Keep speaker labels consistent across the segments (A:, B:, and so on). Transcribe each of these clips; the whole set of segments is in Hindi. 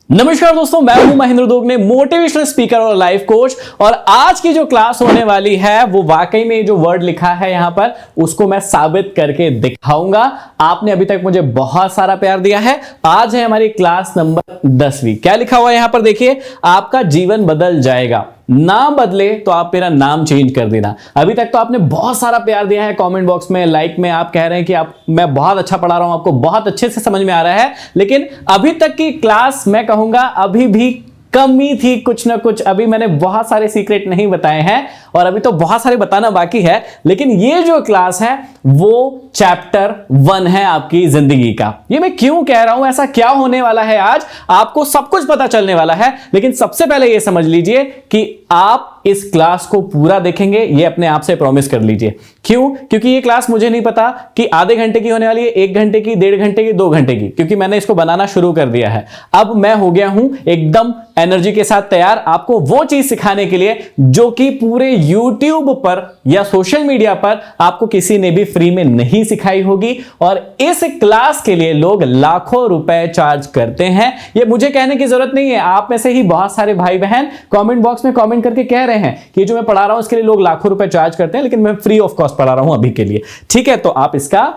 A: नमस्कार दोस्तों, मैं हूं महेंद्र दोगने, मोटिवेशनल स्पीकर और लाइफ कोच। और आज की जो क्लास होने वाली है वो वाकई में जो वर्ड लिखा है यहां पर उसको मैं साबित करके दिखाऊंगा। आपने अभी तक मुझे बहुत सारा प्यार दिया है। आज है हमारी क्लास नंबर 10वीं। क्या लिखा हुआ है यहां पर देखिए, आपका जीवन बदल जाएगा। नाम बदले तो आप मेरा नाम चेंज कर देना। अभी तक तो आपने बहुत सारा प्यार दिया है कमेंट बॉक्स में, लाइक में। आप कह रहे हैं कि मैं बहुत अच्छा पढ़ा रहा हूं, आपको बहुत अच्छे से समझ में आ रहा है। लेकिन अभी तक की क्लास मैं कहूंगा अभी भी कमी थी कुछ ना कुछ। अभी मैंने बहुत सारे सीक्रेट नहीं बताए हैं और अभी तो बहुत सारे बताना बाकी है। लेकिन ये जो क्लास है वो चैप्टर 1 है आपकी जिंदगी का। ये मैं क्यों कह रहा हूं, ऐसा क्या होने वाला है आज, आपको सब कुछ पता चलने वाला है। लेकिन सबसे पहले ये समझ लीजिए कि आप इस क्लास को पूरा देखेंगे, ये अपने आप से प्रॉमिस कर लीजिए। क्यों? क्योंकि ये क्लास मुझे नहीं पता कि आधे घंटे की होने वाली है, 1 घंटे की, 1.5 घंटे की, 2 घंटे की, क्योंकि मैंने इसको बनाना शुरू कर दिया है। अब मैं हो गया हूं एकदम एनर्जी के साथ तैयार आपको वो चीज सिखाने के लिए जो कि पूरे YouTube पर या सोशल मीडिया पर आपको किसी ने भी फ्री में नहीं सिखाई होगी। और इस क्लास के लिए लोग लाखों रुपए चार्ज करते हैं। ये मुझे कहने की जरूरत नहीं है, आप में से ही बहुत सारे भाई बहन कमेंट बॉक्स में कमेंट करके कह रहे हैं कि जो मैं पढ़ा रहा हूं इसके लिए लोग लाखों रुपए चार्ज करते हैं, लेकिन मैं फ्री ऑफ कॉस्ट पढ़ा रहा हूं अभी के लिए। ठीक है, तो आप इसका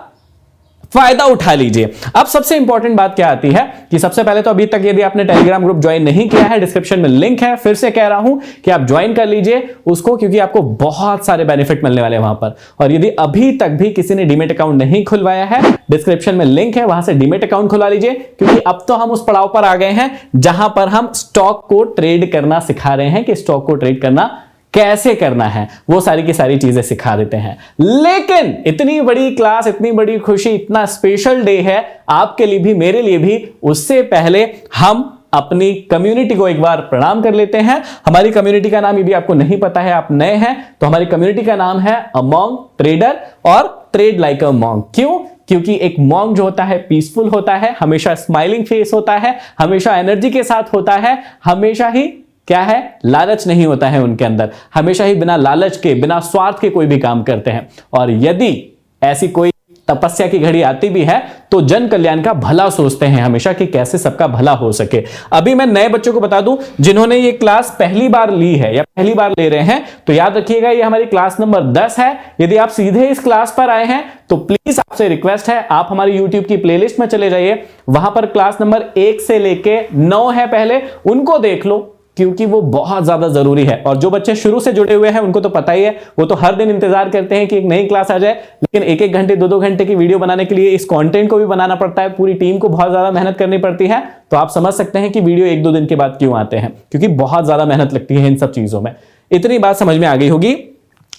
A: फायदा उठा लीजिए। अब सबसे इंपॉर्टेंट बात क्या आती है कि सबसे पहले तो अभी तक यदि आपने टेलीग्राम ग्रुप ज्वाइन नहीं किया है, डिस्क्रिप्शन में लिंक है, फिर से कह रहा हूं कि आप ज्वाइन कर लीजिए उसको, क्योंकि आपको बहुत सारे बेनिफिट मिलने वाले हैं वहां पर। और यदि अभी तक भी किसी ने डीमेट अकाउंट नहीं खुलवाया है, डिस्क्रिप्शन में लिंक है, वहां से डीमेट अकाउंट खुलवा लीजिए। क्योंकि अब तो हम उस पड़ाव पर आ गए हैं जहां पर हम स्टॉक को ट्रेड करना सिखा रहे हैं कि स्टॉक को ट्रेड करना कैसे करना है, वो सारी की सारी चीजें सिखा देते हैं। लेकिन इतनी बड़ी क्लास, इतनी बड़ी खुशी, इतना स्पेशल डे है आपके लिए भी मेरे लिए भी, उससे पहले हम अपनी कम्युनिटी को एक बार प्रणाम कर लेते हैं। हमारी कम्युनिटी का नाम यदि आपको नहीं पता है, आप नए हैं, तो हमारी कम्युनिटी का नाम है अ मॉन्क ट्रेडर और ट्रेड लाइक अ मॉन्क। क्यों? क्योंकि एक मॉन्क जो होता है पीसफुल होता है, हमेशा स्माइलिंग फेस होता है, हमेशा एनर्जी के साथ होता है, हमेशा ही क्या है, लालच नहीं होता है उनके अंदर, हमेशा ही बिना लालच के, बिना स्वार्थ के कोई भी काम करते हैं। और यदि ऐसी कोई तपस्या की घड़ी आती भी है तो जन कल्याण का भला सोचते हैं हमेशा कि कैसे सबका भला हो सके। अभी मैं नए बच्चों को बता दूं जिन्होंने ये क्लास पहली बार ली है या पहली बार ले रहे हैं, तो याद रखिएगा ये हमारी क्लास नंबर 10 है। यदि आप सीधे इस क्लास पर आए हैं तो प्लीज आपसे रिक्वेस्ट है, आप हमारी YouTube की प्लेलिस्ट में चले जाइए, वहां पर क्लास नंबर 1 से लेके 9 है पहले, उनको देख लो, क्योंकि वो बहुत ज्यादा जरूरी है। और जो बच्चे शुरू से जुड़े हुए हैं उनको तो पता ही है, वो तो हर दिन इंतजार करते हैं कि एक नई क्लास आ जाए। लेकिन 1-1 घंटे 2-2 घंटे की वीडियो बनाने के लिए इस कंटेंट को भी बनाना पड़ता है, पूरी टीम को बहुत ज्यादा मेहनत करनी पड़ती है। तो आप समझ सकते हैं कि वीडियो 1-2 दिन के बाद क्यों आते हैं, क्योंकि बहुत ज्यादा मेहनत लगती है इन सब चीजों में। इतनी बात समझ में आ गई होगी।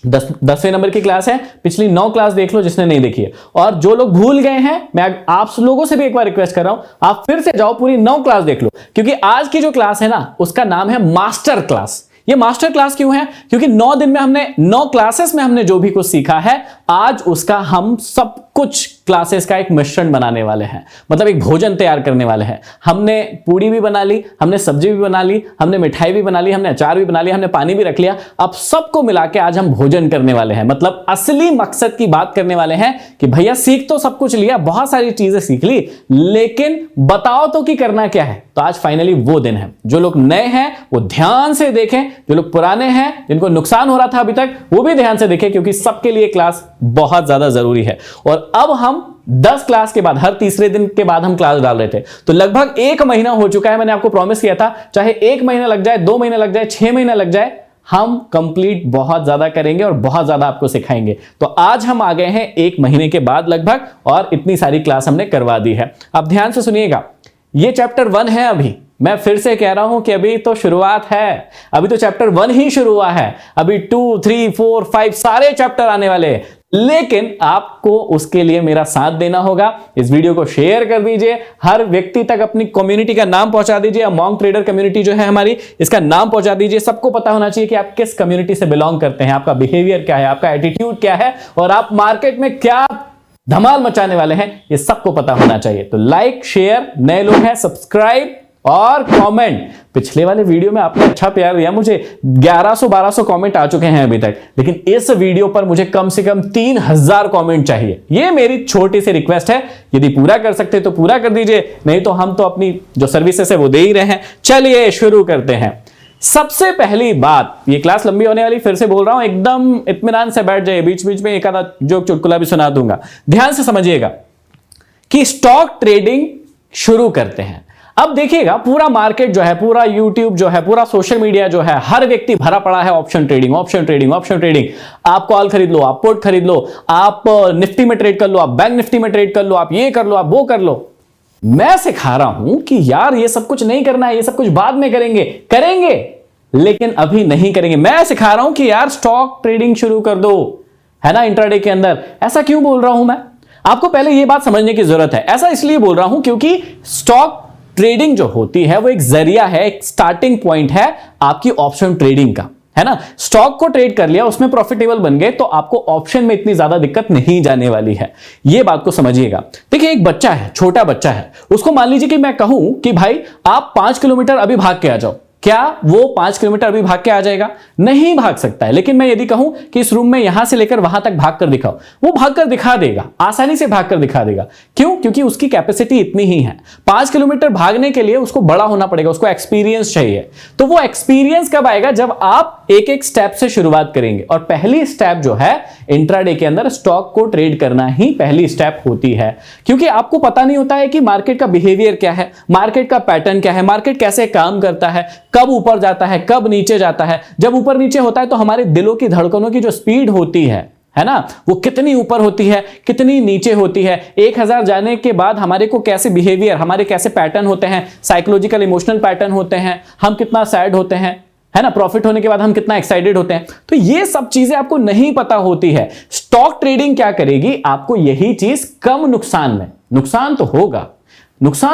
A: 10वें नंबर की क्लास है, पिछली 9 क्लास देख लो जिसने नहीं देखी है। और जो लोग भूल गए हैं, मैं आप लोगों से भी एक बार रिक्वेस्ट कर रहा हूं, आप फिर से जाओ, पूरी 9 क्लास देख लो। क्योंकि आज की जो क्लास है ना, उसका नाम है मास्टर क्लास। ये मास्टर क्लास क्यों है? क्योंकि 9 दिन में हमने 9 क्लासेस में हमने जो भी कुछ सीखा है, आज उसका हम सब कुछ क्लासेस का एक मिश्रण बनाने वाले हैं, मतलब एक भोजन तैयार करने वाले हैं। हमने पूड़ी भी बना ली, हमने सब्जी भी बना ली, हमने मिठाई भी बना ली, हमने अचार भी बना लिया, हमने पानी भी रख लिया। अब सबको मिला के आज हम भोजन करने वाले हैं। मतलब असली मकसद की बात करने वाले हैं कि भैया सीख तो सब कुछ लिया, बहुत सारी चीजें सीख ली, लेकिन बताओ तो कि करना क्या है। तो आज फाइनली वो दिन है। जो लोग नए हैं वो ध्यान से देखें, जो लोग पुराने हैं जिनको नुकसान हो रहा था अभी तक, वो भी ध्यान से देखें, क्योंकि सबके लिए क्लास बहुत ज्यादा जरूरी है। और अब हम 10 क्लास के बाद, हर तीसरे दिन के बाद हम क्लास डाल रहे थे, तो लगभग 1 महीना हो चुका है। मैंने आपको प्रॉमिस किया था, चाहे 1 महीना लग जाए, 2 महीना लग जाए, 6 महीना लग जाए, हम कंप्लीट बहुत ज्यादा करेंगे और बहुत ज्यादा आपको सिखाएंगे। तो आज हम आ गए हैं 1 महीने के बाद लगभग, और इतनी सारी क्लास हमने करवा दी है। अब ध्यान से सुनिएगा, ये चैप्टर 1 है। अभी मैं फिर से कह रहा हूं कि अभी तो शुरुआत है, अभी तो चैप्टर 1 ही शुरू हुआ है। अभी 2, 3, 4, 5 सारे चैप्टर आने वाले हैं। लेकिन आपको उसके लिए मेरा साथ देना होगा। इस वीडियो को शेयर कर दीजिए, हर व्यक्ति तक अपनी कम्युनिटी का नाम पहुंचा दीजिए। मॉन्क ट्रेडर कम्युनिटी जो है हमारी, इसका नाम पहुंचा दीजिए। सबको पता होना चाहिए कि आप किस कम्युनिटी से बिलोंग करते हैं, आपका बिहेवियर क्या है, आपका एटीट्यूड क्या है, और आप मार्केट में क्या धमाल मचाने वाले हैं, ये सबको पता होना चाहिए। तो लाइक, शेयर, नए लोग हैं सब्सक्राइब, और कमेंट, पिछले वाले वीडियो में आपने अच्छा प्यार दिया, मुझे 1100-1200 कमेंट आ चुके हैं अभी तक, लेकिन इस वीडियो पर मुझे कम से कम 3000 कमेंट चाहिए। ये मेरी छोटी सी रिक्वेस्ट है, यदि पूरा कर सकते तो पूरा कर दीजिए, नहीं तो हम तो अपनी जो सर्विसेज है वो दे ही रहे हैं। चलिए शुरू करते हैं। सबसे पहली बात, ये क्लास लंबी होने वाली, फिर से बोल रहा हूं, एकदम इत्मीनान से बैठ जाइए, बीच बीच में एक आधा जोक चुटकुला भी सुना दूंगा। ध्यान से समझिएगा कि स्टॉक ट्रेडिंग शुरू करते हैं। अब देखिएगा, पूरा मार्केट जो है, पूरा यूट्यूब जो है, पूरा सोशल मीडिया जो है, हर व्यक्ति भरा पड़ा है option trading, option trading, option trading. आप कॉल खरीद लो, आप पुट खरीद लो, आप निफ्टी में ट्रेड कर लो, आप बैंक निफ्टी में ट्रेड कर लो, आप ये कर लो, आप वो कर लो। मैं सिखा रहा हूं कि यार ये सब कुछ नहीं करना है, ये सब कुछ बाद में करेंगे लेकिन अभी नहीं करेंगे। मैं सिखा रहा हूं कि यार स्टॉक ट्रेडिंग शुरू कर दो, है ना, इंट्राडे के अंदर। ऐसा क्यों बोल रहा हूं मैं? आपको पहले ये बात समझने की जरूरत है। ऐसा इसलिए बोल रहा हूं क्योंकि स्टॉक ट्रेडिंग जो होती है वो एक जरिया है, एक स्टार्टिंग पॉइंट है आपकी ऑप्शन ट्रेडिंग का, है ना। स्टॉक को ट्रेड कर लिया, उसमें प्रॉफिटेबल बन गए, तो आपको ऑप्शन में इतनी ज्यादा दिक्कत नहीं जाने वाली है। ये बात को समझिएगा। देखिए, एक बच्चा है, छोटा बच्चा है, उसको मान लीजिए कि मैं कहूं कि भाई आप 5 किलोमीटर अभी भाग के आ जाओ, क्या वो 5 किलोमीटर अभी भाग के आ जाएगा? नहीं भाग सकता है। लेकिन मैं यदि कहूं कि इस रूम में यहां से लेकर वहां तक भाग कर दिखाओ, वो भाग कर दिखा देगा, आसानी से भाग कर दिखा देगा। क्यों? क्योंकि उसकी कैपेसिटी इतनी ही है। 5 किलोमीटर भागने के लिए उसको बड़ा होना पड़ेगा, उसको एक्सपीरियंस चाहिए। तो वो एक्सपीरियंस कब आएगा? जब आप एक एक स्टेप से शुरुआत करेंगे। और पहली स्टेप जो है इंट्राडे के अंदर, स्टॉक को ट्रेड करना ही पहली स्टेप होती है। क्योंकि आपको पता नहीं होता है कि मार्केट का बिहेवियर क्या है, मार्केट का पैटर्न क्या है, मार्केट कैसे काम करता है, कब ऊपर जाता है, कब नीचे जाता है। जब ऊपर नीचे होता है तो हमारे दिलों की धड़कनों की जो स्पीड होती है ना, वो कितनी ऊपर होती है, कितनी नीचे होती है। 1000 जाने के बाद हमारे को कैसे बिहेवियर, हमारे कैसे पैटर्न होते हैं, साइकोलॉजिकल इमोशनल पैटर्न होते हैं, हम कितना सैड होते हैं, है ना, प्रॉफिट होने के बाद हम कितना एक्साइटेड होते हैं। तो ये सब चीजें आपको नहीं पता होती है। स्टॉक ट्रेडिंग क्या करेगी? आपको यही चीज कम नुकसान में, नुकसान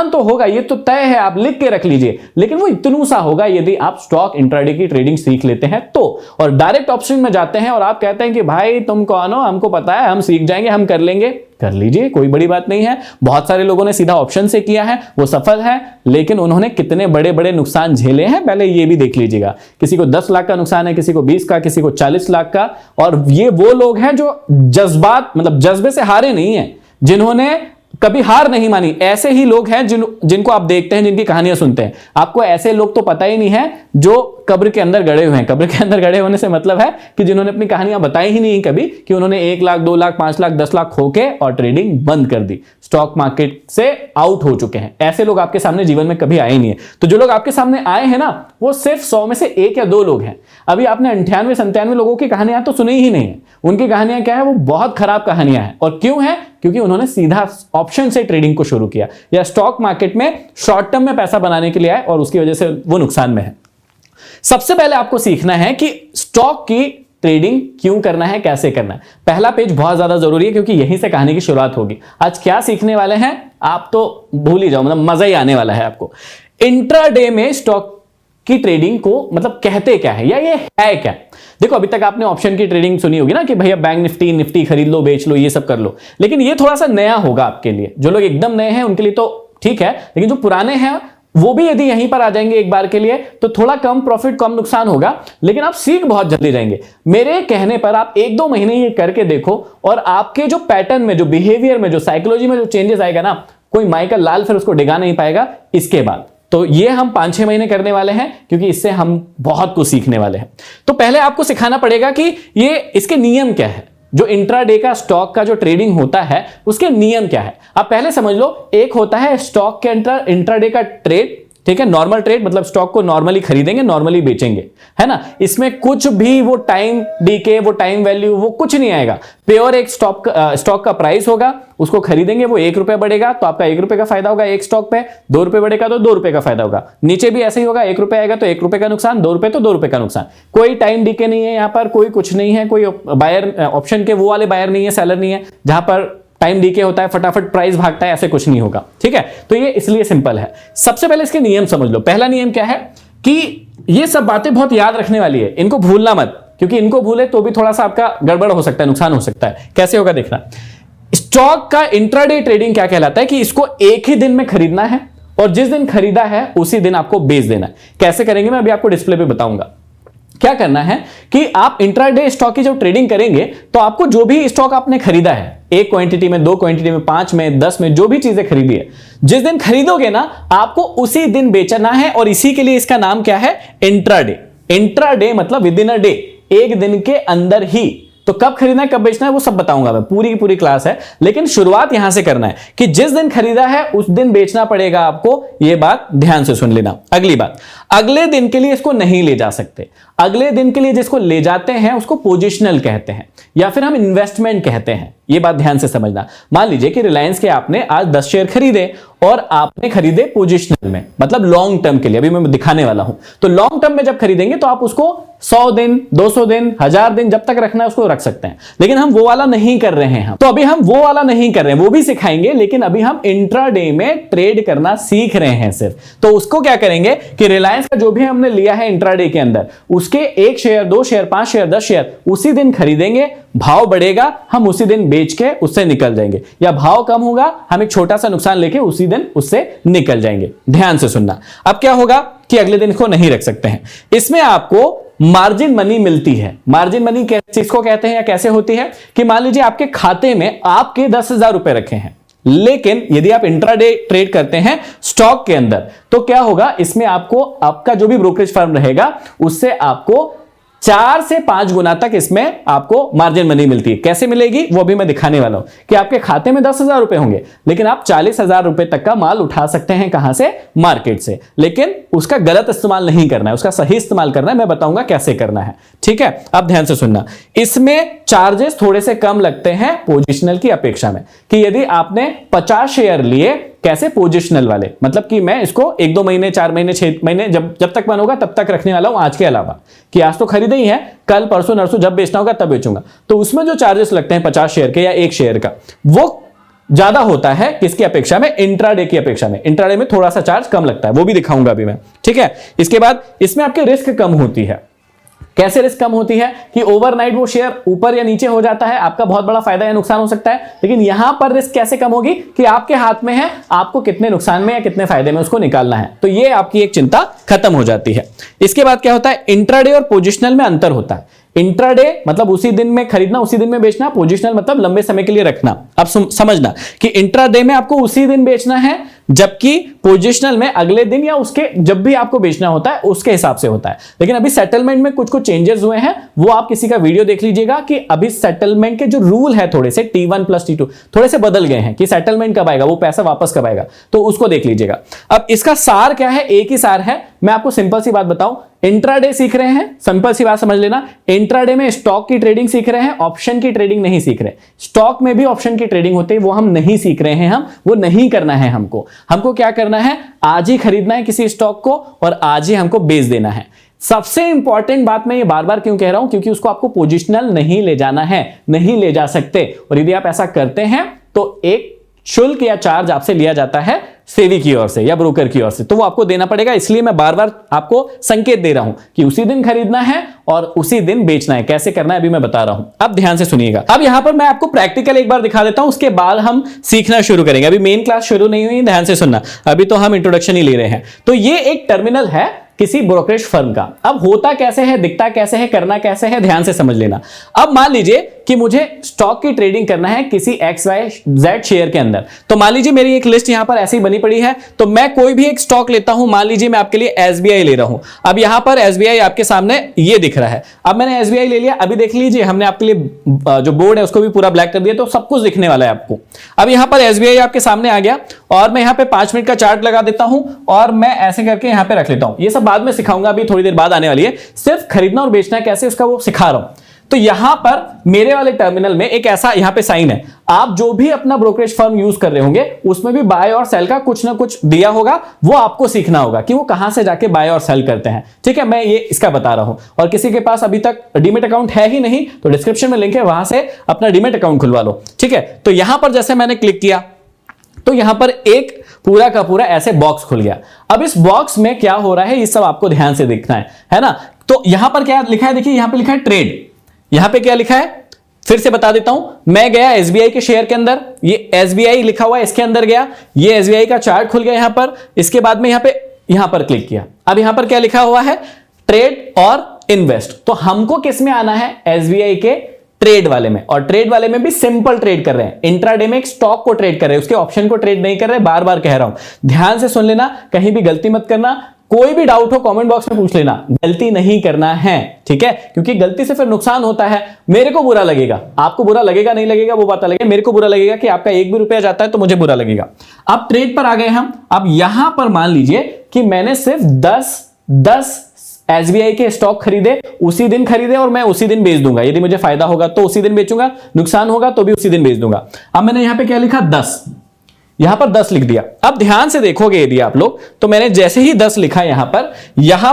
A: तो होगा, ये तो तय है, आप लिख के रख लीजिए, लेकिन वो इतनू सा होगा यदि आप स्टॉक इंट्राडे की ट्रेडिंग सीख लेते हैं तो। और डायरेक्ट ऑप्शन में जाते हैं और आप कहते हैं कि भाई तुम कौन हो, हमको पता है, हम सीख जाएंगे, हम कर लेंगे। कर लीजिए, कोई बड़ी बात नहीं है। बहुत सारे लोगों ने सीधा ऑप्शन से किया है, वो सफल है, लेकिन उन्होंने कितने बड़े बड़े नुकसान झेले हैं पहले ये भी देख लीजिएगा। किसी को 10 लाख का नुकसान है, किसी को 20 का, किसी को 40 लाख का। और ये वो लोग हैं जो जज्बे से हारे नहीं है, जिन्होंने कभी हार नहीं मानी। ऐसे ही लोग हैं जिनको आप देखते हैं, जिनकी कहानियां सुनते हैं। आपको ऐसे लोग तो पता ही नहीं है जो कब्र के अंदर गड़े हुए हैं। कब्र के अंदर गड़े होने से मतलब है कि जिन्होंने अपनी कहानियां बताई ही नहीं कभी, कि उन्होंने 1 लाख, 2 लाख, 5 लाख, 10 लाख खो के और ट्रेडिंग बंद कर दी, स्टॉक मार्केट से आउट हो चुके हैं। ऐसे लोग आपके सामने जीवन में कभी आए ही नहीं है। तो जो लोग आपके सामने आए हैं ना, वो सिर्फ 100 में से 1 या 2 लोग हैं। अभी आपने 98-97 लोगों की कहानियां तो सुनी ही नहीं है। उनकी कहानियां क्या है? वो बहुत खराब कहानियां हैं। और क्यों है? क्योंकि उन्होंने सीधा ऑप्शन से ट्रेडिंग को शुरू किया, या स्टॉक मार्केट में शॉर्ट टर्म में पैसा बनाने के लिए आए, और उसकी वजह से वो नुकसान में है। सबसे पहले आपको सीखना है कि स्टॉक की ट्रेडिंग क्यों करना है, कैसे करना है। पहला पेज बहुत ज्यादा जरूरी है, क्योंकि यहीं से कहानी की शुरुआत होगी। आज क्या सीखने वाले हैं आप तो भूल ही जाओ, मतलब मजा ही आने वाला है आपको। इंट्राडे में स्टॉक की ट्रेडिंग को मतलब कहते क्या है, या ये है क्या? देखो, अभी तक आपने ऑप्शन की ट्रेडिंग सुनी होगी ना, कि भैया बैंक निफ्टी खरीद लो, बेच लो, ये सब कर लो। लेकिन ये थोड़ा सा नया होगा आपके लिए। जो लोग एकदम नए हैं उनके लिए तो ठीक है, लेकिन जो पुराने हैं वो भी यदि यहीं पर आ जाएंगे एक बार के लिए, तो थोड़ा कम प्रॉफिट, कम नुकसान होगा, लेकिन आप सीख बहुत जल्दी जाएंगे। मेरे कहने पर आप 1-2 महीने ये करके देखो, और आपके जो पैटर्न में, जो बिहेवियर में, जो साइकोलॉजी में जो चेंजेस आएगा ना, कोई माई का लाल फिर उसको डिगा नहीं पाएगा इसके बाद। तो ये हम 5-6 महीने करने वाले हैं, क्योंकि इससे हम बहुत कुछ सीखने वाले हैं। तो पहले आपको सिखाना पड़ेगा कि ये इसके नियम क्या है। जो इंट्राडे का स्टॉक का जो ट्रेडिंग होता है, उसके नियम क्या है आप पहले समझ लो। एक होता है स्टॉक के इंट्राडे का ट्रेड, ठीक है, नॉर्मल ट्रेड, मतलब स्टॉक को नॉर्मली खरीदेंगे, नॉर्मली बेचेंगे, है ना। इसमें कुछ भी वो टाइम डीके, वो टाइम वैल्यू, वो कुछ नहीं आएगा। प्योर एक स्टॉक का प्राइस होगा, उसको खरीदेंगे, वो 1 रुपया बढ़ेगा तो आपका 1 रुपए का फायदा होगा एक स्टॉक पे, 2 रुपए बढ़ेगा तो 2 रुपए का फायदा होगा। नीचे भी ऐसे ही होगा, 1 रुपया आएगा तो 1 रुपए का नुकसान, 2 रुपए तो 2 रुपए का नुकसान। कोई टाइम डीके नहीं है यहाँ पर, कोई कुछ नहीं है, कोई बायर ऑप्शन के वो वाले बायर नहीं है, सेलर नहीं है, जहां पर टाइम डीके होता है, फटाफट प्राइस भागता है, ऐसे कुछ नहीं होगा, ठीक है। तो ये इसलिए सिंपल है। सबसे पहले इसके नियम समझ लो। पहला नियम क्या है कि ये सब बातें बहुत याद रखने वाली है, इनको भूलना मत, क्योंकि इनको भूले तो भी थोड़ा सा आपका गड़बड़ हो सकता है, नुकसान हो सकता है। कैसे होगा देखना। स्टॉक का इंट्राडे ट्रेडिंग क्या कहलाता है कि इसको एक ही दिन में खरीदना है और जिस दिन खरीदा है उसी दिन आपको बेच देना है। कैसे करेंगे मैं अभी आपको डिस्प्ले पे बताऊंगा। क्या करना है कि आप इंट्राडे स्टॉक की जब ट्रेडिंग करेंगे तो आपको जो भी स्टॉक आपने खरीदा है, एक क्वांटिटी में, दो क्वांटिटी में, 5 में, 10 में, जो भी चीजें खरीदी है, जिस दिन खरीदोगे ना आपको उसी दिन बेचना है। और इसी के लिए इसका नाम क्या है? इंट्राडे। इंट्राडे मतलब विद इन अ डे, एक दिन के अंदर ही। तो कब खरीदना है, कब बेचना है, वो सब बताऊंगा मैं, पूरी की पूरी क्लास है। लेकिन शुरुआत यहां से करना है कि जिस दिन खरीदा है उस दिन बेचना पड़ेगा आपको। यह बात ध्यान से सुन लेना। अगली बात, अगले दिन के लिए इसको नहीं ले जा सकते। अगले दिन के लिए जिसको ले जाते हैं उसको पोजिशनल कहते हैं या फिर हम इन्वेस्टमेंट कहते हैं। यह बात ध्यान से समझना। मान लीजिए कि रिलायंस के आपने आज 10 शेयर खरीदे और आपने खरीदे पोजिशनल में, मतलब लॉन्ग टर्म के लिए। अभी मैं दिखाने वाला हूं। तो लॉन्ग टर्म में जब खरीदेंगे तो आप उसको 100 दिन, 200 दिन, 1000 दिन, जब तक रखना है उसको रख सकते हैं। लेकिन हम वो वाला नहीं कर रहे हैं। तो अभी हम वो वाला नहीं कर रहे हैं, वो भी सिखाएंगे, लेकिन अभी हम इंट्राडे में ट्रेड करना सीख रहे हैं सिर्फ। तो उसको क्या करेंगे कि रिलायंस का जो भी हमने लिया है इंट्राडे के अंदर, उसके 1 शेयर, 2 शेयर, 5 शेयर, 10 शेयर उसी दिन खरीदेंगे। भाव बढ़ेगा, हम उसी दिन बेच के उससे निकल जाएंगे, या भाव कम होगा, हम एक छोटा सा नुकसान लेके उसी दिन उससे निकल जाएंगे। ध्यान से सुनना। अब क्या होगा कि अगले दिन को नहीं रख सकते हैं। इसमें आपको मार्जिन मनी मिलती है। मार्जिन मनी किसको कहते हैं या कैसे होती है कि मान लीजिए आपके खाते में आपके 10,000 रुपए रखे हैं, लेकिन यदि आप इंट्राडे ट्रेड करते हैं स्टॉक के अंदर तो क्या होगा, इसमें आपको आपका जो भी ब्रोकरेज फर्म रहेगा उससे आपको 4 से 5 गुना तक इसमें आपको मार्जिन मनी मिलती है। कैसे मिलेगी वो भी मैं दिखाने वाला हूं कि आपके खाते में 10,000 रुपए होंगे, लेकिन आप 40,000 रुपए तक का माल उठा सकते हैं। कहां से? मार्केट से। लेकिन उसका गलत इस्तेमाल नहीं करना है, उसका सही इस्तेमाल करना है। मैं बताऊंगा कैसे करना है, ठीक है? अब ध्यान से सुनना। इसमें चार्जेस थोड़े से कम लगते हैं पोजिशनल की अपेक्षा में। कि यदि आपने 50 शेयर लिए, कैसे? पोजिशनल वाले, मतलब कि मैं इसको 1-2 महीने, 4 महीने, 6 महीने, जब तक मन होगा तब तक रखने वाला हूं, आज के अलावा। कि आज तो खरीदे ही है, कल परसों नरसों जब बेचना होगा तब बेचूंगा। तो उसमें जो चार्जेस लगते हैं 50 शेयर के या 1 शेयर का, वो ज्यादा होता है किसकी अपेक्षा में? इंट्राडे की अपेक्षा में। इंट्राडे में थोड़ा सा चार्ज कम लगता है, वो भी दिखाऊंगा अभी मैं, ठीक है? इसके बाद इसमें आपके रिस्क कम होती है। कैसे रिस्क कम होती है कि ओवरनाइट वो शेयर ऊपर या नीचे हो जाता है, आपका बहुत बड़ा फायदा या नुकसान हो सकता है। लेकिन यहां पर रिस्क कैसे कम होगी कि आपके हाथ में है, आपको कितने नुकसान में या कितने फायदे में उसको निकालना है। तो ये आपकी एक चिंता खत्म हो जाती है। इसके बाद क्या होता है? इंट्राडे और पोजिशनल में अंतर होता है। इंट्राडे मतलब उसी दिन में खरीदना, उसी दिन में बेचना। पोजिशनल मतलब लंबे समय के लिए रखना। अब समझना कि इंट्राडे में आपको उसी दिन बेचना है, जबकि पोजिशनल में अगले दिन या उसके जब भी आपको बेचना होता है उसके हिसाब से होता है। लेकिन अभी सेटलमेंट में कुछ चेंजेस हुए हैं, वो आप किसी का वीडियो देख लीजिएगा कि अभी सेटलमेंट के जो रूल है थोड़े से T1 + T2 थोड़े से बदल गए हैं कि सेटलमेंट कब आएगा, वो पैसा वापस कब आएगा, तो उसको देख लीजिएगा। अब इसका सार क्या है? एक ही सार है। मैं आपको सिंपल सी बात बताऊं, इंट्राडे सीख रहे हैं, सिंपल सी बात समझ लेना। इंट्राडे में स्टॉक की ट्रेडिंग सीख रहे हैं, ऑप्शन की ट्रेडिंग नहीं सीख रहे। स्टॉक में भी ऑप्शन की ट्रेडिंग होती है, वो हम नहीं सीख रहे हैं। हम वो नहीं करना है। हमको क्या करना है? आज ही खरीदना है किसी स्टॉक को और आज ही हमको बेच देना है। सबसे इंपॉर्टेंट बात मैं ये बार बार क्यों कह रहा हूं? क्योंकि उसको आपको पोजिशनल नहीं ले जाना है, नहीं ले जा सकते। और यदि आप ऐसा करते हैं तो एक शुल्क या चार्ज आपसे लिया जाता है सेवी की ओर से या ब्रोकर की ओर से, तो वो आपको देना पड़ेगा। इसलिए मैं बार बार आपको संकेत दे रहा हूं कि उसी दिन खरीदना है और उसी दिन बेचना है। कैसे करना है अभी मैं बता रहा हूं, अब ध्यान से सुनिएगा। अब यहां पर मैं आपको प्रैक्टिकल एक बार दिखा देता हूं, उसके बाद हम सीखना शुरू करेंगे। अभी मेन क्लास शुरू नहीं हुई, ध्यान से सुनना। अभी तो हम इंट्रोडक्शन ही ले रहे हैं। तो ये एक टर्मिनल है किसी ब्रोकरेज फर्म का। अब होता कैसे है, दिखता कैसे है, करना कैसे है, ध्यान से समझ लेना। अब मान लीजिए कि मुझे स्टॉक की ट्रेडिंग करना है किसी XYZ शेयर के अंदर। तो मान लीजिए मेरी एक लिस्ट यहां पर ऐसी बनी पड़ी है, तो मैं कोई भी एक स्टॉक लेता हूं। मान लीजिए मैं आपके लिए SBI ले रहा हूं। अब यहां पर SBI आपके सामने ये दिख रहा है। अब मैंने SBI ले लिया। अभी देख लीजिए, हमने आपके लिए जो बोर्ड है उसको भी पूरा ब्लैक कर दिया, तो सब कुछ दिखने वाला है आपको। अब यहां पर SBI आपके सामने आ गया और मैं यहां पे 5 मिनट का चार्ट लगा देता हूं और मैं ऐसे करके यहां पे रख लेता हूं। ये सब बाद में सिखाऊंगा, अभी थोड़ी देर बाद आने वाली है। सिर्फ खरीदना और बेचना कैसे उसका वो सिखा रहा हूं। तो यहां पर मेरे वाले टर्मिनल में एक ऐसा यहां पे साइन है। आप जो भी अपना ब्रोकरेज फर्म यूज कर रहे होंगे उसमें भी बाय और सेल का कुछ ना कुछ दिया होगा, वो आपको सीखना होगा कि वो कहां से जाके बाय और सेल करते हैं। ठीक है, मैं ये इसका बता रहा हूं। और किसी के पास अभी तक डीमेट अकाउंट है ही नहीं तो डिस्क्रिप्शन में लिंक है, वहां से अपना डीमेट अकाउंट खुलवा लो। ठीक है, तो यहां पर जैसे मैंने क्लिक किया तो यहां पर एक पूरा का पूरा ऐसे बॉक्स खुल गया। अब इस बॉक्स में क्या हो रहा है ये सब आपको ध्यान से देखना है ना। तो यहां पर क्या लिखा है, देखिए यहां पे लिखा है ट्रेड। यहां पे क्या लिखा है? फिर से बता देता हूं, मैं गया एसबीआई के शेयर के अंदर, ये एसबीआई लिखा हुआ है, इसके अंदर गया, ये एसबीआई का चार्ट खुल गया यहां पर, इसके बाद में यहां पर क्लिक किया। अब यहां पर क्या लिखा हुआ है, ट्रेड और इन्वेस्ट। तो हमको किस में आना है, एसबीआई के ट्रेड वाले में, और ट्रेड वाले में भी सिंपल ट्रेड कर रहे हैं, इंट्राडे में एक स्टॉक को ट्रेड कर रहे हैं, उसके ऑप्शन को ट्रेड नहीं कर रहे। बार बार कह रहा हूं, ध्यान से सुन लेना, कहीं भी गलती मत करना, कोई भी डाउट हो कमेंट बॉक्स में पूछ लेना, गलती नहीं करना है, ठीक है, क्योंकि गलती से फिर नुकसान होता है, मेरे को बुरा लगेगा, आपको बुरा लगेगा नहीं लगेगा वो बात अलग है, मेरे को बुरा लगेगा कि आपका एक भी रुपया जाता है तो मुझे बुरा लगेगा। अब ट्रेड पर आ गए हम। अब यहां पर मान लीजिए कि मैंने सिर्फ 10 एसबीआई के स्टॉक खरीदे, उसी दिन खरीदे और मैं उसी दिन बेच दूंगा, यदि मुझे फायदा होगा तो उसी दिन बेचूंगा, नुकसान होगा तो भी उसी दिन बेच दूंगा। अब मैंने यहां पे क्या लिखा, 10, यहां पर 10 लिख दिया। अब ध्यान से देखोगे यदि आप लोग, तो मैंने जैसे ही 10 लिखा यहां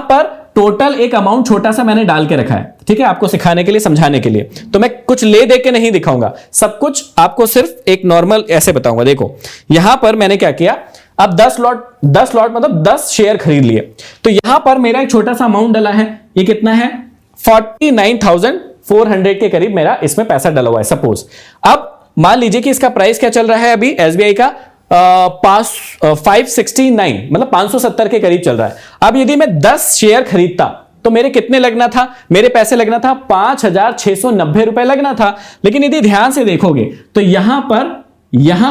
A: पर टोटल एक अमाउंट छोटा सा मैंने डाल के रखा है, ठीक है, आपको सिखाने के लिए, समझाने के लिए। तो मैं कुछ ले दे के नहीं दिखाऊंगा, सब कुछ आपको सिर्फ एक नॉर्मल ऐसे बताऊंगा। देखो यहां पर मैंने क्या किया, अब 10 लॉट मतलब 10 शेयर खरीद लिए। तो यहां पर मेरा एक छोटा सा अमाउंट डला है, ये कितना है, 49,400 के करीब मेरा इसमें पैसा डला हुआ है सपोज। अब मान लीजिए कि इसका प्राइस क्या चल रहा है अभी एसबीआई का, 569 मतलब 570 के करीब चल रहा है। अब यदि मैं 10 शेयर खरीदता तो मेरे कितने लगना था, मेरे पैसे लगना था 5,690 रुपए लगना था। लेकिन यदि ध्यान से देखोगे तो यहां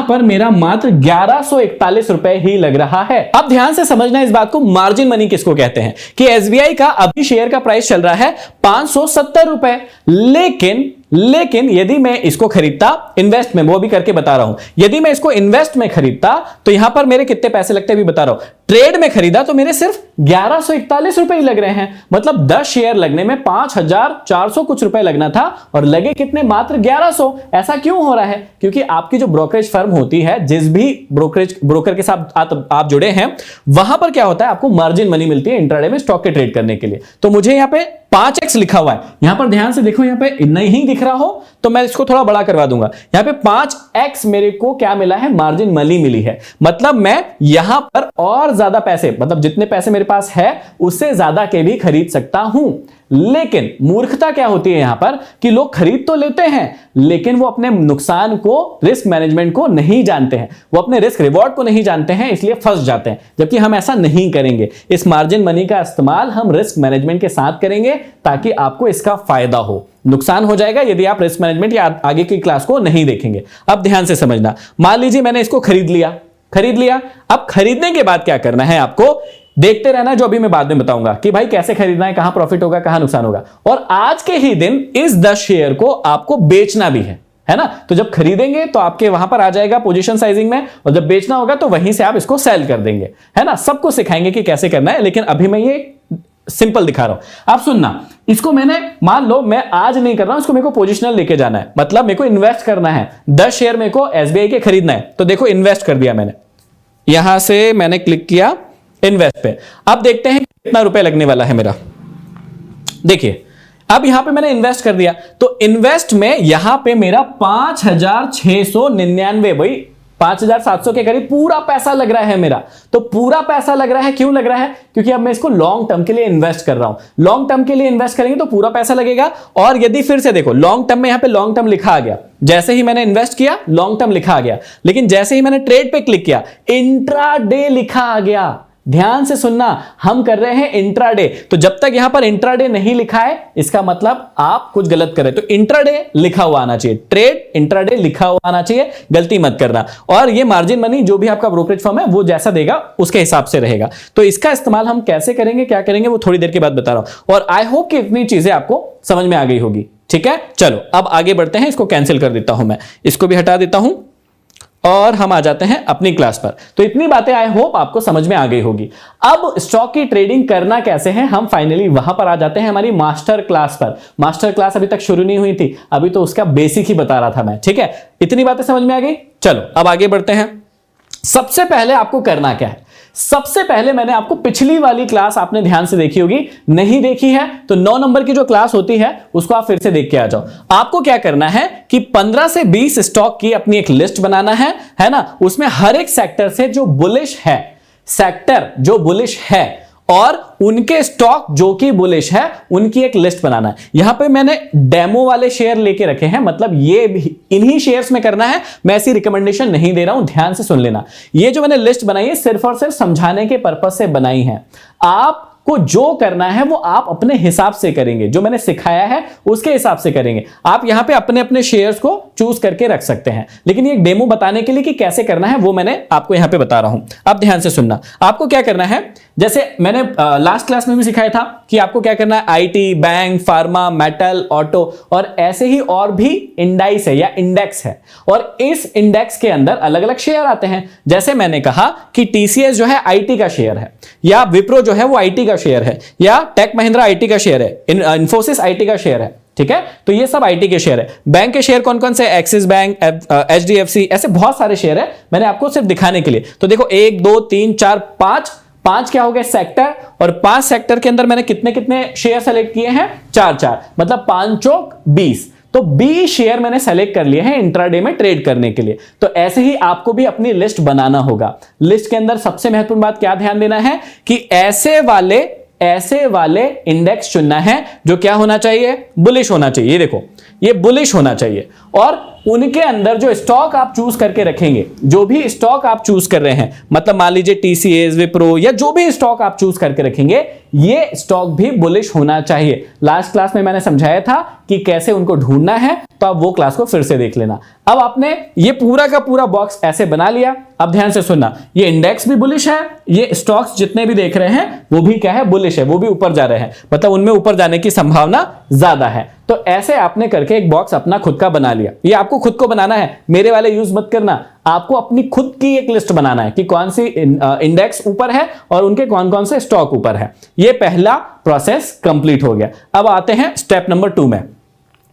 A: पर मेरा मात्र 1141 रुपए ही लग रहा है। अब ध्यान से समझना इस बात को, मार्जिन मनी किसको कहते हैं, कि एसबीआई का अभी शेयर का प्राइस चल रहा है 570 रुपए, लेकिन यदि मैं इसको खरीदता इन्वेस्ट में, वो भी करके बता रहा हूं, यदि मैं इसको इन्वेस्ट में खरीदता तो यहां पर मेरे कितने पैसे लगते हैं भी बता रहा हूं। ट्रेड में खरीदा तो मेरे सिर्फ 1141 रुपए ही लग रहे हैं, मतलब 10 शेयर लगने में 5,400 कुछ रुपए लगना था और लगे कितने, मात्र 1100। ऐसा क्यों हो रहा है, क्योंकि आपकी जो ब्रोकरेज फर्म होती है, जिस भी ब्रोकर के साथ आप जुड़े हैं, वहां पर क्या होता है, आपको मार्जिन मनी मिलती है इंट्राडे में स्टॉक के ट्रेड करने के लिए। तो मुझे यहां पे 5x लिखा हुआ है, यहां पर ध्यान से देखो, यहां पे नहीं दिख रहा हो तो मैं इसको थोड़ा बड़ा करवा दूंगा। यहां पे 5x मेरे को क्या मिला है, मार्जिन मनी मिली है, मतलब मैं यहां पर और ज्यादा पैसे, मतलब जितने पैसे मेरे पास है उससे ज्यादा के भी खरीद सकता हूं। लेकिन मूर्खता क्या होती है यहां पर, कि लोग खरीद तो लेते हैं लेकिन वो अपने नुकसान को, रिस्क मैनेजमेंट को नहीं जानते हैं, वो अपने रिस्क रिवॉर्ड को नहीं जानते हैं, इसलिए फंस जाते हैं। जबकि हम ऐसा नहीं करेंगे, इस मार्जिन मनी का इस्तेमाल हम रिस्क मैनेजमेंट के साथ करेंगे ताकि आपको इसका फायदा हो। नुकसान हो जाएगा यदि आप रिस्क मैनेजमेंट या आगे की क्लास को नहीं देखेंगे। अब ध्यान से समझना, मान लीजिए मैंने इसको खरीद लिया। अब खरीदने के बाद क्या करना है, आपको देखते रहना, जो अभी मैं बाद में बताऊंगा कि भाई कैसे खरीदना है, कहां प्रॉफिट होगा, कहां नुकसान होगा। और आज के ही दिन इस 10 शेयर को आपको बेचना भी है ना। तो जब खरीदेंगे तो आपके वहां पर आ जाएगा पोजीशन साइजिंग में, और जब बेचना होगा तो वहीं से आप इसको सेल कर देंगे, है ना। सबको सिखाएंगे कि कैसे करना है, लेकिन अभी मैं ये सिंपल दिखा रहा हूं। आप सुनना, इसको मैंने, मान लो मैं आज नहीं कर रहा हूं, इसको मेरे को पोजिशनल लेके जाना है, मतलब मेरे को इन्वेस्ट करना है, 10 शेयर मेरे को एसबीआई के खरीदना है। तो देखो इन्वेस्ट कर दिया मैंने, यहां से मैंने क्लिक किया इन्वेस्ट पे। अब देखते हैं कितना रुपए लगने वाला है मेरा। देखिए अब यहां पे मैंने इन्वेस्ट कर दिया, तो इन्वेस्ट में यहां पे मेरा 5,699, भाई 5,700 के करीब पूरा पैसा लग रहा है मेरा। तो पूरा पैसा लग रहा है, क्यों लग रहा है, क्योंकि अब मैं इसको लॉन्ग टर्म के लिए इन्वेस्ट कर रहा हूं। लॉन्ग टर्म के लिए इन्वेस्ट करेंगे तो पूरा पैसा लगेगा। और यदि फिर से देखो लॉन्ग टर्म में, यहां पे लॉन्ग टर्म लिखा आ गया, जैसे ही मैंने इन्वेस्ट किया लॉन्ग टर्म लिखा आ गया, लेकिन जैसे ही मैंने ट्रेड पे क्लिक किया इंट्राडे लिखा आ गया। ध्यान से सुनना, हम कर रहे हैं इंट्राडे, तो जब तक यहां पर इंट्राडे नहीं लिखा है इसका मतलब आप कुछ गलत कर रहे हैं। तो इंट्राडे लिखा हुआ आना चाहिए, ट्रेड इंट्राडे लिखा हुआ आना चाहिए, गलती मत करना। और ये मार्जिन मनी जो भी आपका ब्रोकरेज फर्म है वो जैसा देगा उसके हिसाब से रहेगा। तो इसका इस्तेमाल हम कैसे करेंगे, क्या करेंगे, वो थोड़ी देर के बाद बता रहा हूं। और आई होप कि इतनी चीजें आपको समझ में आ गई होगी, ठीक है। चलो अब आगे बढ़ते हैं, इसको कैंसिल कर देता हूं मैं, इसको भी हटा देता हूं और हम आ जाते हैं अपनी क्लास पर। तो इतनी बातें आई होप आपको समझ में आ गई होगी। अब स्टॉक की ट्रेडिंग करना कैसे है, हम फाइनली वहां पर आ जाते हैं, हमारी मास्टर क्लास पर। मास्टर क्लास अभी तक शुरू नहीं हुई थी, अभी तो उसका बेसिक ही बता रहा था मैं, ठीक है। इतनी बातें समझ में आ गई। चलो अब आगे बढ़ते हैं। सबसे पहले आपको करना क्या है, सबसे पहले मैंने आपको पिछली वाली क्लास आपने ध्यान से देखी होगी, नहीं देखी है तो 9 नंबर की जो क्लास होती है उसको आप फिर से देख के आ जाओ। आपको क्या करना है कि 15 से 20 स्टॉक की अपनी एक लिस्ट बनाना है ना। उसमें हर एक सेक्टर से जो बुलिश है, सेक्टर जो बुलिश है और उनके स्टॉक जो कि बुलिश है उनकी एक लिस्ट बनाना है। यहां पे मैंने डेमो वाले शेयर लेके रखे हैं, मतलब ये इन्हीं शेयर्स में करना है, मैं ऐसी रिकमेंडेशन नहीं दे रहा हूं, ध्यान से सुन लेना। ये जो मैंने लिस्ट बनाई है सिर्फ और सिर्फ समझाने के पर्पस से बनाई है। आप को जो करना है वो आप अपने हिसाब से करेंगे, जो मैंने सिखाया है उसके हिसाब से करेंगे। आप यहां पे अपने अपने शेयर्स को चूज करके रख सकते हैं, लेकिन ये डेमो बताने के लिए कि कैसे करना है वो मैंने आपको यहां पे बता रहा हूं। अब ध्यान से सुनना, आपको क्या करना है, जैसे मैंने लास्ट क्लास में भी सिखाया था कि आपको क्या करना है, IT, bank, pharma, metal, auto और ऐसे ही और भी इंडाइस है या इंडेक्स है, और इस इंडेक्स के अंदर अलग अलग शेयर आते हैं। जैसे मैंने कहा कि टीसीएस जो है आईटी का शेयर है, या विप्रो जो है वो आईटी का शेयर है, या टेक महिंद्रा आईटी का शेयर है, इन्फोसिस आईटी का शेयर है। ठीक है, तो ये सब आईटी के शेयर है। बैंक के शेयर कौन कौन से, एक्सिस बैंक, एचडीएफसी, ऐसे बहुत सारे शेयर है, मैंने आपको सिर्फ दिखाने के लिए। तो देखो 1 2 3 4 5 क्या हो गए सेक्टर, और 5 सेक्टर के अंदर मैंने कितने कितने शेयर सेलेक्ट किए हैं, 4 मतलब 5 चौक 20। तो 20 शेयर मैंने सेलेक्ट कर लिए हैं इंट्राडे में ट्रेड करने के लिए। तो ऐसे ही आपको भी अपनी लिस्ट बनाना होगा। लिस्ट के अंदर सबसे महत्वपूर्ण बात क्या ध्यान देना है कि ऐसे वाले इंडेक्स चुनना है जो क्या होना चाहिए, बुलिश होना चाहिए। देखो ये बुलिश होना चाहिए, और उनके अंदर जो स्टॉक आप चूज करके रखेंगे, जो भी स्टॉक आप चूज कर रहे हैं, मतलब मान लीजिए टीसीएस, विप्रो या जो भी स्टॉक आप चूज करके रखेंगे, ये स्टॉक भी बुलिश होना चाहिए। लास्ट क्लास में मैंने समझाया था कि कैसे उनको ढूंढना है, तो आप वो क्लास को फिर से देख लेना। अब आपने ये पूरा का पूरा बॉक्स ऐसे बना लिया। अब ध्यान से सुनना, ये इंडेक्स भी बुलिश है, ये स्टॉक्स जितने भी देख रहे हैं वो भी क्या है, बुलिश है, वो भी ऊपर जा रहे हैं, मतलब उनमें ऊपर जाने की संभावना ज्यादा है। तो ऐसे आपने करके एक बॉक्स अपना खुद का बना लिया। ये आपको खुद को बनाना है, मेरे वाले यूज मत करना। आपको अपनी खुद की एक लिस्ट बनाना है कि कौन सी इंडेक्स ऊपर है और उनके कौन कौन से स्टॉक ऊपर है। ये पहला प्रोसेस कंप्लीट हो गया। अब आते हैं स्टेप नंबर 2 में।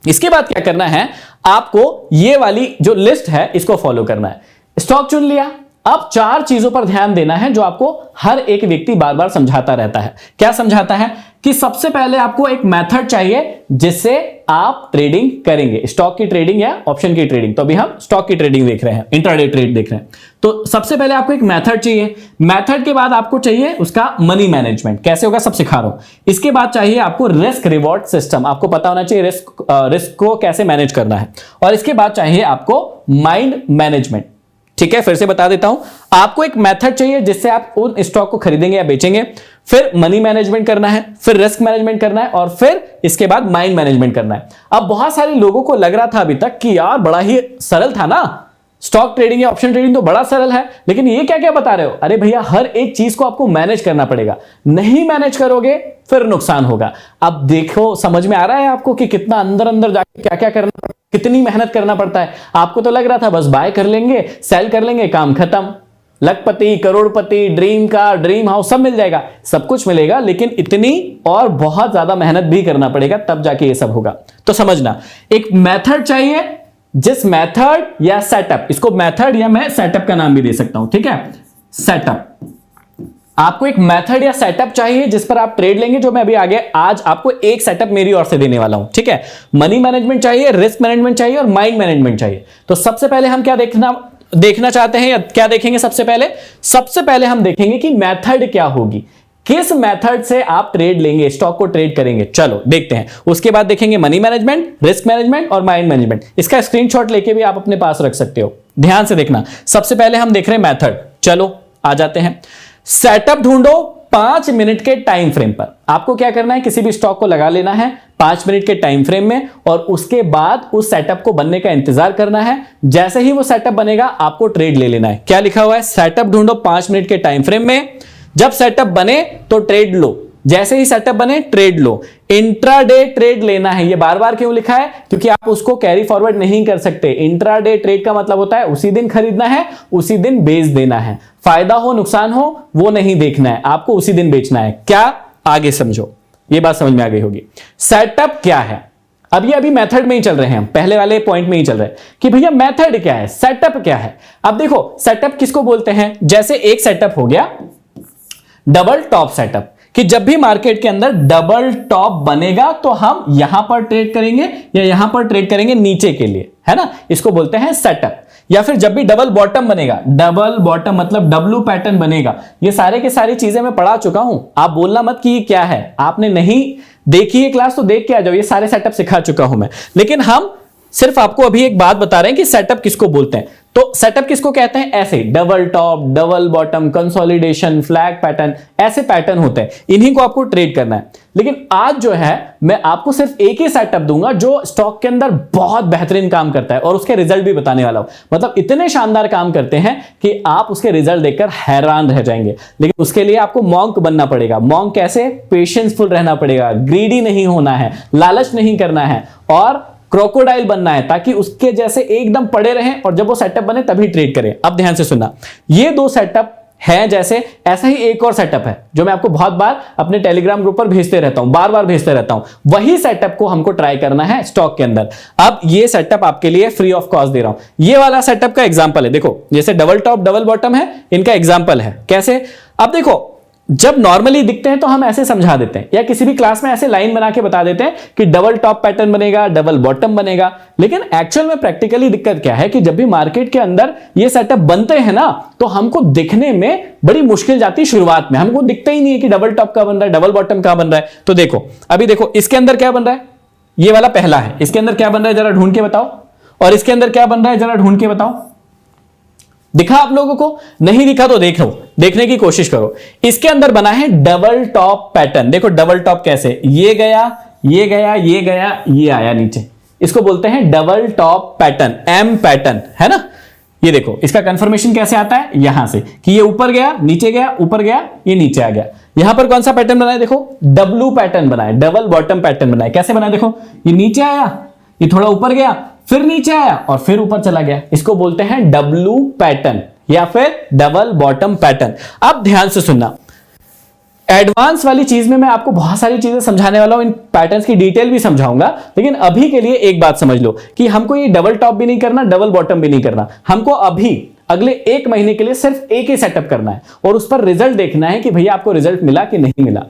A: इसके बाद क्या करना है, आपको ये वाली जो लिस्ट है इसको फॉलो करना है। स्टॉक चुन लिया, अब 4 चीजों पर ध्यान देना है जो आपको हर एक व्यक्ति बार बार समझाता रहता है। क्या समझाता है कि सबसे पहले आपको एक मेथड चाहिए जिससे आप ट्रेडिंग करेंगे, स्टॉक की ट्रेडिंग या ऑप्शन की ट्रेडिंग। तो अभी हम स्टॉक की ट्रेडिंग देख रहे हैं, इंट्राडे ट्रेड देख रहे हैं। तो सबसे पहले आपको एक मेथड चाहिए, मेथड के बाद आपको चाहिए उसका मनी मैनेजमेंट, कैसे होगा सब सिखा रहा हूं। इसके बाद चाहिए आपको रिस्क रिवॉर्ड सिस्टम, आपको पता होना चाहिए रिस्क को कैसे मैनेज करना है। और इसके बाद चाहिए आपको माइंड मैनेजमेंट। ठीक है, फिर से बता देता हूं, आपको एक मेथड चाहिए जिससे आप उन स्टॉक को खरीदेंगे या बेचेंगे, फिर मनी मैनेजमेंट करना है, फिर रिस्क मैनेजमेंट करना है, और फिर इसके बाद माइंड मैनेजमेंट करना है। अब बहुत सारे लोगों को लग रहा था अभी तक कि यार बड़ा ही सरल था ना, स्टॉक ट्रेडिंग या ऑप्शन ट्रेडिंग तो बड़ा सरल है, लेकिन ये क्या क्या बता रहे हो। अरे भैया, हर एक चीज को आपको मैनेज करना पड़ेगा, नहीं मैनेज करोगे फिर नुकसान होगा। अब देखो, समझ में आ रहा है आपको कि कितना अंदर अंदर जाके क्या क्या करना, कितनी मेहनत करना पड़ता है। आपको तो लग रहा था बस बाय कर लेंगे, सेल कर लेंगे, काम खत्म, लखपति, करोड़पति, ड्रीम कार, ड्रीम हाउस सब मिल जाएगा। सब कुछ मिलेगा, लेकिन इतनी और बहुत ज्यादा मेहनत भी करना पड़ेगा, तब जाके ये सब होगा। तो समझना, एक मेथड चाहिए, जिस मेथड या सेटअप, इसको मेथड या मैं सेटअप का नाम भी दे सकता हूं। ठीक है, सेटअप, आपको एक मेथड या सेटअप चाहिए जिस पर आप ट्रेड लेंगे, जो मैं अभी आगे आज आपको एक सेटअप मेरी ओर से देने वाला हूं। ठीक है, मनी मैनेजमेंट चाहिए, रिस्क मैनेजमेंट चाहिए और माइंड मैनेजमेंट चाहिए। तो सबसे पहले हम क्या देखना चाहते हैं या क्या देखेंगे, सबसे पहले हम देखेंगे कि मेथड क्या होगी, किस मेथड से आप ट्रेड लेंगे, स्टॉक को ट्रेड करेंगे। चलो देखते हैं। उसके बाद देखेंगे मनी मैनेजमेंट, रिस्क मैनेजमेंट और माइंड मैनेजमेंट। इसका स्क्रीनशॉट लेके भी आप अपने पास रख सकते हो, ध्यान से देखना। सबसे पहले हम देख रहे हैं मेथड। चलो आ जाते हैं। सेटअप ढूंढो 5 मिनट के टाइम फ्रेम पर। आपको क्या करना है, किसी भी स्टॉक को लगा लेना है 5 मिनट के टाइम फ्रेम में, और उसके बाद उस सेटअप को बनने का इंतजार करना है। जैसे ही वो सेटअप बनेगा आपको ट्रेड ले लेना है। क्या लिखा हुआ है, सेटअप ढूंढो 5 मिनट के टाइम फ्रेम में, जब सेटअप बने तो ट्रेड लो, जैसे ही सेटअप बने ट्रेड लो। इंट्राडे ट्रेड लेना है। ये बार बार क्यों लिखा है, क्योंकि आप उसको कैरी फॉरवर्ड नहीं कर सकते। इंट्राडे ट्रेड का मतलब होता है उसी दिन खरीदना है, उसी दिन बेच देना है। फायदा हो नुकसान हो वो नहीं देखना है, आपको उसी दिन बेचना है। क्या, आगे समझो, ये बात समझ में आ गई होगी। सेटअप क्या है, अभी मेथड में ही चल रहे हैं हम, पहले वाले पॉइंट में ही चल रहे हैं कि भैया मेथड क्या है, सेटअप क्या है। अब देखो, सेटअप किसको बोलते हैं, जैसे एक सेटअप हो गया डबल टॉप सेटअप, कि जब भी मार्केट के अंदर डबल टॉप बनेगा तो हम यहां पर ट्रेड करेंगे या यहां पर ट्रेड करेंगे नीचे के लिए, है ना, इसको बोलते हैं सेटअप। या फिर जब भी डबल बॉटम बनेगा, डबल बॉटम मतलब डब्लू पैटर्न बनेगा, ये सारे के सारी चीजें मैं पढ़ा चुका हूं। आप बोलना मत कि ये क्या है, आपने नहीं देखी है क्लास तो देख के आ जाओ, ये सारे सेटअप सिखा चुका हूं मैं। लेकिन हम सिर्फ आपको अभी एक बात बता रहे हैं कि सेटअप किसको बोलते हैं। तो सेटअप किसको कहते हैं? ऐसे double top, double bottom, consolidation, flag pattern, ऐसे पैटर्न होते हैं, इन्हीं को आपको ट्रेड करना है। लेकिन आज जो है मैं आपको सिर्फ एक ही सेटअप दूंगा जो स्टॉक के अंदर बहुत बेहतरीन काम करता है और उसके रिजल्ट भी बताने वाला हूं। मतलब इतने शानदार काम करते हैं कि आप उसके रिजल्ट देखकर हैरान रह जाएंगे। लेकिन उसके लिए आपको मॉन्क बनना पड़ेगा। मॉन्क कैसे? पेशेंसफुल रहना पड़ेगा, ग्रीडी नहीं होना है, लालच नहीं करना है और क्रोकोडाइल बनना है, ताकि उसके जैसे एकदम पड़े रहें और जब वो सेटअप बने तभी ट्रेड करें। अब ध्यान से सुनना, ये दो सेटअप है, जैसे ऐसा ही एक और सेटअप है जो मैं आपको बहुत बार अपने टेलीग्राम ग्रुप पर भेजते रहता हूं, बार बार भेजते रहता हूं। वही सेटअप को हमको ट्राई करना है स्टॉक के अंदर। अब ये सेटअप आपके लिए फ्री ऑफ कॉस्ट दे रहा हूं। ये वाला सेटअप का एग्जांपल है, देखो जैसे डबल टॉप डबल बॉटम है, इनका एग्जांपल है। कैसे? अब देखो, जब नॉर्मली दिखते हैं तो हम ऐसे समझा देते हैं या किसी भी क्लास में ऐसे लाइन बना के बता देते हैं कि डबल टॉप पैटर्न बनेगा, डबल बॉटम बनेगा। लेकिन एक्चुअल में प्रैक्टिकली दिक्कत क्या है कि जब भी मार्केट के अंदर ये सेटअप बनते हैं ना, तो हमको दिखने में बड़ी मुश्किल जाती है। शुरुआत में हमको दिखता ही नहीं है कि डबल टॉप का बन रहा है, डबल बॉटम का बन रहा है। तो देखो अभी देखो इसके अंदर क्या बन रहा है, ये वाला पहला है, इसके अंदर क्या बन रहा है जरा ढूंढ के बताओ, और इसके अंदर क्या बन रहा है जरा ढूंढ के बताओ। दिखा आप लोगों को? नहीं दिखा तो देख लो, देखने की कोशिश करो। इसके अंदर बना है डबल टॉप पैटर्न। देखो डबल टॉप कैसे, ये गया, ये गया, ये गया, ये आया नीचे, इसको बोलते हैं double top pattern, M pattern, है ना। ये देखो इसका कंफर्मेशन कैसे आता है, यहां से कि ये ऊपर गया, नीचे गया, ऊपर गया, ये नीचे आ गया। यहां पर कौन सा पैटर्न बना है? देखो डब्लू पैटर्न बना है, डबल बॉटम पैटर्न बना है। कैसे बना है? देखो ये नीचे आया, ये थोड़ा ऊपर गया, फिर नीचे आया और फिर ऊपर चला गया। इसको बोलते हैं डब्लू पैटर्न या फिर डबल बॉटम पैटर्न। अब ध्यान से सुनना, एडवांस वाली चीज में मैं आपको बहुत सारी चीजें समझाने वाला हूं, इन पैटर्न्स की डिटेल भी समझाऊंगा। लेकिन अभी के लिए एक बात समझ लो कि हमको ये डबल टॉप भी नहीं करना, डबल बॉटम भी नहीं करना। हमको अभी अगले एक महीने के लिए सिर्फ एक ही सेटअप करना है और उस पर रिजल्ट देखना है कि भैया आपको रिजल्ट मिला कि नहीं मिला।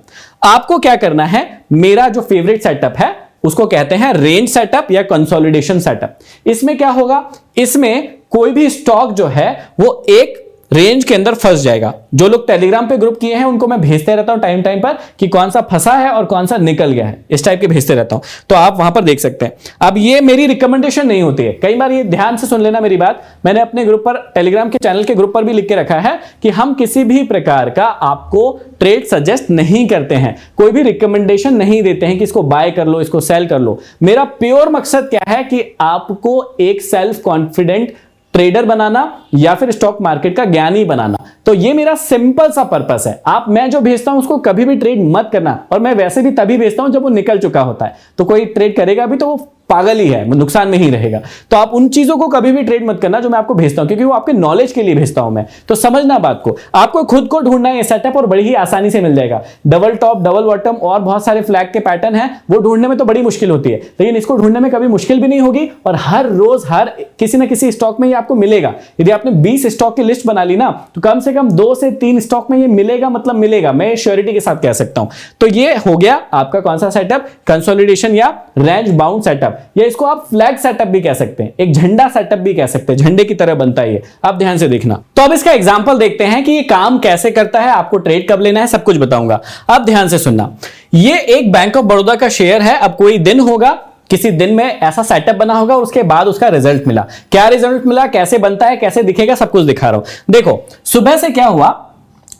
A: आपको क्या करना है, मेरा जो फेवरेट सेटअप है उसको कहते हैं रेंज सेटअप या कंसोलिडेशन सेटअप। इसमें क्या होगा, इसमें कोई भी स्टॉक जो है वो एक रेंज के अंदर फंस जाएगा। जो लोग टेलीग्राम पे ग्रुप किए हैं उनको मैं भेजते रहता हूं टाइम टाइम पर कि कौन सा फंसा है और कौन सा निकल गया है, इस टाइप के भेजते रहता हूं, तो आप वहां पर देख सकते हैं। अब ये मेरी रिकमेंडेशन नहीं होती है, कई बार ये ध्यान से सुन लेना मेरी बात, मैंने अपने ग्रुप पर, टेलीग्राम के चैनल के ग्रुप पर भी लिख के रखा है कि हम किसी भी प्रकार का आपको ट्रेड सजेस्ट नहीं करते हैं, कोई भी रिकमेंडेशन नहीं देते हैं कि इसको बाय कर लो, इसको सेल कर लो। मेरा प्योर मकसद क्या है कि आपको एक सेल्फ कॉन्फिडेंट ट्रेडर बनाना या फिर स्टॉक मार्केट का ज्ञानी बनाना। तो ये मेरा सिंपल सा पर्पस है। आप, मैं जो भेजता हूं उसको कभी भी ट्रेड मत करना, और मैं वैसे भी तभी भेजता हूं जब वो निकल चुका होता है। तो कोई ट्रेड करेगा भी तो वो पागल ही है, नुकसान में ही रहेगा। तो आप उन चीजों को कभी भी ट्रेड मत करना जो मैं आपको भेजता हूं, क्योंकि वो आपके नॉलेज के लिए भेजता हूं मैं। तो समझना बात को, आपको खुद को ढूंढना है ये सेटअप और बड़ी ही आसानी से मिल जाएगा। डबल टॉप, डबल बॉटम और बहुत सारे फ्लैग के पैटर्न हैं, वो ढूंढने में तो बड़ी मुश्किल होती है, लेकिन इसको ढूंढने में कभी मुश्किल भी नहीं होगी और हर रोज हर किसी ना किसी स्टॉक में ये आपको मिलेगा। यदि आपने 20 स्टॉक की लिस्ट बना ली ना, तो कम से कम 2 से 3 स्टॉक में ये मिलेगा, मतलब मिलेगा, मैं श्योरिटी के साथ कह सकता हूं। तो ये हो गया आपका कौन सा सेटअप, कंसोलिडेशन या रेंज बाउंड सेटअप, या इसको आप फ्लैग सेटअप भी कह सकते हैं, एक झंडा सेटअप भी कह सकते हैं, झंडे की तरह बनता है ये। आप ध्यान से देखना। तो अब इसका एग्जांपल देखते हैं कि ये काम कैसे करता है, आपको ट्रेड कब लेना है, सब कुछ बताऊंगा। अब ध्यान से सुनना, ये एक बैंक ऑफ बड़ौदा का शेयर है। अब कोई दिन होगा, किसी दिन में ऐसा सेटअप बना होगा और उसके बाद उसका रिजल्ट मिला। क्या रिजल्ट मिला, कैसे बनता है, कैसे दिखेगा, सब कुछ दिखा रहा हूं। देखो सुबह से क्या हुआ,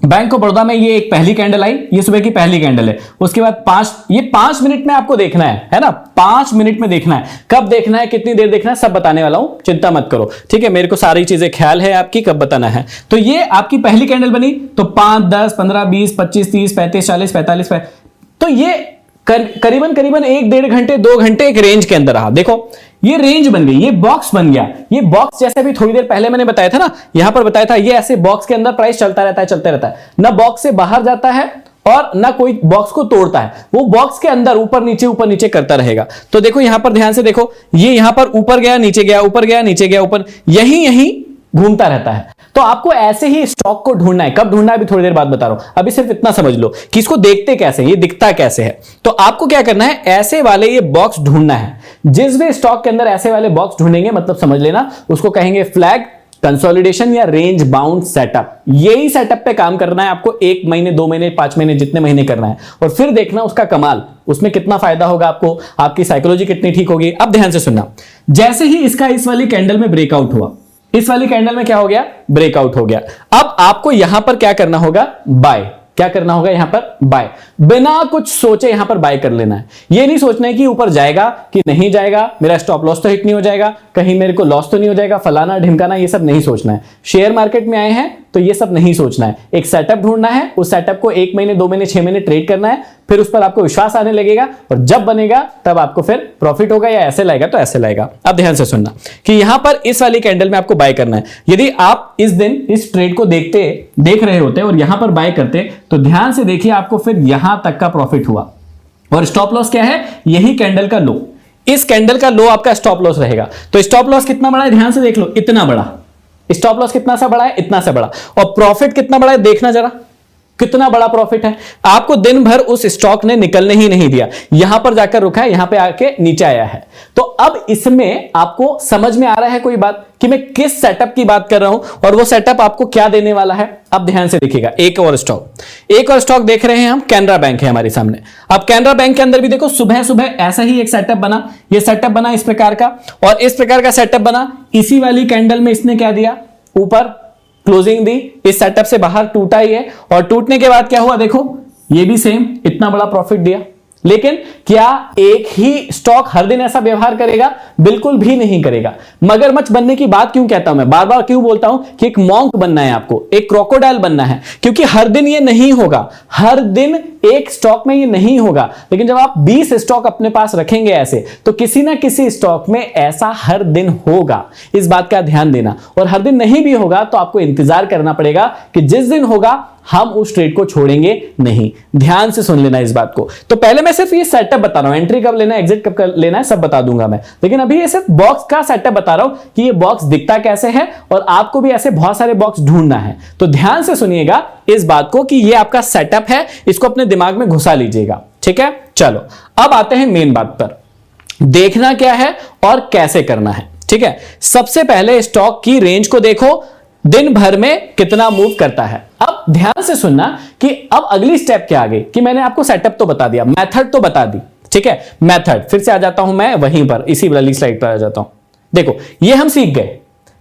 A: बैंक ऑफ बड़ौदा में ये एक पहली कैंडल आई, ये सुबह की पहली कैंडल है। उसके बाद 5 मिनट में आपको देखना है ना, 5 मिनट में देखना है। कब देखना है, कितनी देर देखना है, सब बताने वाला हूं, चिंता मत करो, ठीक है। मेरे को सारी चीजें ख्याल है आपकी कब बताना है। तो ये आपकी पहली कैंडल बनी, तो 5, 10, 15, 20, 25, 30, 35, 40, 45, तो ये करीबन 1-1.5 घंटे, 2 घंटे एक रेंज के अंदर रहा। देखो ये रेंज बन गई, ये बॉक्स बन गया। ये बॉक्स जैसे अभी थोड़ी देर पहले मैंने बताया था ना, यहां पर बताया था, ये ऐसे बॉक्स के अंदर प्राइस चलता रहता है, चलता रहता है, ना बॉक्स से बाहर जाता है और ना कोई बॉक्स को तोड़ता है, वो बॉक्स के अंदर ऊपर नीचे करता रहेगा। तो देखो यहां पर ध्यान से देखो, ये यहां पर ऊपर गया, नीचे गया, ऊपर गया, नीचे गया, ऊपर, यही घूमता रहता है। तो आपको ऐसे ही स्टॉक को ढूंढना है। कब ढूंढना है अभी थोड़ी देर बाद बता रहा हूं, अभी सिर्फ इतना समझ लो कि इसको देखते कैसे, ये दिखता कैसे है। तो आपको क्या करना है, ऐसे वाले ये बॉक्स ढूंढना है। जिस भी स्टॉक के अंदर ऐसे वाले बॉक्स ढूंढेंगे मतलब समझ लेना उसको कहेंगे फ्लैग, कंसोलिडेशन या रेंज बाउंड सेटअप। यही सेटअप पे काम करना है आपको, 1 महीने 2 महीने 5 महीने जितने महीने करना है, और फिर देखना उसका कमाल, उसमें कितना फायदा होगा आपको, आपकी साइकोलॉजी कितनी ठीक होगी। अब ध्यान से सुनना, जैसे ही इसका इस वाली कैंडल में ब्रेकआउट हुआ, इस वाली कैंडल में क्या हो गया, ब्रेकआउट हो गया। अब आपको यहां पर क्या करना होगा, बाय। क्या करना होगा यहां पर, बाय। बिना कुछ सोचे यहां पर बाय कर लेना है। यह नहीं सोचना है कि ऊपर जाएगा कि नहीं जाएगा, मेरा स्टॉप लॉस तो हिट नहीं हो जाएगा, कहीं मेरे को लॉस तो नहीं हो जाएगा, फलाना ढिमकाना, ये सब नहीं सोचना है। शेयर मार्केट में आए हैं तो ये सब नहीं सोचना है। एक सेटअप ढूंढना है, उस सेटअप को 1 महीने 2 महीने 6 महीने ट्रेड करना है, फिर उस पर आपको विश्वास आने लगेगा, और जब बनेगा तब आपको फिर प्रॉफिट होगा, या ऐसे लाएगा तो ऐसे लाएगा। अब ध्यान से सुनना कि यहां पर इस वाली कैंडल में आपको बाय करना है। यदि आप इस दिन इस ट्रेड को देख रहे होते और यहां पर बाय करते तो ध्यान से देखिए आपको फिर यहां तक का प्रॉफिट हुआ। और स्टॉप लॉस क्या है, यही कैंडल का लो, इस कैंडल का लो आपका स्टॉप लॉस रहेगा। तो स्टॉप लॉस कितना बड़ा है, ध्यान से देख लो, इतना बड़ा। स्टॉप लॉस कितना सा बड़ा है, इतना सा बड़ा। और प्रॉफिट कितना बड़ा है, देखना जरा कितना बड़ा प्रॉफिट है। आपको दिन भर उस स्टॉक ने निकलने ही नहीं दिया, यहां पर जाकर रुका है, यहां पे आके नीचे आया है। तो अब इसमें आपको समझ में आ रहा है कोई बात कि मैं किस सेटअप की बात कर रहा हूं और वो सेटअप आपको क्या देने वाला है। अब ध्यान से देखिएगा, एक और स्टॉक देख रहे हैं हम, कैनरा बैंक है हमारे सामने। अब कैनरा बैंक के अंदर भी देखो सुबह सुबह ऐसा ही एक सेटअप बना, ये सेटअप बना इस प्रकार का, और इस प्रकार का सेटअप बना। इसी वाली कैंडल में इसने क्या दिया, ऊपर क्लोजिंग दी, इस सेटअप से बाहर टूटा ही है, और टूटने के बाद क्या हुआ देखो, ये भी सेम इतना बड़ा प्रॉफिट दिया। लेकिन क्या एक ही स्टॉक हर दिन ऐसा व्यवहार करेगा, बिल्कुल भी नहीं करेगा। मगरमच्छ बनने की बात क्यों कहता हूं मैं, बार बार क्यों बोलता हूं कि एक मॉन्क बनना है आपको, एक क्रोकोडाइल बनना है, क्योंकि हर दिन ये नहीं होगा, हर दिन एक स्टॉक में ये नहीं होगा। लेकिन जब आप 20 स्टॉक अपने पास रखेंगे ऐसे, तो किसी ना किसी स्टॉक में ऐसा हर दिन होगा। इस बात का ध्यान देना। और हर दिन नहीं भी होगा तो आपको इंतजार करना पड़ेगा कि जिस दिन होगा हम उस ट्रेड को छोड़ेंगे नहीं। ध्यान से सुन लेना इस बात को। तो पहले मैं सिर्फ ये सेटअप बता रहा हूं, एंट्री कब लेना है, एग्जिट कब लेना है, सब बता दूंगा मैं। लेकिन अभी ये सिर्फ बॉक्स का सेटअप बता रहा हूं कि ये बॉक्स दिखता कैसे है, और आपको भी ऐसे बहुत सारे बॉक्स ढूंढना है। तो ध्यान से सुनिएगा इस बात को कि ये आपका सेटअप है, इसको अपने दिमाग में घुसा लीजिएगा, ठीक है। चलो अब आते हैं मेन बात पर, देखना क्या है और कैसे करना है, ठीक है। सबसे पहले स्टॉक की रेंज को देखो, दिन भर में कितना मूव करता है। अब ध्यान से सुनना कि अब अगली स्टेप क्या आगे, कि मैंने आपको सेटअप तो बता दिया, मेथड तो बता दी, ठीक है। मेथड फिर से आ जाता हूं मैं वहीं पर, इसी वाली स्लाइड पर आ जाता हूं। देखो ये हम सीख गए,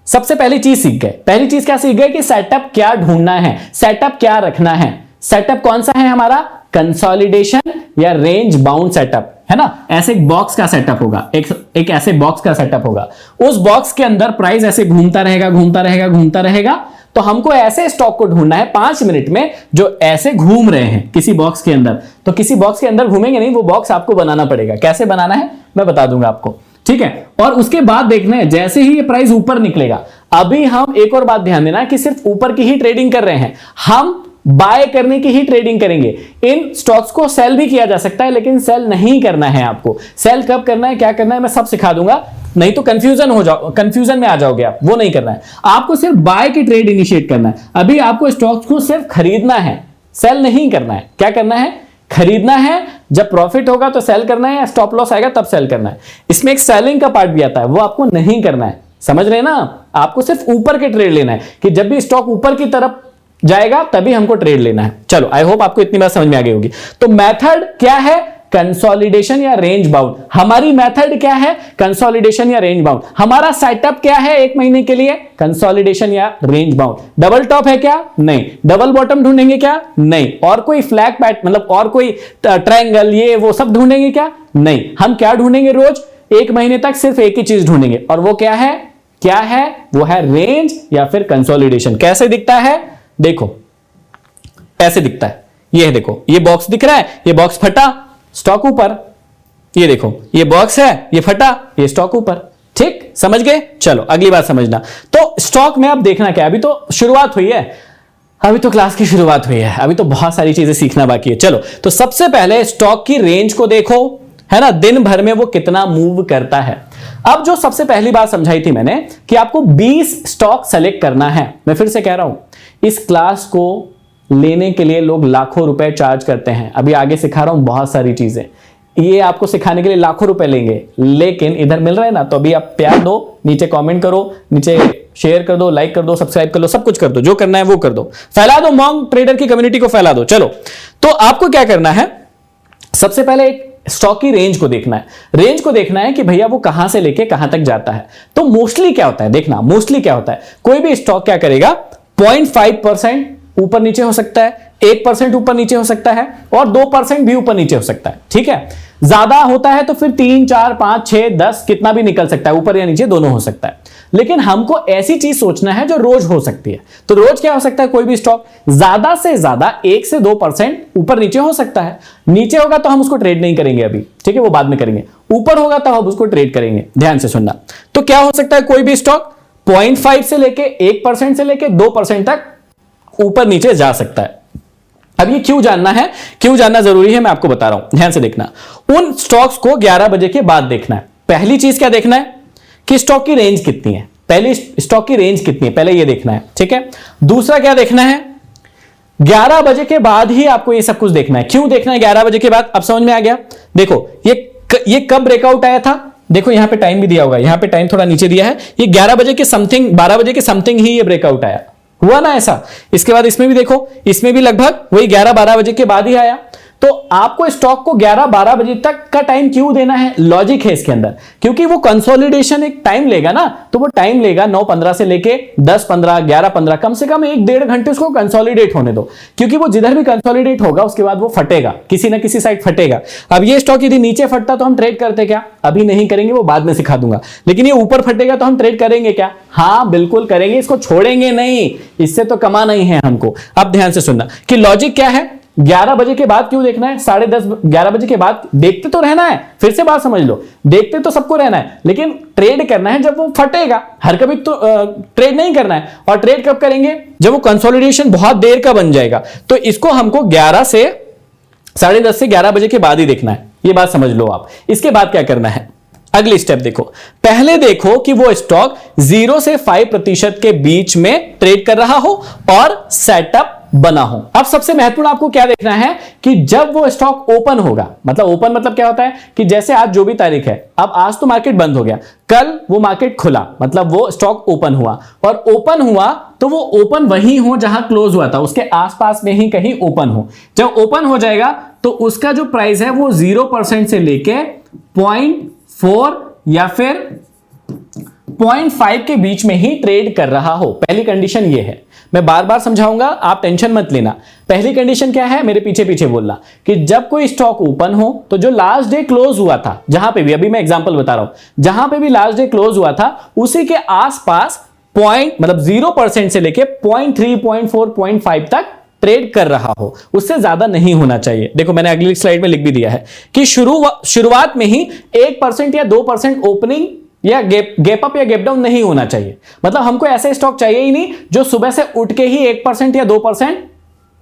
A: सबसे पहली चीज सीख गए। पहली चीज क्या सीख गए कि सेटअप क्या ढूंढना है, सेटअप क्या रखना है। सेटअप कौन सा है हमारा, कंसोलिडेशन या रेंज बाउंड सेटअप, है ना। ऐसे एक बॉक्स का सेटअप होगा, एक ऐसे बॉक्स का सेटअप होगा। उस बॉक्स के अंदर प्राइस ऐसे घूमता रहेगा घूमता रहेगा घूमता रहेगा। तो हमको ऐसे स्टॉक को ढूंढना है 5 मिनट में जो ऐसे घूम रहे हैं किसी बॉक्स के अंदर। तो किसी बॉक्स के अंदर घूमेंगे नहीं, वो बॉक्स आपको बनाना पड़ेगा। कैसे बनाना है मैं बता दूंगा आपको, ठीक है। और उसके बाद देखना है जैसे ही ये प्राइस ऊपर निकलेगा, अभी हम एक और बात ध्यान देना कि सिर्फ ऊपर की ही ट्रेडिंग कर रहे हैं, हम बाय करने की ही ट्रेडिंग करेंगे। इन स्टॉक्स को सेल भी किया जा सकता है, लेकिन सेल नहीं करना है आपको। सेल कब करना है, क्या करना है, मैं सब सिखा दूंगा, नहीं तो कंफ्यूजन में आ जाओगे आप। वो नहीं करना है, आपको सिर्फ बाय की ट्रेड इनिशिएट करना है। अभी आपको स्टॉक्स को सिर्फ खरीदना है, सेल नहीं करना है। क्या करना है, खरीदना है, जब प्रॉफिट होगा तो सेल करना है, या स्टॉप लॉस आएगा तब सेल करना है। इसमें एक सेलिंग का पार्ट भी आता है, वो आपको नहीं करना है। समझ रहे हैं ना, आपको सिर्फ ऊपर के ट्रेड लेना है कि जब भी स्टॉक ऊपर की तरफ जाएगा तभी हमको ट्रेड लेना है। चलो आई होप आपको इतनी बात समझ में आ गई होगी। तो मेथड क्या है, कंसोलिडेशन या रेंज बाउंड। हमारी मेथड क्या है, कंसोलिडेशन या रेंज बाउंड। हमारा सेटअप क्या है 1 महीने के लिए, कंसोलिडेशन या रेंज बाउंड। डबल टॉप है क्या, नहीं। डबल बॉटम ढूंढेंगे क्या, नहीं। और कोई फ्लैग पैट मतलब और कोई ट्रायंगल ये वो सब ढूंढेंगे क्या, नहीं। हम क्या ढूंढेंगे रोज 1 महीने तक, सिर्फ एक ही चीज ढूंढेंगे, और वो क्या है, वो है रेंज या फिर कंसोलिडेशन। कैसे दिखता है, देखो ऐसे दिखता है। ये देखो, ये बॉक्स दिख रहा है, ये बॉक्स फटा, स्टॉक ऊपर। ये देखो ये बॉक्स है, ये फटा, ये स्टॉक ऊपर। ठीक, समझ गए। चलो अगली बात समझना। तो स्टॉक में आप देखना क्या, अभी तो शुरुआत हुई है, अभी तो क्लास की शुरुआत हुई है, अभी तो बहुत सारी चीजें सीखना बाकी है। चलो तो सबसे पहले स्टॉक की रेंज को देखो, है ना, दिन भर में वो कितना मूव करता है। अब जो सबसे पहली बात समझाई थी मैंने कि आपको 20 स्टॉक सेलेक्ट करना है। मैं फिर से कह रहा हूं, इस क्लास को लेने के लिए लोग लाखों रुपए चार्ज करते हैं। अभी आगे सिखा रहा हूं बहुत सारी चीजें। ये आपको सिखाने के लिए लाखों रुपए लेंगे, लेकिन इधर मिल रहा है ना, तो अभी आप प्यार दो, नीचे कमेंट करो, नीचे शेयर कर दो, लाइक कर दो, सब्सक्राइब कर लो, सब कुछ कर दो, जो करना है वो कर दो, फैला दो, मॉन्क ट्रेडर की कम्युनिटी को फैला दो। चलो, तो आपको क्या करना है, सबसे पहले एक स्टॉक की रेंज को देखना है। रेंज को देखना है कि भैया वो कहां से लेके कहां तक जाता है। तो मोस्टली क्या होता है, देखना मोस्टली क्या होता है, कोई भी स्टॉक क्या करेगा, 0.5% ऊपर नीचे हो सकता है, 1% ऊपर नीचे हो सकता है, और 2% भी ऊपर नीचे हो सकता है। ठीक है, ज्यादा होता है तो फिर 3, 4, 5, 6, 10 कितना भी निकल सकता है, ऊपर या नीचे दोनों हो सकता है। लेकिन हमको ऐसी चीज सोचना है जो रोज हो सकती है। तो रोज क्या हो सकता है, कोई भी स्टॉक ज्यादा से ज्यादा 1 से 2% ऊपर नीचे हो सकता है। नीचे होगा तो हम उसको ट्रेड नहीं करेंगे अभी, ठीक है, वो बाद में करेंगे। ऊपर होगा तो हम उसको ट्रेड करेंगे। ध्यान से सुनना। तो क्या हो सकता है, कोई भी स्टॉक 0.5 से लेके 1% से लेके 2% तक ऊपर नीचे जा सकता है। अब ये क्यों जानना है, क्यों जानना जरूरी है, मैं आपको बता रहा हूं, ध्यान से देखना। उन स्टॉक्स को 11 बजे के बाद देखना है। पहली चीज क्या देखना है कि स्टॉक की रेंज कितनी है, पहले स्टॉक की रेंज कितनी है, पहले ये देखना है। ठीक है, दूसरा क्या देखना है, 11 बजे के बाद ही आपको ये सब कुछ देखना है। क्यों देखना है 11 बजे के बाद, अब समझ में आ गया। देखो ये कब ब्रेकआउट आया था, देखो यहां पे टाइम भी दिया होगा, यहां पे टाइम थोड़ा नीचे दिया है। ये 11 बजे के समथिंग, 12 बजे के समथिंग ही ये ब्रेकआउट आया, हुआ ना ऐसा। इसके बाद इसमें भी देखो, इसमें भी लगभग वही 11-12 बजे के बाद ही आया। तो आपको स्टॉक को 11-12 बजे तक का टाइम क्यों देना है, लॉजिक है इसके अंदर, क्योंकि वो कंसोलिडेशन एक टाइम लेगा ना, तो वो टाइम लेगा 9:15 से लेके 10:15, 11:15, कम से कम 1-1.5 घंटे उसको कंसोलिडेट होने दो, क्योंकि वो जिधर भी कंसोलिडेट होगा उसके बाद वो फटेगा, किसी ना किसी साइड फटेगा। अब ये स्टॉक यदि नीचे फटता तो हम ट्रेड करते क्या, अभी नहीं करेंगे, वो बाद में सिखा दूंगा। लेकिन ये ऊपर फटेगा तो हम ट्रेड करेंगे क्या, हाँ बिल्कुल करेंगे, इसको छोड़ेंगे नहीं, इससे तो कमाना ही है हमको। अब ध्यान से सुनना कि लॉजिक क्या है। 11 बजे के बाद क्यों देखना है, 10:30 11 बजे के बाद देखते तो रहना है, फिर से बात समझ लो, देखते तो सबको रहना है, लेकिन ट्रेड करना है जब वो फटेगा, हर कभी तो ट्रेड नहीं करना है। और ट्रेड कब करेंगे, जब वो कंसोलिडेशन बहुत देर का बन जाएगा। तो इसको हमको 11 से 10:30 से 11 बजे के बाद ही देखना है, ये बात समझ लो आप। इसके बाद क्या करना है, अगली स्टेप देखो। पहले देखो कि वो स्टॉक 0 से 5% के बीच में ट्रेड कर रहा हो और सेटअप बना हो। अब सबसे महत्वपूर्ण आपको क्या देखना है कि जब वो स्टॉक ओपन होगा, मतलब ओपन मतलब क्या होता है कि जैसे आज जो भी तारीख है, अब आज तो मार्केट बंद हो गया, कल वो मार्केट खुला, मतलब वो स्टॉक ओपन हुआ, और ओपन हुआ तो वो ओपन वहीं हो जहां क्लोज हुआ था, उसके आसपास में ही कहीं ओपन हो। जब ओपन हो जाएगा तो उसका जो प्राइस है वो 0% से लेके 0.4 या फिर 0.5 के बीच में ही ट्रेड कर रहा हो। पहली कंडीशन ये है, मैं बार बार समझाऊंगा, आप टेंशन मत लेना। पहली कंडीशन क्या है, मेरे पीछे पीछे बोलना, कि जब कोई स्टॉक ओपन हो तो जो लास्ट डे क्लोज हुआ था, जहां पे भी, अभी मैं एग्जांपल बता रहा हूं, जहां पे भी लास्ट डे क्लोज हुआ था उसी के आसपास मतलब 0% से लेके 0.3, 0.4, 0.5 तक ट्रेड कर रहा हो, उससे ज्यादा नहीं होना चाहिए। देखो मैंने अगली स्लाइड में लिख भी दिया है कि शुरुआत में ही 1% या 2% ओपनिंग या गैप अप या गैप डाउन नहीं होना चाहिए। मतलब हमको ऐसे स्टॉक चाहिए ही नहीं जो सुबह से उठ के ही 1% या 2%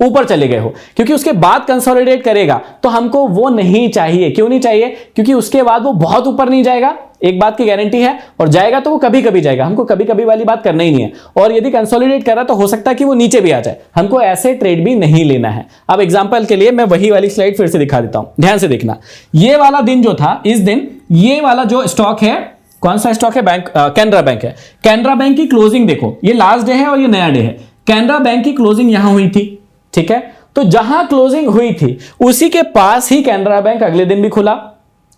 A: ऊपर चले गए हो, क्योंकि उसके बाद कंसोलिडेट करेगा तो हमको वो नहीं चाहिए। क्यों नहीं चाहिए, क्योंकि उसके बाद वो बहुत ऊपर नहीं जाएगा, एक बात की गारंटी है, और जाएगा तो वो कभी कभी जाएगा, हमको कभी कभी वाली बात करना ही नहीं है। और यदि कंसोलिडेट कर रहा तो हो सकता है कि वो नीचे भी आ जाए, हमको ऐसे ट्रेड भी नहीं लेना है। अब एग्जांपल के लिए मैं वही वाली स्लाइड फिर से दिखा देता हूं, ध्यान से देखना। ये वाला दिन जो था, इस दिन ये वाला जो स्टॉक है, कौन सा स्टॉक है, बैंक कैनरा बैंक है। कैनरा बैंक की क्लोजिंग देखो, ये लास्ट डे है और ये नया डे है। कैनरा बैंक की क्लोजिंग यहां हुई थी, ठीक है, तो जहां क्लोजिंग हुई थी उसी के पास ही कैनरा बैंक अगले दिन भी खुला,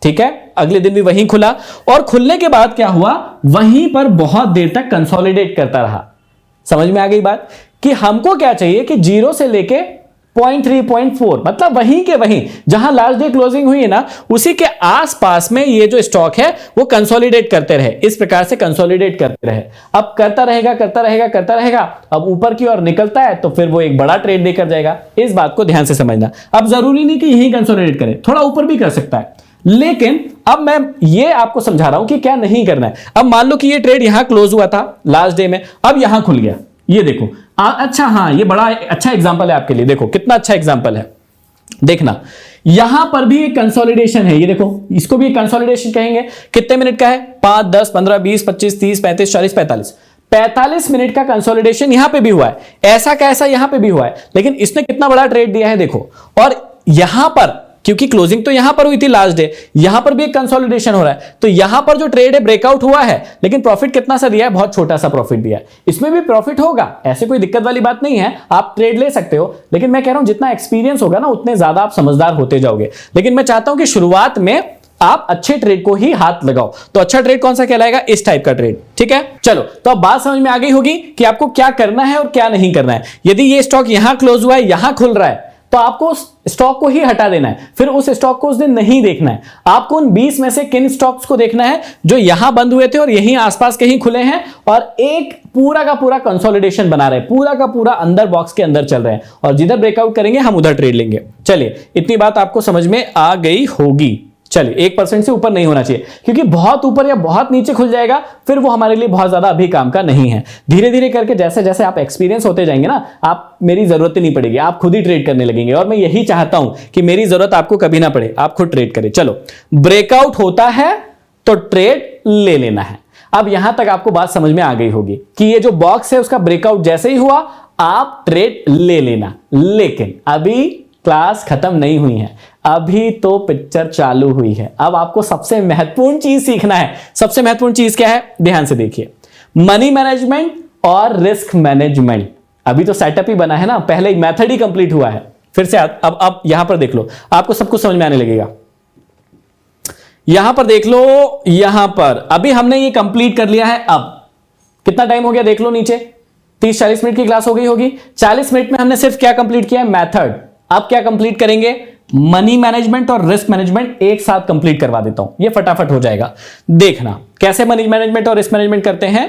A: ठीक है, अगले दिन भी वहीं खुला, और खुलने के बाद क्या हुआ, वहीं पर बहुत देर तक कंसोलिडेट करता रहा। समझ में आ गई बात कि हमको क्या चाहिए कि 0 से लेके 0.3, 0.4, मतलब वहीं के वहीं जहां लास्ट डे क्लोजिंग हुई है ना, उसी के आसपास में ये जो स्टॉक है वो कंसोलिडेट करते रहे, इस प्रकार से कंसोलिडेट करते रहे। अब करता रहेगा करता रहेगा करता रहेगा, अब ऊपर की ओर निकलता है तो फिर वो एक बड़ा ट्रेड देकर जाएगा। इस बात को ध्यान से समझना। अब जरूरी नहीं कि यही कंसोलिडेट करे, थोड़ा ऊपर भी कर सकता है, लेकिन अब मैं ये आपको समझा रहा हूं कि क्या नहीं करना है। अब मान लो कि ये ट्रेड यहां क्लोज हुआ था लास्ट डे में, अब यहां खुल गया, ये देखो। अच्छा हाँ, ये बड़ा अच्छा एग्जांपल है आपके लिए, देखो कितना अच्छा एग्जांपल है। देखना यहां पर भी एक कंसोलिडेशन है, ये देखो, इसको भी एक कंसोलिडेशन कहेंगे। कितने मिनट का है, 5, 10, 15, 20, 25, 30, 35, 40, 45 मिनट का कंसोलिडेशन यहां पे भी हुआ है। ऐसा कैसा यहां पे भी हुआ है, लेकिन इसने कितना बड़ा ट्रेड दिया है देखो। और यहां पर क्योंकि क्लोजिंग तो यहां पर हुई थी लास्ट डे, यहां पर भी एक कंसोलिडेशन हो रहा है, तो यहां पर जो ट्रेड है ब्रेकआउट हुआ है, लेकिन प्रॉफिट कितना सा दिया है, बहुत छोटा सा प्रॉफिट दिया है। इसमें भी प्रॉफिट होगा, ऐसे कोई दिक्कत वाली बात नहीं है, आप ट्रेड ले सकते हो, लेकिन मैं कह रहा हूं जितना एक्सपीरियंस होगा ना उतने ज्यादा आप समझदार होते जाओगे। लेकिन मैं चाहता हूं कि शुरुआत में आप अच्छे ट्रेड को ही हाथ लगाओ। तो अच्छा ट्रेड कौन सा कहलाएगा, इस टाइप का ट्रेड, ठीक है। चलो, तो अब बात समझ में आ गई होगी कि आपको क्या करना है और क्या नहीं करना है। यदि ये स्टॉक यहां क्लोज हुआ है, यहां खुल रहा है, तो आपको उस स्टॉक को ही हटा देना है, फिर उस स्टॉक को उस दिन नहीं देखना है। आपको उन 20 में से किन स्टॉक्स को देखना है जो यहां बंद हुए थे और यहीं आसपास कहीं खुले हैं और एक पूरा का पूरा कंसोलिडेशन बना रहे हैं, पूरा का पूरा अंदर बॉक्स के अंदर चल रहे हैं, और जिधर ब्रेकआउट करेंगे हम उधर ट्रेड लेंगे। चलिए, इतनी बात आपको समझ में आ गई होगी। चलिए, 1% से ऊपर नहीं होना चाहिए, क्योंकि बहुत ऊपर या बहुत नीचे खुल जाएगा फिर वो हमारे लिए बहुत ज्यादा अभी काम का नहीं है। धीरे धीरे करके जैसे जैसे आप एक्सपीरियंस होते जाएंगे ना, आप मेरी जरूरत ही नहीं पड़ेगी, आप खुद ही ट्रेड करने लगेंगे। और मैं यही चाहता हूं कि मेरी जरूरत आपको कभी ना पड़े, आप खुद ट्रेड करें। चलो, ब्रेकआउट होता है तो ट्रेड ले लेना है। अब यहां तक आपको बात समझ में आ गई होगी कि ये जो बॉक्स है उसका ब्रेकआउट जैसे ही हुआ आप ट्रेड ले लेना। लेकिन अभी क्लास खत्म नहीं हुई है, अभी तो पिक्चर चालू हुई है। अब आपको सबसे महत्वपूर्ण चीज सीखना है। सबसे महत्वपूर्ण चीज क्या है, ध्यान से देखिए, मनी मैनेजमेंट और रिस्क मैनेजमेंट। अभी तो सेटअप ही बना है ना, पहले मेथड ही कंप्लीट हुआ है। फिर से अब यहां पर देख लो, आपको सब कुछ समझ में आने लगेगा। यहां पर देख लो, यहां पर अभी हमने ये कंप्लीट कर लिया है। अब कितना टाइम हो गया देख लो, नीचे 30-40 मिनट की क्लास हो गई होगी। 40 मिनट में हमने सिर्फ क्या कंप्लीट किया है, मेथड। अब क्या कंप्लीट करेंगे, मनी मैनेजमेंट और रिस्क मैनेजमेंट एक साथ कंप्लीट करवा देता हूं, ये फटाफट हो जाएगा। देखना कैसे मनी मैनेजमेंट और रिस्क मैनेजमेंट करते हैं।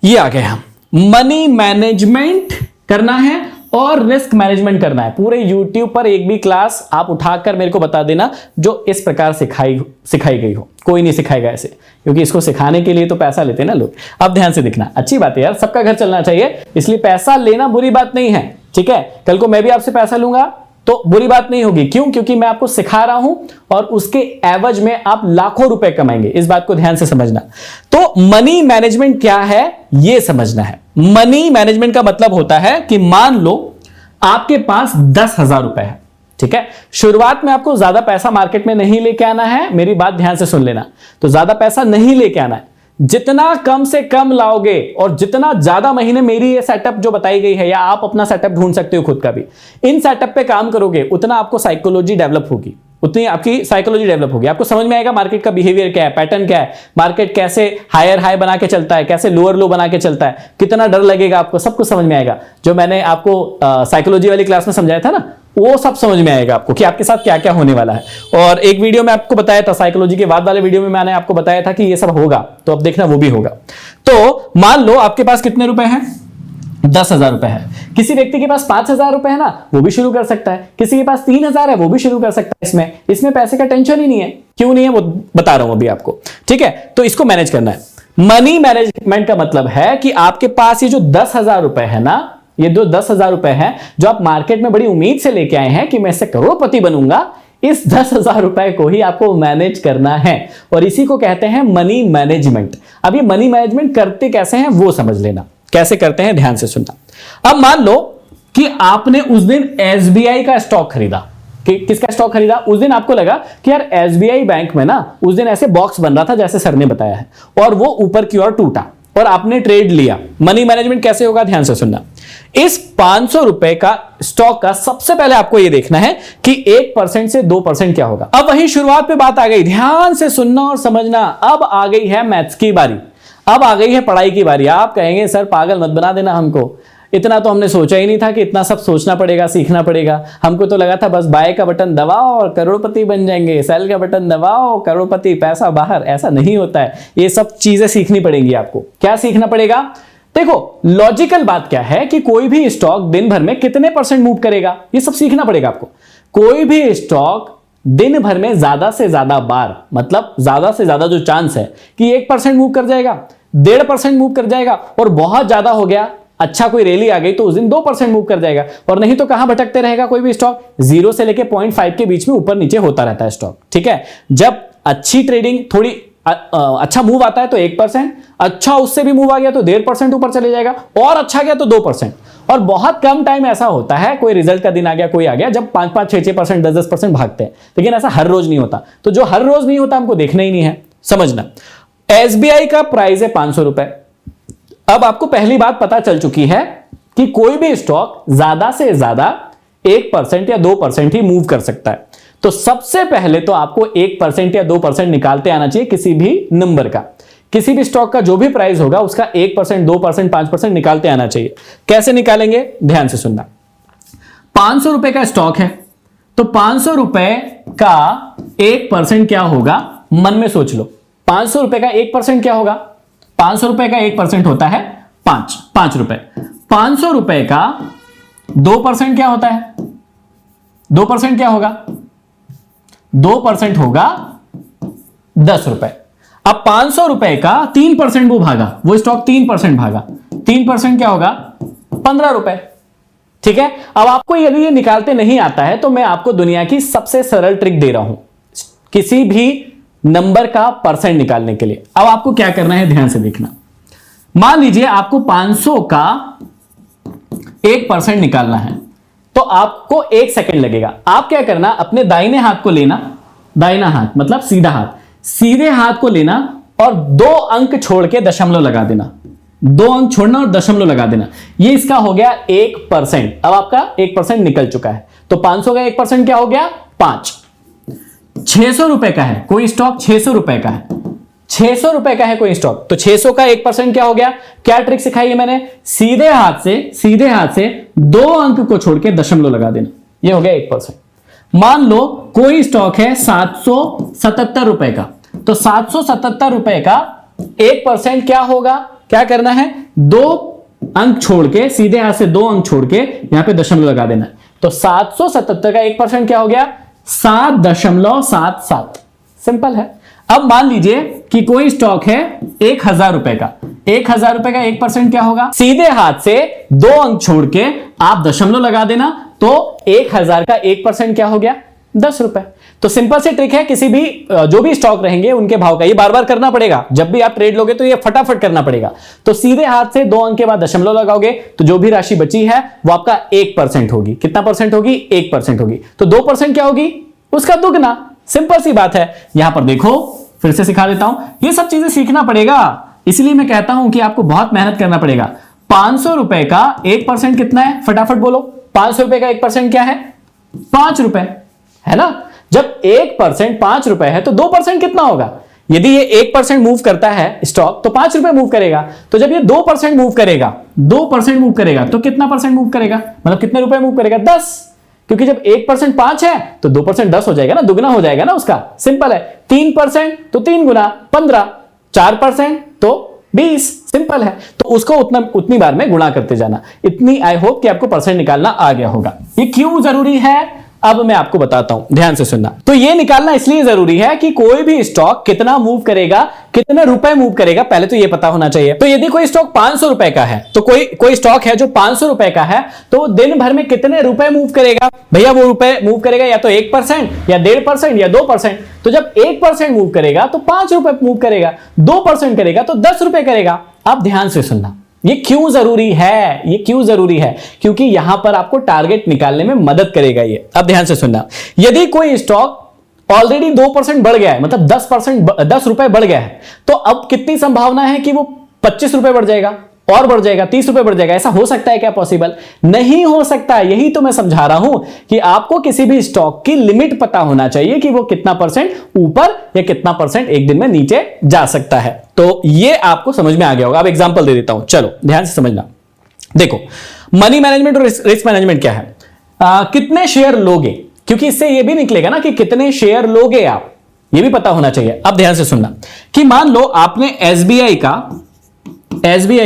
A: ये आ गए हम, मनी मैनेजमेंट करना है और रिस्क मैनेजमेंट करना है। पूरे YouTube पर एक भी क्लास आप उठाकर मेरे को बता देना जो इस प्रकार सिखाई गई हो। कोई नहीं सिखाएगा ऐसे, क्योंकि इसको सिखाने के लिए तो पैसा लेते हैं ना लोग। अब ध्यान से दिखना, अच्छी बात है यार, सबका घर चलना चाहिए, इसलिए पैसा लेना बुरी बात नहीं है, ठीक है। कल को मैं भी आपसे पैसा लूंगा तो बुरी बात नहीं होगी। क्यों? क्योंकि मैं आपको सिखा रहा हूं और उसके एवज में आप लाखों रुपए कमाएंगे। इस बात को ध्यान से समझना। तो मनी मैनेजमेंट क्या है यह समझना है। मनी मैनेजमेंट का मतलब होता है कि मान लो आपके पास 10,000 रुपए है, ठीक है। शुरुआत में आपको ज्यादा पैसा मार्केट में नहीं लेके आना है, मेरी बात ध्यान से सुन लेना। तो ज्यादा पैसा नहीं लेके आना है, जितना कम से कम लाओगे और जितना ज्यादा महीने मेरी ये सेटअप जो बताई गई है, या आप अपना सेटअप ढूंढ सकते हो खुद का भी, इन सेटअप पे काम करोगे, उतना आपको साइकोलॉजी डेवलप होगी, उतनी आपकी साइकोलॉजी डेवलप होगी। आपको समझ में आएगा मार्केट का बिहेवियर क्या है, पैटर्न क्या है, मार्केट कैसे हायर हाई बना के चलता है, कैसे लोअर लो बना के चलता है, कितना डर लगेगा आपको, सब कुछ समझ में आएगा। जो मैंने आपको साइकोलॉजी वाली क्लास में समझाया था ना, वो सब समझ में आएगा आपको कि आपके साथ क्या क्या होने वाला है। और एक वीडियो में आपको बताया था, साइकोलॉजी के बाद वाले वीडियो में मैंने आपको बताया था कि ये सब होगा, तो अब देखना वो भी होगा। तो मान लो आपके पास कितने रुपए हैं, 10,000 रुपए है। किसी व्यक्ति के पास 5,000 रुपए है ना, वो भी शुरू कर सकता है। किसी के पास 3,000 है, वो भी शुरू कर सकता है। इसमें पैसे का टेंशन ही नहीं है। क्यों नहीं है वो बता रहा हूं अभी आपको, ठीक है। तो इसको मैनेज करना है। मनी मैनेजमेंट का मतलब है कि आपके पास ये जो 10,000 रुपए है ना, ये जो 10,000 रुपए हैं जो आप मार्केट में बड़ी उम्मीद से लेके आए हैं कि मैं इससे करोड़पति बनूंगा, इस 10,000 रुपए को ही आपको मैनेज करना है, और इसी को कहते हैं मनी मैनेजमेंट। अब ये मनी मैनेजमेंट करते कैसे हैं वो समझ लेना, कैसे करते हैं ध्यान से सुनना। अब मान लो कि आपने उस दिन SBI का स्टॉक खरीदा। किसका स्टॉक खरीदा? उस दिन आपको लगा कि यार SBI बैंक में ना उस दिन ऐसे बॉक्स बन रहा था जैसे सर ने बताया है, और वो ऊपर की ओर टूटा और आपने ट्रेड लिया। मनी मैनेजमेंट कैसे होगा ध्यान से सुनना। इस 500 रुपए का स्टॉक का सबसे पहले आपको यह देखना है कि 1% से 2% क्या होगा। अब वही शुरुआत पे बात आ गई, ध्यान से सुनना और समझना। अब आ गई है मैथ्स की बारी, अब आ गई है पढ़ाई की बारी। आप कहेंगे सर पागल मत बना देना हमको, इतना तो हमने सोचा ही नहीं था कि इतना सब सोचना पड़ेगा, सीखना पड़ेगा। हमको तो लगा था बस बाय का बटन दबाओ और करोड़पति बन जाएंगे, सेल का बटन दबाओ करोड़पति, पैसा बाहर। ऐसा नहीं होता है, ये सब चीजें सीखनी पड़ेंगी आपको। क्या सीखना पड़ेगा? देखो लॉजिकल बात क्या है कि कोई भी स्टॉक दिन भर में कितने % मूव करेगा, ये सब सीखना पड़ेगा आपको। कोई भी स्टॉक दिन भर में ज्यादा से ज्यादा बार, मतलब ज्यादा से ज्यादा जो चांस है कि 1% मूव कर जाएगा, 1.5% मूव कर जाएगा, और बहुत ज्यादा हो गया, अच्छा कोई रैली आ गई तो उस दिन 2% मूव कर जाएगा। और नहीं तो कहां भटकते रहेगा कोई भी स्टॉक, 0 से लेके 0.5 के बीच में ऊपर नीचे होता रहता है स्टॉक, ठीक है। जब अच्छी ट्रेडिंग, थोड़ी अच्छा मूव आता है तो 1%, अच्छा उससे भी मूव आ गया तो 1.5% ऊपर चले जाएगा, और अच्छा गया तो 2%, और बहुत कम टाइम ऐसा होता है, कोई रिजल्ट का दिन आ गया, कोई आ गया, जब 5-5, 6-6%, 10-10% भागते हैं, लेकिन ऐसा हर रोज नहीं होता। तो जो हर रोज नहीं होता हमको देखना ही नहीं है, समझना। एसबीआई का प्राइस है 500 रुपए। अब आपको पहली बात पता चल चुकी है कि कोई भी स्टॉक ज्यादा से ज्यादा 1% या 2% ही मूव कर सकता है। तो सबसे पहले तो आपको 1% या 2% निकालते आना चाहिए किसी भी नंबर का। किसी भी स्टॉक का जो भी प्राइस होगा उसका 1%, 2%, 5% निकालते आना चाहिए। कैसे निकालेंगे, ध्यान से सुनना। 500 रुपए का स्टॉक है, तो 500 रुपए का 1% क्या होगा, मन में सोच लो। 500 रुपए का 1% क्या होगा, 500 रुपए का 1% होता है 5 रुपए। 500 रुपए का 2% क्या होता है, 2% क्या होगा, 2% होगा 10 रुपए। अब 500 रुपए का 3% वो भागा, वो स्टॉक 3% भागा, 3% क्या होगा, 15 रुपए। ठीक है। अब आपको यदि ये निकालते नहीं आता है तो मैं आपको दुनिया की सबसे सरल ट्रिक दे रहा हूं किसी भी नंबर का परसेंट निकालने के लिए। अब आपको क्या करना है, ध्यान से देखना। मान लीजिए आपको 500 का 1% निकालना है, तो आपको 1 सेकंड लगेगा। आप क्या करना, अपने दाहिने हाथ को लेना, दाहिना हाथ मतलब सीधा हाथ, सीधे हाथ को लेना और 2 अंक छोड़ के दशमलव लगा देना। 2 अंक छोड़ना और दशमलव लगा देना। ये इसका हो गया 1%। अब आपका 1% निकल चुका है। तो 500 का 1% क्या हो गया, 5। 600 रुपए का है कोई स्टॉक, 600 रुपए का है, 600 रुपए का है कोई स्टॉक, तो 600 का 1% क्या हो गया। क्या ट्रिक सिखाई है मैंने, सीधे हाथ से 2 अंक को छोड़ के दशमलव लगा देना, ये हो गया 1%। मान लो कोई स्टॉक है 777 रुपए का, तो 777 रुपए का 1% क्या होगा, क्या करना है, 2 अंक छोड़ के, सीधे हाथ से 2 अंक छोड़ के यहां पे दशमलव लगा देना है। तो 777 का 1% क्या हो गया, 7.77। सिंपल है। अब मान लीजिए कि कोई स्टॉक है 1000 रुपए का, 1000 रुपए का 1% क्या होगा, सीधे हाथ से 2 अंक छोड़ के आप दशमलव लगा देना, तो 1000 का 1% क्या हो गया, 10 रुपए। तो सिंपल सी ट्रिक है, किसी भी जो भी स्टॉक रहेंगे उनके भाव का ये बार बार करना पड़ेगा। जब भी आप ट्रेड लोगे तो ये फटाफट करना पड़ेगा। तो सीधे हाथ से 2 अंक के बाद दशमलव लगाओगे तो जो भी राशि बची है वो आपका 1% होगी। कितना परसेंट होगी, 1% होगी। तो 2% क्या होगी, उसका दुगना। सिंपल सी बात है। यहां पर देखो, फिर से सिखा देता हूं, ये सब चीजें सीखना पड़ेगा, इसलिए मैं कहता हूं कि आपको बहुत मेहनत करना पड़ेगा। 500 रुपए का 1% कितना है, फटाफट बोलो। 500 रुपए का 1% क्या है, 5 रुपए, है ना। जब 1% 5 रुपए है तो 2% कितना होगा। यदि ये 1% मूव करता है स्टॉक तो 5 रुपए मूव करेगा। तो जब ये 2% मूव करेगा, 2% मूव करेगा तो कितना परसेंट मूव करेगा, मतलब कितने रुपए मूव करेगा, 10। क्योंकि जब 1% 5 है तो 2% 10 हो जाएगा ना, दुगना हो जाएगा ना उसका। सिंपल है। 3% तो 3 गुना 15, 4% तो 20। सिंपल है। तो उसको उतनी बार में गुणा करते जाना। इतनी आई होप कि आपको परसेंट निकालना आ गया होगा। ये क्यों जरूरी है अब मैं आपको बताता हूं, ध्यान से सुनना। तो ये निकालना इसलिए जरूरी है कि कोई भी स्टॉक कितना मूव करेगा, कितने रुपए मूव करेगा, पहले तो ये पता होना चाहिए। तो यदि कोई स्टॉक 500 रुपए का है, तो कोई स्टॉक है जो 500 रुपए का है, तो दिन भर में कितने रुपए मूव करेगा भैया। वो रुपए मूव करेगा या तो 1% या 1.5% या 2%। तो जब 1% मूव करेगा तो 5 रुपए मूव करेगा, 2% करेगा तो 10 रुपए करेगा। अब ध्यान से सुनना, ये क्यों जरूरी है, ये क्यों जरूरी है, क्योंकि यहां पर आपको टारगेट निकालने में मदद करेगा ये। अब ध्यान से सुनना, यदि कोई स्टॉक ऑलरेडी 2% बढ़ गया है, मतलब 10 रुपए बढ़ गया है, तो अब कितनी संभावना है कि वो 25 रुपए बढ़ जाएगा, और बढ़ जाएगा, 30 रुपए बढ़ जाएगा। ऐसा हो सकता है क्या पॉसिबल? नहीं हो सकता। यही तो मैं समझा रहा हूं कि आपको किसी भी स्टॉक की लिमिट पता होना चाहिए कि वो कितना परसेंट ऊपर या कितना परसेंट एक दिन में नीचे जा सकता है। तो ये आपको समझ में आ गया होगा। अब एग्जांपल दे देता हूं, चलो ध्यान से समझना। देखो, मनी मैनेजमेंट और रिस्क मैनेजमेंट क्या है, कितने शेयर लोगे, क्योंकि इससे ये भी निकलेगा ना कि कितने शेयर लोगे आप, ये भी पता होना चाहिए। अब ध्यान से सुनना कि मान लो आपने एसबीआई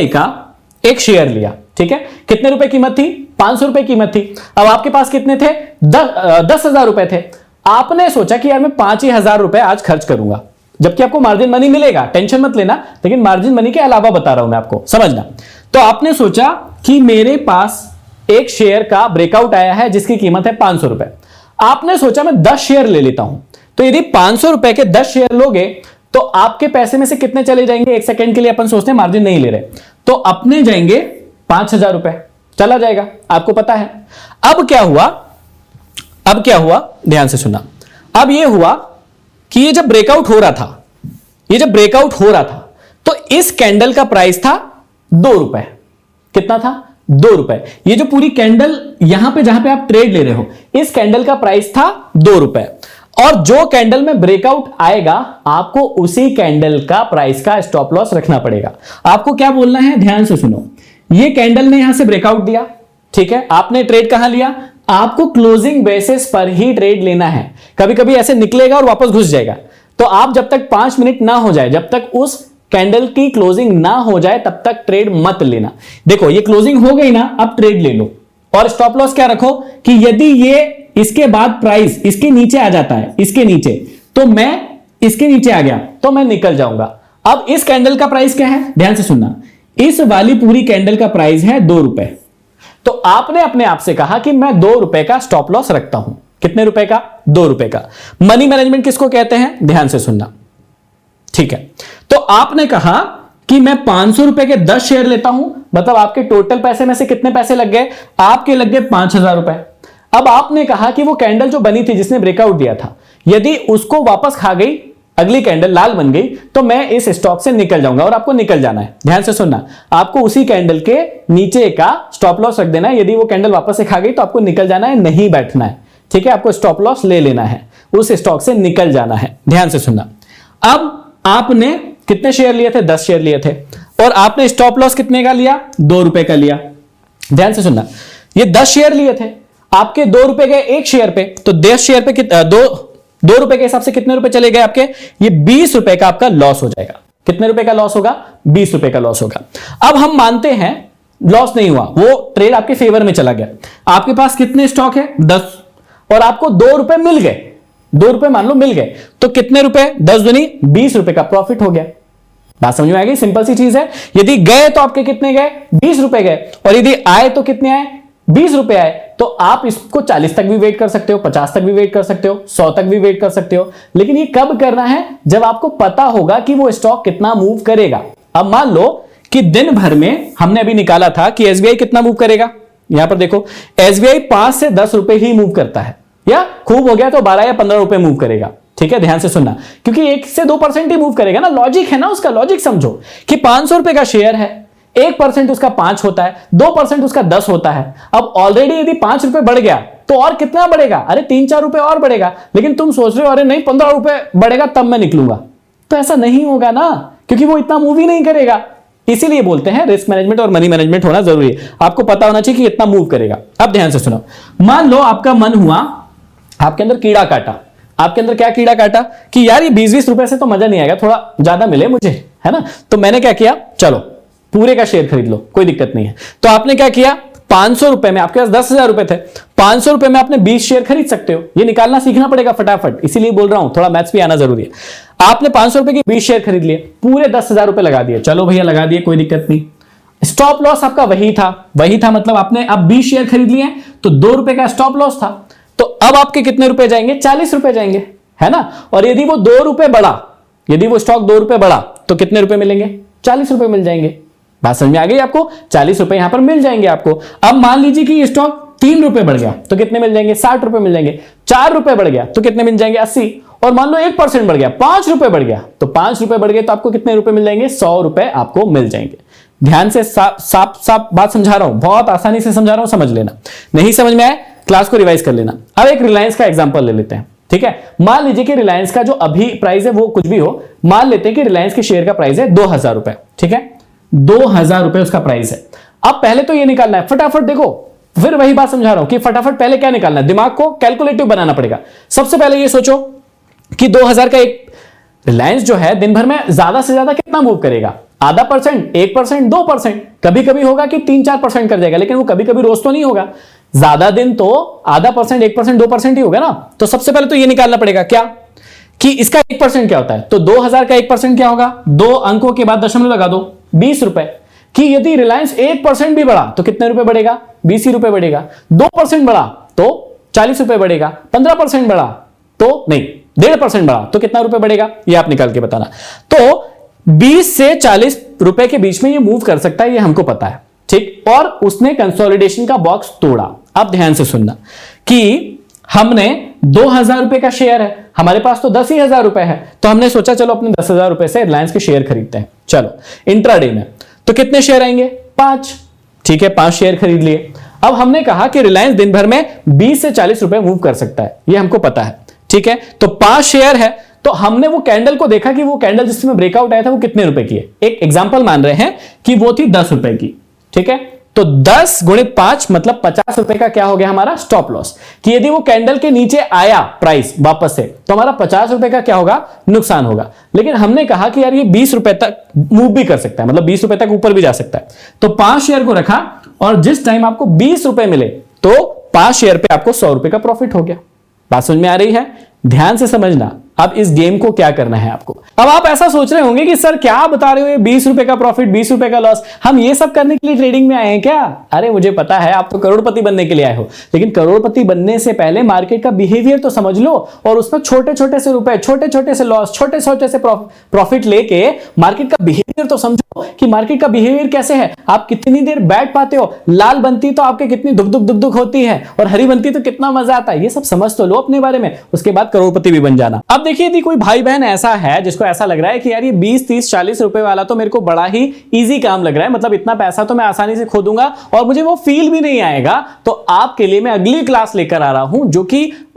A: का एक शेयर लिया, ठीक है। कितने रुपए कीमत थी, 500 रुपए कीमत थी। अब आपके पास कितने थे, 10,000 रुपए थे। आपने सोचा कि यार मैं 5,000 रुपए आज खर्च करूंगा, जबकि आपको मार्जिन मनी मिलेगा, टेंशन मत लेना, लेकिन मार्जिन मनी के अलावा बता रहा हूं मैं आपको, समझना। तो आपने सोचा कि मेरे पास एक शेयर का ब्रेकआउट आया है जिसकी कीमत है 500 रुपए। आपने सोचा मैं 10 शेयर ले लेता हूं। तो यदि 500 रुपए के 10 शेयर लोगे तो आपके पैसे में से कितने चले जाएंगे, एक सेकंड के लिए अपन सोचते हैं मार्जिन नहीं ले रहे, तो अपने जाएंगे 5,000 रुपए, चला जाएगा, आपको पता है। अब क्या हुआ, ध्यान से सुनना। अब ये हुआ कि ये जब ब्रेकआउट हो रहा था, तो इस कैंडल का प्राइस था 2 रुपए। कितना था? 2 रुपए। ये जो पूरी कैंडल यहां पे जहां पे आप ट्रेड ले रहे हो, इस कैंडल का प्राइस था 2 रुपए। और जो कैंडल में ब्रेकआउट आएगा, आपको उसी कैंडल का प्राइस का स्टॉप लॉस रखना पड़ेगा। आपको क्या बोलना है, ध्यान से सुनो। ये कैंडल ने यहां से ब्रेकआउट दिया, ठीक है, आपने ट्रेड कहां लिया? आपको क्लोजिंग बेसिस पर ही ट्रेड लेना है। कभी कभी ऐसे निकलेगा और वापस घुस जाएगा, तो आप जब तक 5 मिनट ना हो जाए, जब तक उस कैंडल की क्लोजिंग ना हो जाए, तब तक ट्रेड मत लेना। देखो ये क्लोजिंग हो गई ना, अब ट्रेड ले लो। और स्टॉप लॉस क्या रखो कि यदि ये इसके बाद प्राइस इसके नीचे आ जाता है, इसके नीचे, तो मैं इसके नीचे आ गया तो मैं निकल जाऊंगा। अब इस कैंडल का प्राइस क्या है, ध्यान से सुनना। इस वाली पूरी कैंडल का प्राइस है 2 रुपए। तो आपने अपने आप से कहा कि मैं 2 रुपए का स्टॉप लॉस रखता हूं। कितने रुपए का? 2 रुपए का। मनी मैनेजमेंट किसको कहते हैं? ध्यान से सुनना, ठीक है। तो आपने कहा कि मैं 500 रुपए के 10 शेयर लेता हूं, मतलब आपके टोटल पैसे में से कितने पैसे लग गए? आपके लग गए 5000 रुपए। अब आपने कहा कि वो कैंडल जो बनी थी, जिसने ब्रेकआउट दिया था, यदि उसको वापस खा गई, अगली कैंडल लाल बन गई, तो मैं इस स्टॉक से निकल जाऊंगा। और आपको निकल जाना है, ध्यान से सुनना। आपको उसी कैंडल के नीचे का स्टॉप लॉस रख देना है। यदि वो कैंडल वापस से खा गई तो आपको निकल जाना है, नहीं बैठना है, ठीक है। आपको स्टॉप लॉस ले लेना है, उस स्टॉक से निकल जाना है। ध्यान से सुनना। अब आपने कितने शेयर लिए थे? 10 शेयर लिए थे। और आपने स्टॉप लॉस कितने का लिया? 2 रुपए का लिया। ध्यान से सुनना, ये 10 शेयर लिए थे, आपके 2 रुपए गए एक शेयर पे, तो 10 शेयर पे 2 रुपए के हिसाब से कितने रुपए चले गए आपके? ये 20 रुपए का आपका लॉस हो जाएगा। कितने रुपए का लॉस होगा? 20 रुपए का लॉस होगा। अब हम मानते हैं लॉस नहीं हुआ, वो ट्रेड आपके फेवर में चला गया। आपके पास कितने स्टॉक है? 10, और आपको 2 रुपए मिल गए। 2 रुपए मान लो मिल गए, तो कितने रुपए? 10 दूनी 20 रुपए का प्रॉफिट हो गया। बात समझ में आ गई? सिंपल सी चीज है। यदि गए तो आपके कितने गए? 20 रुपए गए। और यदि आए तो कितने आए? 20 रुपए आए। तो आप इसको 40 तक भी वेट कर सकते हो, 50 तक भी वेट कर सकते हो, 100 तक भी वेट कर सकते हो। लेकिन ये कब करना है? जब आपको पता होगा कि वो स्टॉक कितना मूव करेगा। अब मान लो कि दिन भर में हमने अभी निकाला था कि एसबीआई कितना मूव करेगा। यहां पर देखो, एसबीआई 5 से 10 रुपए ही मूव करता है, या खूब हो गया तो 12 या 15 रुपए मूव करेगा, ठीक है। ध्यान से सुनना, क्योंकि 1 से 2% ही मूव करेगा ना। लॉजिक है ना, उसका लॉजिक समझो कि 500 रुपए का शेयर है, 1% उसका 5 होता है, 2% उसका 10 होता है। अब ऑलरेडी यदि 5 रुपए बढ़ गया तो और कितना बढ़ेगा? अरे 3-4 रुपए और बढ़ेगा। लेकिन तुम सोच रहे हो अरे नहीं 15 रुपए बढ़ेगा तब मैं निकलूंगा, तो ऐसा नहीं होगा ना, क्योंकि वो इतना मूव ही नहीं करेगा। इसीलिए बोलते हैं रिस्क मैनेजमेंट और मनी मैनेजमेंट होना जरूरी है। आपको पता होना चाहिए कि इतना मूव करेगा। अब ध्यान से सुनो, मान लो आपका मन हुआ, आपके अंदर कीड़ा काटा। आपके अंदर क्या कीड़ा काटा कि यार ये 20-20 रुपए से तो मजा नहीं आएगा, थोड़ा ज्यादा मिले मुझे, है ना। तो मैंने क्या किया, चलो पूरे का शेयर खरीद लो, कोई दिक्कत नहीं है। तो आपने क्या किया, 500 रुपए में, आपके पास 10,000 रुपए थे, 500 रुपए में आपने 20 शेयर खरीद सकते हो। ये निकालना सीखना पड़ेगा फटाफट, इसीलिए बोल रहा हूं, थोड़ा मैथ्स भी आना जरूरी है। आपने 500 रुपए के 20 शेयर खरीद लिए, पूरे 10,000 रुपए लगा दिए। चलो भैया लगा दिए, कोई दिक्कत नहीं। स्टॉप लॉस आपका वही था, मतलब आपने अब 20 शेयर खरीद लिए, तो 2 रुपए का स्टॉप लॉस था। तो अब आपके कितने रुपए जाएंगे? 40 रुपए जाएंगे, है ना। और यदि वो 2 रुपए बढ़ा, यदि वो स्टॉक 2 रुपए बढ़ा, तो कितने रुपए मिलेंगे? 40 रुपए मिल जाएंगे। बात समझ में आ गई आपको? 40 रुपए यहां पर मिल जाएंगे आपको। अब मान लीजिए कि ये स्टॉक 3 रुपए बढ़ गया, तो कितने मिल जाएंगे? 60 रुपए मिल जाएंगे। 4 रुपए बढ़ गया तो कितने मिल जाएंगे? 80। और मान लो 1% बढ़ गया, 5 रुपए बढ़ गया, तो 5 रुपए बढ़ गए तो आपको कितने रुपए मिल जाएंगे? 100 रुपए आपको मिल जाएंगे। ध्यान से साफ बात समझा रहा हूं, बहुत आसानी से समझा रहा हूं, समझ लेना। नहीं समझ में आए क्लास को रिवाइज कर लेना। अब एक रिलायंस का एग्जांपल ले लेते हैं, ठीक है। मान लीजिए कि रिलायंस का जो अभी प्राइस है वो कुछ भी हो, मान लेते हैं कि रिलायंस के शेयर का प्राइस है 2000 रुपए, ठीक है। 2000 रुपए उसका प्राइस है। अब पहले तो ये निकालना है फटाफट, देखो फिर वही बात समझा रहा हूं कि फटाफट पहले क्या निकालना है, दिमाग को कैलकुलेटिव बनाना पड़ेगा। सबसे पहले ये सोचो कि 2000 का एक रिलायंस जो है दिन भर में ज्यादा से ज्यादा कितना मूव करेगा? आधा परसेंट, 1%, 2%, कभी कभी होगा कि 3-4% कर जाएगा, लेकिन वो कभी कभी रोज तो नहीं होगा। ज्यादा दिन तो आधा परसेंट, 1%, 2% ही होगा ना। तो सबसे पहले तो ये निकालना पड़ेगा क्या कि इसका 1% क्या होता है। तो 2000 का 1% क्या होगा? 2 अंकों के बाद दशमलव लगा दो, 20 रुपए। कि यदि रिलायंस 1% भी बढ़ा तो कितने रुपए बढ़ेगा? 20 ही रुपए बढ़ेगा। 2% बढ़ा तो 40 रुपए बढ़ेगा। 15% बढ़ा तो नहीं, 1.5% बढ़ा तो कितना रुपए बढ़ेगा? ये आप निकाल के बताना। तो 20 से 40 रुपए के बीच में ये मूव कर सकता है, ये हमको पता है, ठीक, और उसने कंसोलिडेशन का बॉक्स तोड़ा। अब ध्यान से सुनना कि हमने 2,000 रुपए का शेयर है, हमारे पास तो 10,000 रुपए है, तो हमने सोचा चलो अपने 10,000 रुपए से रिलायंस के शेयर खरीदते हैं। चलो इंट्राडे में तो कितने शेयर आएंगे? 5। ठीक है, 5 शेयर खरीद लिए। अब हमने कहा कि रिलायंस दिन भर में 20 से 40 रुपए मूव कर सकता है, ये हमको पता है। ठीक है, तो 5 शेयर है, तो हमने वो कैंडल को देखा कि वो कैंडल जिसमें ब्रेकआउट आया था वो कितने रुपए की है। एक एग्जांपल मान रहे हैं कि वो थी 10 रुपए की। ठीक है, तो 10 गुणित 5 मतलब 50 रुपए का क्या हो गया हमारा स्टॉप लॉस, कि यदि वो कैंडल के नीचे आया प्राइस वापस से तो हमारा 50 रुपए का क्या होगा? नुकसान होगा। लेकिन हमने कहा कि यार ये 20 रुपए तक मूव भी कर सकता है, मतलब 20 रुपए तक ऊपर भी जा सकता है। तो 5 शेयर को रखा और जिस टाइम आपको 20 रुपए मिले तो 5 शेयर पे आपको 100 रुपए का प्रॉफिट हो गया। बात समझ में आ रही है? ध्यान से समझना अब इस गेम को क्या करना है आपको। अब आप ऐसा सोच रहे होंगे कि सर क्या बता रहे हो, ये 20 रुपए का प्रॉफिट 20 रुपए का लॉस, हम ये सब करने के लिए ट्रेडिंग में आए हैं क्या? अरे मुझे पता है आप तो करोड़पति बनने के लिए आए हो, लेकिन करोड़पति बनने से पहले मार्केट का बिहेवियर तो समझ लो और उसमें छोटे छोटे से रुपए, छोटे छोटे से लॉस, छोटे छोटे से प्रॉफिट लेके मार्केट का बिहेवियर तो समझो कि मार्केट का बिहेवियर कैसे है। आप कितनी देर बैठ पाते हो, लाल बनती तो आपके कितनी दुख दुख दुख दुख होती है और हरी बनती तो कितना मजा आता है, ये सब समझ तो लो अपने बारे में, उसके बाद करोड़पति भी बन जाना। अब देखिए यदि कोई भाई बहन ऐसा है जिसको ऐसा लग रहा है कि यार ये 20, 30, 40 रुपए वाला तो मेरे को बड़ा ही इजी काम लग रहा है, मतलब इतना पैसा तो मैं आसानी से खो दूंगा और मुझे वो फील भी नहीं आएगा, तो आपके लिए मैं अगली क्लास लेकर आ रहा हूं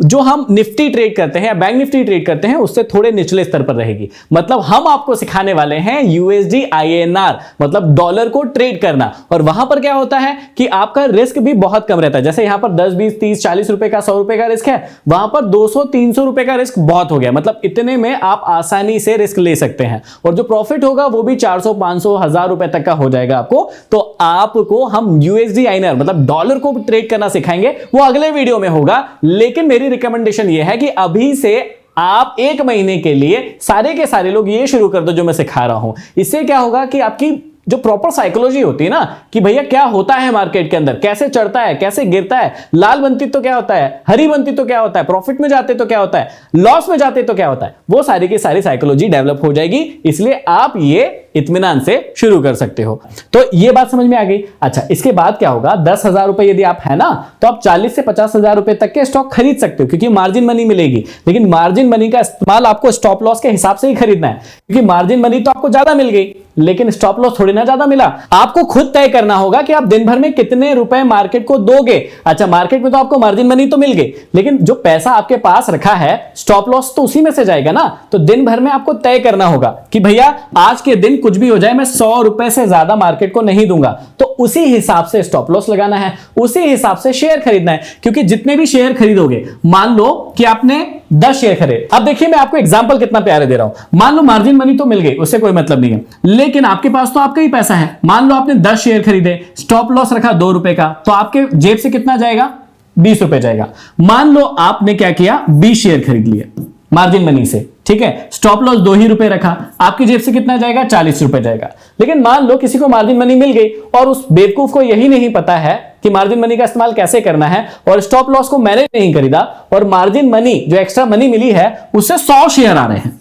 A: जो हम निफ्टी ट्रेड करते हैं या बैंक निफ्टी ट्रेड करते हैं उससे थोड़े निचले स्तर पर रहेगी। मतलब हम आपको सिखाने वाले हैं यूएसडी INR मतलब डॉलर को ट्रेड करना, और वहां पर क्या होता है कि आपका रिस्क भी बहुत कम रहता है। जैसे यहां पर 10, 20, 30, 40 रुपए का 100 रुपए का रिस्क है, वहां पर 200, 300 रुपए का रिस्क बहुत हो गया, मतलब इतने में आप आसानी से रिस्क ले सकते हैं और जो प्रॉफिट होगा वो भी 400, 500, 1000 रुपए तक का हो जाएगा आपको। तो आपको हम यूएसडी INR मतलब डॉलर को ट्रेड करना सिखाएंगे, वो अगले वीडियो में होगा। लेकिन मेरी रिकमेंडेशन ये है कि अभी से आप 1 महीने के लिए सारे के सारे लोग ये शुरू कर दो जो मैं सिखा रहा हूं। इससे क्या होगा कि आपकी जो प्रॉपर साइकोलॉजी होती है ना कि भैया क्या होता है मार्केट के अंदर, कैसे चढ़ता है, कैसे गिरता है, लाल बनती तो क्या होता है, हरी बनती तो क्या होता है, प्रॉफिट में जाते तो क्या होता है, लॉस में जाते तो क्या होता है, वो सारी की सारी साइकोलॉजी डेवलप हो जाएगी। इसलिए आप ये इत्मीनान से शुरू कर सकते हो। तो ये बात समझ में आ गई। अच्छा, इसके बाद क्या होगा, 10,000 रुपए यदि आप है ना तो आप 40 से 50,000 रुपए तक के स्टॉक खरीद सकते हो क्योंकि मार्जिन मनी मिलेगी। लेकिन मार्जिन मनी का इस्तेमाल आपको स्टॉप लॉस के हिसाब से ही खरीदना है, क्योंकि मार्जिन मनी तो आपको ज्यादा मिल गई लेकिन स्टॉप लॉस थोड़ी ना ज्यादा मिला। आपको खुद तय करना होगा कि आप दिन भर में कितने रुपए मार्केट को दोगे। अच्छा, मार्केट में तो आपको मार्जिन मनी तो मिल गई, लेकिन जो पैसा आपके पास रखा है स्टॉप लॉस तो उसी में से जाएगा ना। तो दिन भर में आपको तय करना होगा कि भैया आज के दिन कुछ भी हो जाए मैं 100 रुपए से ज्यादा मार्केट को नहीं दूंगा। तो उसी हिसाब से स्टॉप लॉस लगाना है, उसी हिसाब से शेयर खरीदना है, क्योंकि जितने भी शेयर खरीदोगे, मान लो कि आपने 10 शेयर खरीदे। अब देखिए मैं आपको एग्जांपल कितना प्यारे दे रहा हूं। मान लो मार्जिन मनी तो मिल गई, उससे कोई मतलब नहीं है, लेकिन आपके पास तो आपका ही पैसा है। मान लो आपने 10 शेयर खरीदे, स्टॉप लॉस रखा 2 रुपए का, तो आपके जेब से कितना जाएगा? 20 रुपए जाएगा। मान लो आपने क्या किया, 20 शेयर खरीद लिए मार्जिन मनी से, ठीक है, स्टॉप लॉस 2 ही रुपए रखा, आपकी जेब से कितना जाएगा? 40 रुपए जाएगा। लेकिन मान लो किसी को मार्जिन मनी मिल गई और उस बेवकूफ को यही नहीं पता है कि मार्जिन मनी का इस्तेमाल कैसे करना है और स्टॉप लॉस को मैंने नहीं खरीदा और मार्जिन मनी जो एक्स्ट्रा मनी मिली है उससे 100 शेयर आ रहे हैं।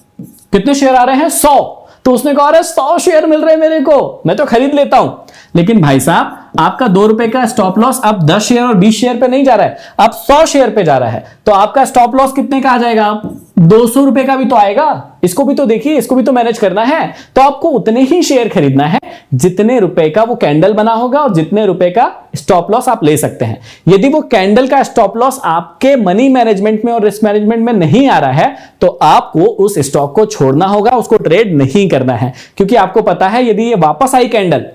A: कितने शेयर आ रहे हैं? 100। तो उसने कहा अरे 100 शेयर मिल रहे हैं मेरे को, मैं तो खरीद लेता हूं। लेकिन भाई साहब आपका 2 रुपए का स्टॉप लॉस अब 10 शेयर और 20 शेयर पे नहीं जा रहा है, अब 100 शेयर पे जा रहा है। तो आपका स्टॉप लॉस कितने का आ जाएगा? आप 200 रुपए का भी तो आएगा। इसको भी तो देखिए, इसको भी तो मैनेज करना है। तो आपको उतने ही शेयर खरीदना है जितने रुपए का वो कैंडल बना होगा और जितने रुपए का स्टॉप लॉस आप ले सकते हैं। यदि वो कैंडल का स्टॉप लॉस आपके मनी मैनेजमेंट में और रिस्क मैनेजमेंट में नहीं आ रहा है तो आपको उस स्टॉक को छोड़ना होगा, उसको ट्रेड नहीं करना है। क्योंकि आपको पता है यदि ये वापस आई कैंडल,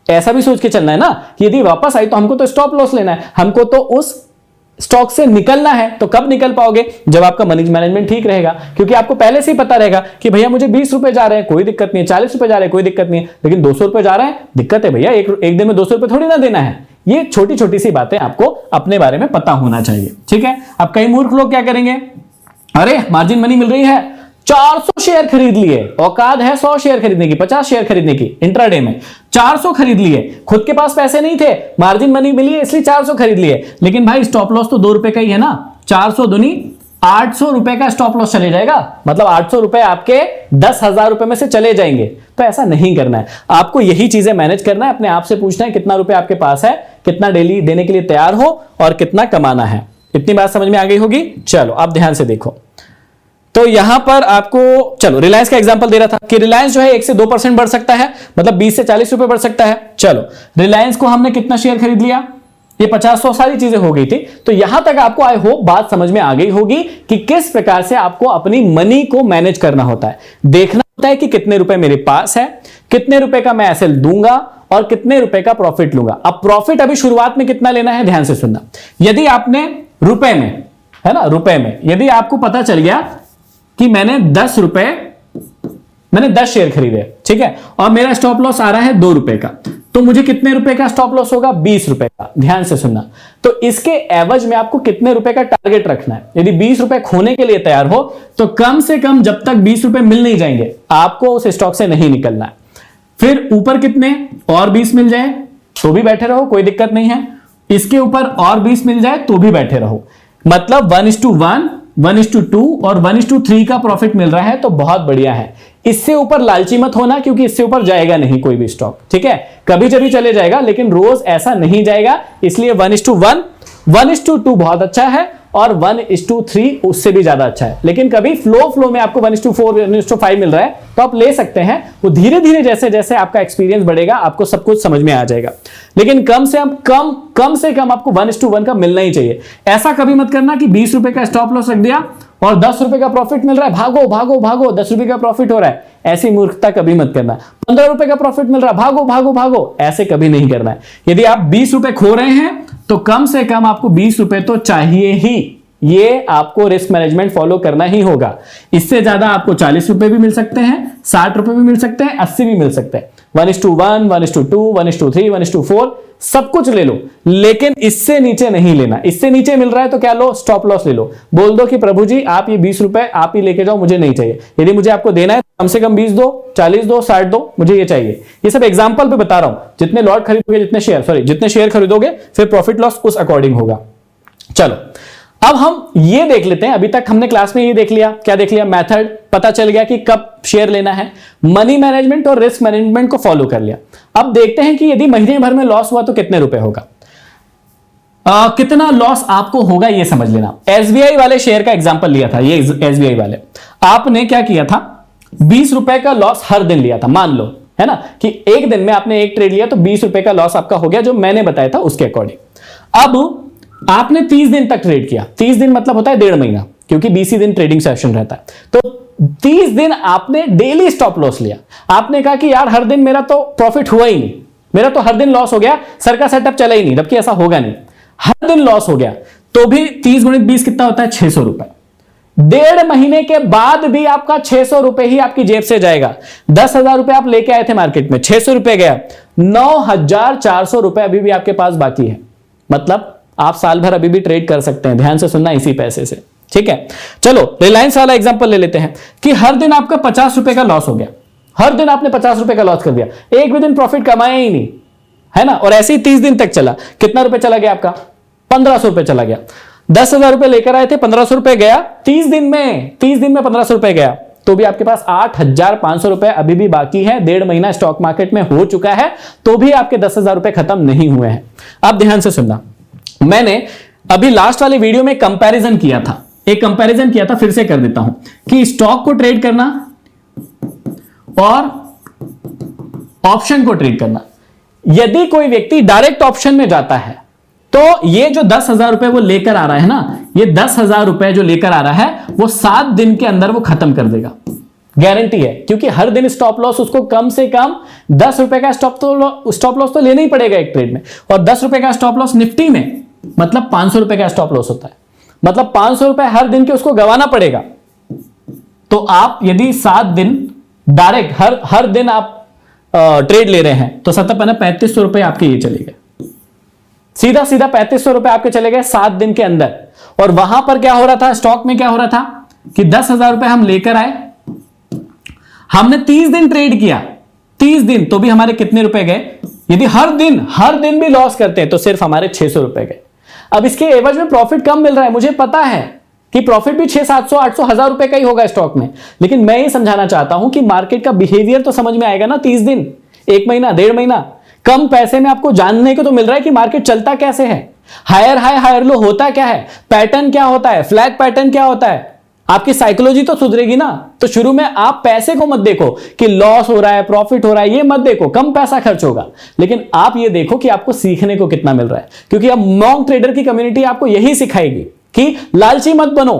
A: ऐसा भी सोच के चलना है ना, यदि वापस आई तो हमको तो स्टॉप लॉस लेना है, हमको तो उस स्टॉक से निकलना है। तो कब निकल पाओगे? जब आपका मनी मैनेजमेंट ठीक रहेगा, क्योंकि आपको पहले से ही पता रहेगा कि भैया मुझे 20 रुपए जा रहे हैं, कोई दिक्कत नहीं है, 40 रुपए जा रहे हैं, कोई दिक्कत नहीं है, लेकिन 200 रुपए जा रहे हैं, दिक्कत है भैया। एक दिन में 200 रुपए थोड़ी ना देना है। ये छोटी छोटी सी बातें आपको अपने बारे में पता होना चाहिए, ठीक है। अब कई मूर्ख लोग क्या करेंगे, अरे मार्जिन मनी मिल रही है, 400 शेयर खरीद लिए, औकात है 100 शेयर खरीदने की, 50 शेयर खरीदने की, इंट्राडे में 400 खरीद लिए। खुद के पास पैसे नहीं थे, मार्जिन मनी मिली है इसलिए 400 खरीद लिए। लेकिन भाई स्टॉप लॉस तो 2 रुपए का ही है ना, 400 दूनी 800 रुपए का स्टॉप लॉस चले जाएगा, मतलब 800 रुपए आपके 10,000 रुपए में से चले जाएंगे। तो ऐसा नहीं करना है, आपको यही चीजें मैनेज करना है, अपने आप से पूछना है कितना रुपए आपके पास है, कितना डेली देने के लिए तैयार हो और कितना कमाना है। इतनी बात समझ में आ गई होगी। चलो आप ध्यान से देखो, तो यहां पर आपको, चलो रिलायंस का एग्जांपल दे रहा था कि रिलायंस जो है 1 से 2% बढ़ सकता है, मतलब 20 से 40 रुपए बढ़ सकता है। चलो रिलायंस को हमने कितना शेयर खरीद लिया, ये 50-100 सारी चीजें हो गई थी। तो यहां तक आपको आई होप बात समझ में आ गई होगी कि किस प्रकार से आपको अपनी मनी को मैनेज करना होता है। देखना होता है कि कितने रुपए मेरे पास है, कितने रुपए का मैं एसएल दूंगा और कितने रुपए का प्रॉफिट लूंगा। अब प्रॉफिट अभी शुरुआत में कितना लेना है, ध्यान से सुनना। यदि आपने रुपए में, है ना, रुपए में यदि आपको पता चल गया कि मैंने 10 शेयर खरीदे, ठीक है, और मेरा स्टॉप लॉस आ रहा है 2 रुपए का, तो मुझे कितने रुपए का स्टॉप लॉस होगा, 20 रुपए का। ध्यान से सुनना, तो इसके एवज में आपको कितने रुपए का टारगेट रखना है। यदि 20 रुपए खोने के लिए तैयार हो तो कम से कम जब तक 20 रुपए मिल नहीं जाएंगे आपको उस स्टॉक से नहीं निकलना है। फिर ऊपर कितने और 20 मिल जाए तो भी बैठे रहो, कोई दिक्कत नहीं है। इसके ऊपर और 20 मिल जाए तो भी बैठे रहो, मतलब 1:1, 1:2 और 1:3 का प्रॉफिट मिल रहा है तो बहुत बढ़िया है। इससे ऊपर लालची मत होना, क्योंकि इससे ऊपर जाएगा नहीं कोई भी स्टॉक, ठीक है, कभी जभी चले जाएगा लेकिन रोज ऐसा नहीं जाएगा। इसलिए 1:1, 1:2 बहुत अच्छा है और 1:3 उससे भी ज्यादा अच्छा है। लेकिन कभी फ्लो में आपको 1:4, 1:5 मिल रहा है तो आप ले सकते हैं। वो धीरे धीरे जैसे जैसे आपका एक्सपीरियंस बढ़ेगा आपको सब कुछ समझ में आ जाएगा। लेकिन कम से कम आपको 1:1 का मिलना ही चाहिए। ऐसा कभी मत करना कि 20 रुपए का स्टॉप लॉस रख दिया और 10 रुपए का प्रॉफिट मिल रहा है, भागो भागो भागो, 10 रुपए का प्रॉफिट हो रहा है, ऐसी मूर्खता कभी मत करना। 15 रुपए का प्रॉफिट मिल रहा है, भागो भागो भागो, ऐसे कभी नहीं करना है। यदि आप 20 रुपए खो रहे हैं तो कम से कम आपको 20 रुपए तो चाहिए ही। ये आपको रिस्क मैनेजमेंट फॉलो करना ही होगा। इससे ज्यादा आपको 40 रुपए भी मिल सकते हैं, 60 रुपए भी मिल सकते हैं, 80 भी मिल सकते हैं। 1:1, 1:2, 1:3, 1:4 सब कुछ ले लो, लेकिन इससे नीचे नहीं लेना। इससे नीचे मिल रहा है तो क्या लो, स्टॉप लॉस ले लो। बोल दो कि प्रभु जी आप ये 20 रुपए आप ही लेके जाओ, मुझे नहीं चाहिए। यदि मुझे आपको देना है कम से कम 20 दो, 40 दो, 60 दो, मुझे ये चाहिए। ये सब एग्जांपल पे बता रहा हूं। जितने लॉट खरीदोगे, जितने शेयर खरीदोगे, फिर प्रॉफिट लॉस उस अकॉर्डिंग होगा। चलो अब हम ये देख लेते हैं। अभी तक हमने क्लास में ये देख लिया, क्या देख लिया, मेथड पता चल गया कि कब शेयर लेना है, मनी मैनेजमेंट और रिस्क मैनेजमेंट को फॉलो कर लिया। अब देखते हैं कि यदि महीने भर में लॉस हुआ तो कितने रुपए होगा। कितना लॉस आपको होगा ये समझ लेना। एसबीआई वाले शेयर का एग्जांपल लिया था, ये एसबीआई वाले, आपने क्या किया था, 20 रुपए का लॉस हर दिन लिया था। मान लो है ना कि एक दिन में आपने एक ट्रेड लिया तो 20 रुपए का लॉस आपका हो गया, जो मैंने बताया था उसके अकॉर्डिंग। अब आपने 30 दिन तक ट्रेड किया। 30 दिन मतलब होता है 1.5 महीना, क्योंकि 20 ही दिन ट्रेडिंग सेशन रहता है। तो 30 दिन आपने डेली स्टॉप लॉस लिया। आपने कहा कि यार हर दिन मेरा तो प्रॉफिट हुआ ही नहीं, मेरा तो हर दिन लॉस हो गया, सर का सेटअप चला ही नहीं, जबकि ऐसा होगा नहीं, हर दिन लॉस हो गया। तो भी 30 × 20 कितना होता है, 600 रुपए। 1.5 महीने के बाद भी आपका 600 रुपए ही आपकी जेब से जाएगा। 10,000 रुपए आप लेके आए थे मार्केट में, 600 रुपए गया, 9,400 रुपए अभी भी आपके पास बाकी है। मतलब आप साल भर अभी भी ट्रेड कर सकते हैं। ध्यान से सुनना, इसी पैसे से, ठीक है। चलो रिलायंस वाला एग्जांपल ले लेते हैं कि हर दिन आपका 50 रुपए का लॉस हो गया। हर दिन आपने 50 रुपए का लॉस कर दिया, एक भी दिन प्रॉफिट कमाया ही नहीं, है ना। और ऐसे ही 30 दिन तक चला। कितना रुपए चला गया आपका, 1500 रुपए चला गया। 10,000 रुपए लेकर आए थे, 1500 रुपए गया 30 दिन में 1500 रुपए गया। तो भी आपके पास 8,500 रुपए अभी भी बाकी है। 1.5 महीना स्टॉक मार्केट में हो चुका है, तो भी आपके 10,000 रुपए खत्म नहीं हुए हैं। अब ध्यान से सुनना, मैंने अभी लास्ट वाले वीडियो में कंपैरिजन किया था, एक कंपैरिजन किया था, फिर से कर देता हूं कि स्टॉक को ट्रेड करना और ऑप्शन को ट्रेड करना। यदि कोई व्यक्ति डायरेक्ट ऑप्शन में जाता है तो ये जो 10,000 रुपए वो लेकर आ रहा है ना, ये 10,000 रुपए जो लेकर आ रहा है वो 7 दिन के अंदर वो खत्म कर देगा, गारंटी है। क्योंकि हर दिन स्टॉप लॉस उसको कम से कम 10 रुपए का स्टॉप लॉस तो लेना ही पड़ेगा एक ट्रेड में। और 10 रुपए का स्टॉप लॉस निफ्टी में मतलब 500 रुपए का स्टॉप लॉस होता है, मतलब 500 रुपए हर दिन के उसको गंवाना पड़ेगा। तो आप यदि 7 दिन डायरेक्ट हर दिन आप ट्रेड ले रहे हैं तो 3500 रुपए आपके ये चले गए, सीधा 3500 रुपए आपके चले गए 7 दिन के अंदर। और वहां पर क्या हो रहा था, स्टॉक में क्या हो रहा था कि 10,000 रुपए हम लेकर आए, हमने 30 दिन ट्रेड किया, 30 दिन तो भी हमारे कितने रुपए गए। यदि हर दिन भी लॉस करते हैं तो सिर्फ हमारे 600 रुपए गए। अब इसके एवज में प्रॉफिट कम मिल रहा है, मुझे पता है, कि प्रॉफिट भी 600, 700, 800, 1000 रुपए का ही होगा स्टॉक में। लेकिन मैं ये समझाना चाहता हूं कि मार्केट का बिहेवियर तो समझ में आएगा ना, 30 दिन, 1 महीना, 1.5 महीना, कम पैसे में आपको जानने को तो मिल रहा है कि मार्केट चलता कैसे है, हायर हाई हायर लो होता क्या है, पैटर्न क्या होता है, फ्लैग पैटर्न क्या होता है। आपकी साइकोलॉजी तो सुधरेगी ना। तो शुरू में आप पैसे को मत देखो कि लॉस हो रहा है, प्रॉफिट हो रहा है, ये मत देखो, कम पैसा खर्च होगा। लेकिन आप ये देखो कि आपको सीखने को कितना मिल रहा है, क्योंकि अब मॉन्क ट्रेडर की कम्युनिटी आपको यही सिखाएगी कि लालची मत बनो।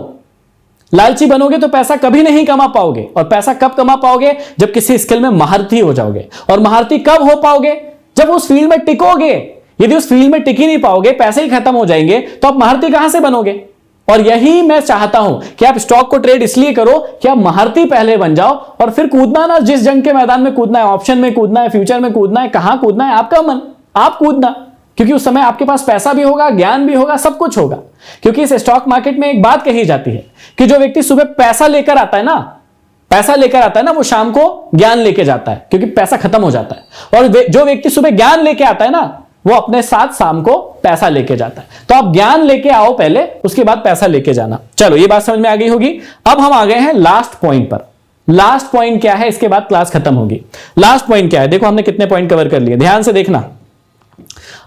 A: लालची बनोगे तो पैसा कभी नहीं कमा पाओगे। और पैसा कब कमा पाओगे? जब किसी स्किल में महारथी हो जाओगे। और महारथी कब हो पाओगे? जब उस फील्ड में टिकोगे। यदि उस फील्ड में टिक ही नहीं पाओगे, पैसे ही खत्म हो जाएंगे, तो आप महारथी कहां से बनोगे? और यही मैं चाहता हूं कि आप स्टॉक को ट्रेड इसलिए करो कि आप महारथी पहले बन जाओ, और फिर कूदना ना, जिस जंग के मैदान में कूदना है, ऑप्शन में कूदना है, फ्यूचर में कूदना है, कहां कूदना है, आपका मन, आप कूदना। क्योंकि उस समय आपके पास पैसा भी होगा, ज्ञान भी होगा, सब कुछ होगा। क्योंकि इस स्टॉक मार्केट में एक बात कही जाती है कि जो व्यक्ति सुबह पैसा लेकर आता है ना, वो शाम को ज्ञान लेके जाता है, क्योंकि पैसा खत्म हो जाता है। और जो व्यक्ति सुबह ज्ञान लेके आता है ना, वो अपने साथ शाम को पैसा लेके जाता है। तो आप ज्ञान लेके आओ पहले, उसके बाद पैसा लेके जाना। चलो, ये बात समझ में आ गई होगी। अब हम आ गए हैं लास्ट पॉइंट पर। लास्ट पॉइंट क्या है? इसके बाद क्लास खत्म होगी। लास्ट पॉइंट क्या है? देखो, हमने कितने पॉइंट कवर कर लिए, ध्यान से देखना।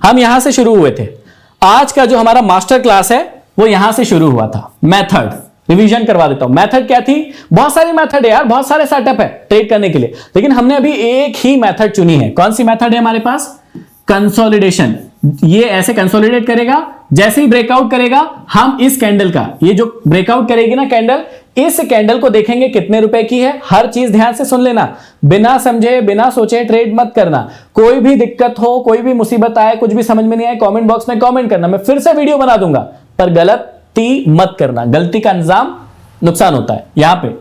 A: हम यहां से शुरू हुए थे। आज का जो हमारा मास्टर क्लास है वो यहां से शुरू हुआ था। मेथड रिवीजन करवा देता हूं। मेथड क्या थी? बहुत सारी मेथड है यार, बहुत सारे सेटअप है ट्रेड करने के लिए, लेकिन हमने अभी एक ही मेथड चुनी है। कौन सी मेथड है हमारे पास? कंसोलिडेशन। ये ऐसे कंसोलिडेट करेगा, जैसे ही ब्रेकआउट करेगा, हम इस कैंडल का, ये जो ब्रेकआउट करेगी ना कैंडल, इस कैंडल को देखेंगे कितने रुपए की है। हर चीज ध्यान से सुन लेना, बिना समझे बिना सोचे ट्रेड मत करना। कोई भी दिक्कत हो, कोई भी मुसीबत आए, कुछ भी समझ में नहीं आए, कमेंट बॉक्स में कमेंट करना, मैं फिर से वीडियो बना दूंगा। पर गलती मत करना, गलती का अंजाम नुकसान होता है यहां पे।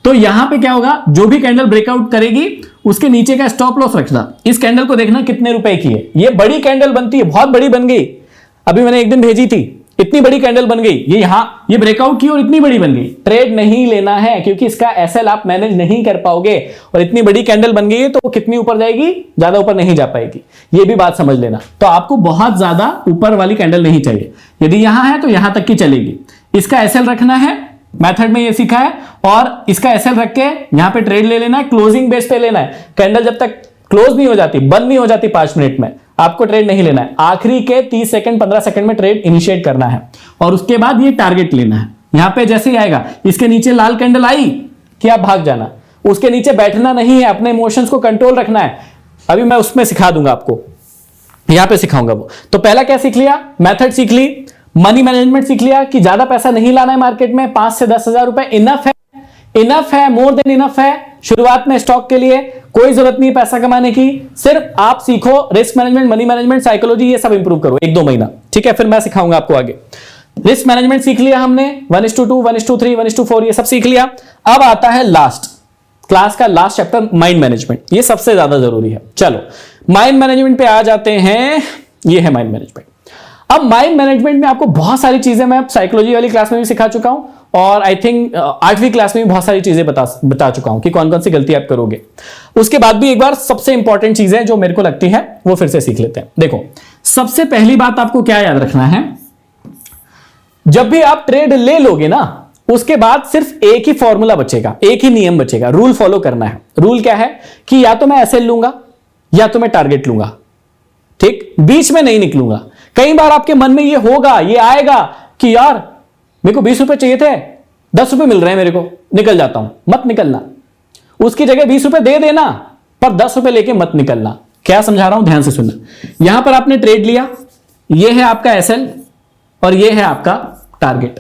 A: तो यहां पे क्या होगा? जो भी कैंडल ब्रेकआउट करेगी उसके नीचे का स्टॉप लॉस रखना। इस कैंडल को देखना कितने रुपए की है। ये बड़ी कैंडल बनती है, बहुत बड़ी बन गई। अभी मैंने एक दिन भेजी थी, इतनी बड़ी कैंडल बन गई। ये ब्रेकआउट की और इतनी बड़ी बन गई। ट्रेड नहीं लेना है, क्योंकि इसका एसएल आप मैनेज नहीं कर पाओगे। और इतनी बड़ी कैंडल बन गई है तो वो कितनी ऊपर जाएगी? ज्यादा ऊपर नहीं जा पाएगी। ये भी बात समझ लेना। तो आपको बहुत ज्यादा ऊपर वाली कैंडल नहीं चाहिए। यदि यहां है तो यहां तक की चलेगी। इसका एसएल रखना है, मेथड में ये सीखा है। और इसका एसएल रख के यहां पे ट्रेड ले लेना है, क्लोजिंग बेस पे लेना है। कैंडल जब तक क्लोज नहीं हो जाती, बंद नहीं हो जाती 5 मिनट में, आपको ट्रेड नहीं लेना है। आखिरी के 30 सेकंड 15 सेकंड में ट्रेड इनिशिएट करना है। और उसके बाद ये टारगेट लेना है। यहां पे जैसे ही आएगा, इसके नीचे लाल कैंडल आई कि आप भाग जाना, उसके नीचे बैठना नहीं है, अपने इमोशंस को कंट्रोल रखना है। अभी मैं उसमें सिखा दूंगा आपको, यहां पे सिखाऊंगा वो। तो पहला क्या सीख लिया? मेथड सीख ली, मनी मैनेजमेंट सीख लिया कि ज्यादा पैसा नहीं लाना है मार्केट में, 5 से 10 हजार रुपए इनफ है, मोर देन इनफ है। शुरुआत में स्टॉक के लिए कोई जरूरत नहीं पैसा कमाने की। सिर्फ आप सीखो risk management, money management, psychology, ये सब इंप्रूव करो 1-2 महीना, ठीक है? फिर मैं सिखाऊंगा आपको आगे। रिस्क मैनेजमेंट सीख लिया हमने, 1:2, 1:3, 1:4, ये सब सीख लिया। अब आता है लास्ट क्लास का लास्ट चैप्टर, माइंड मैनेजमेंट। ये सबसे ज्यादा जरूरी है। चलो, माइंड मैनेजमेंट पे आ जाते हैं। ये है माइंड मैनेजमेंट। अब माइंड मैनेजमेंट में आपको बहुत सारी चीजें मैं साइकोलॉजी वाली क्लास में भी सिखा चुका हूं, और आई थिंक 8वीं क्लास में भी बहुत सारी चीजें बता चुका हूं कि कौन कौन सी गलती आप करोगे। उसके बाद भी एक बार सबसे इंपॉर्टेंट चीजें जो मेरे को लगती है वो फिर से सीख लेते हैं। देखो, सबसे पहली बात आपको क्या याद रखना है? जब भी आप ट्रेड ले लोगे ना, उसके बाद सिर्फ एक ही फॉर्मूला बचेगा, एक ही नियम बचेगा, रूल फॉलो करना है। रूल क्या है? कि या तो मैं एसएल लूंगा या तो मैं टारगेट लूंगा, ठीक? बीच में नहीं निकलूंगा। कई बार आपके मन में ये होगा, ये आएगा कि यार मेरे को 20 रुपए चाहिए थे, 10 रुपए मिल रहे हैं मेरे को, निकल जाता हूं। मत निकलना, उसकी जगह 20 रुपए दे देना, पर 10 रुपए लेके मत निकलना। क्या समझा रहा हूं, ध्यान से सुनना। यहां पर आपने ट्रेड लिया, ये है आपका एसएल और ये है आपका टारगेट।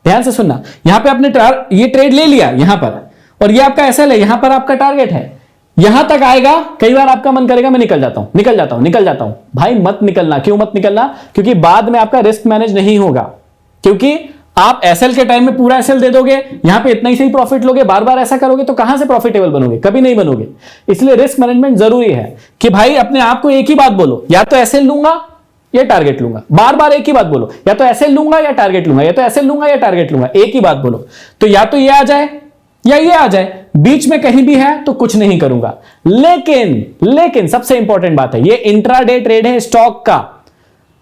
A: ध्यान से सुनना, यहां पे आपने ये ट्रेड ले लिया यहां पर, और ये आपका एसएल है, यहां पर आपका टारगेट है। यहां तक आएगा, कई बार आपका मन करेगा मैं निकल जाता हूं। भाई मत निकलना। क्यों मत निकलना? क्योंकि बाद में आपका रिस्क मैनेज नहीं होगा। क्योंकि आप एसएल के टाइम में पूरा एसएल दे दोगे, यहां पे इतना ही सही प्रॉफिट लोगे, बार बार ऐसा करोगे तो कहां से प्रॉफिटेबल बनोगे? कभी नहीं बनोगे। इसलिए रिस्क मैनेजमेंट जरूरी है कि भाई अपने आप को एक ही बात बोलो, या तो एसएल लूंगा या टारगेट लूंगा। बार बार एक ही बात बोलो, या तो एसएल लूंगा या टारगेट लूंगा, या तो एसएल लूंगा या टारगेट लूंगा। एक ही बात बोलो। तो या तो ये आ जाए या ये आ जाए, बीच में कहीं भी है तो कुछ नहीं करूंगा। लेकिन सबसे इंपॉर्टेंट बात है, ये इंट्राडे ट्रेड है स्टॉक का।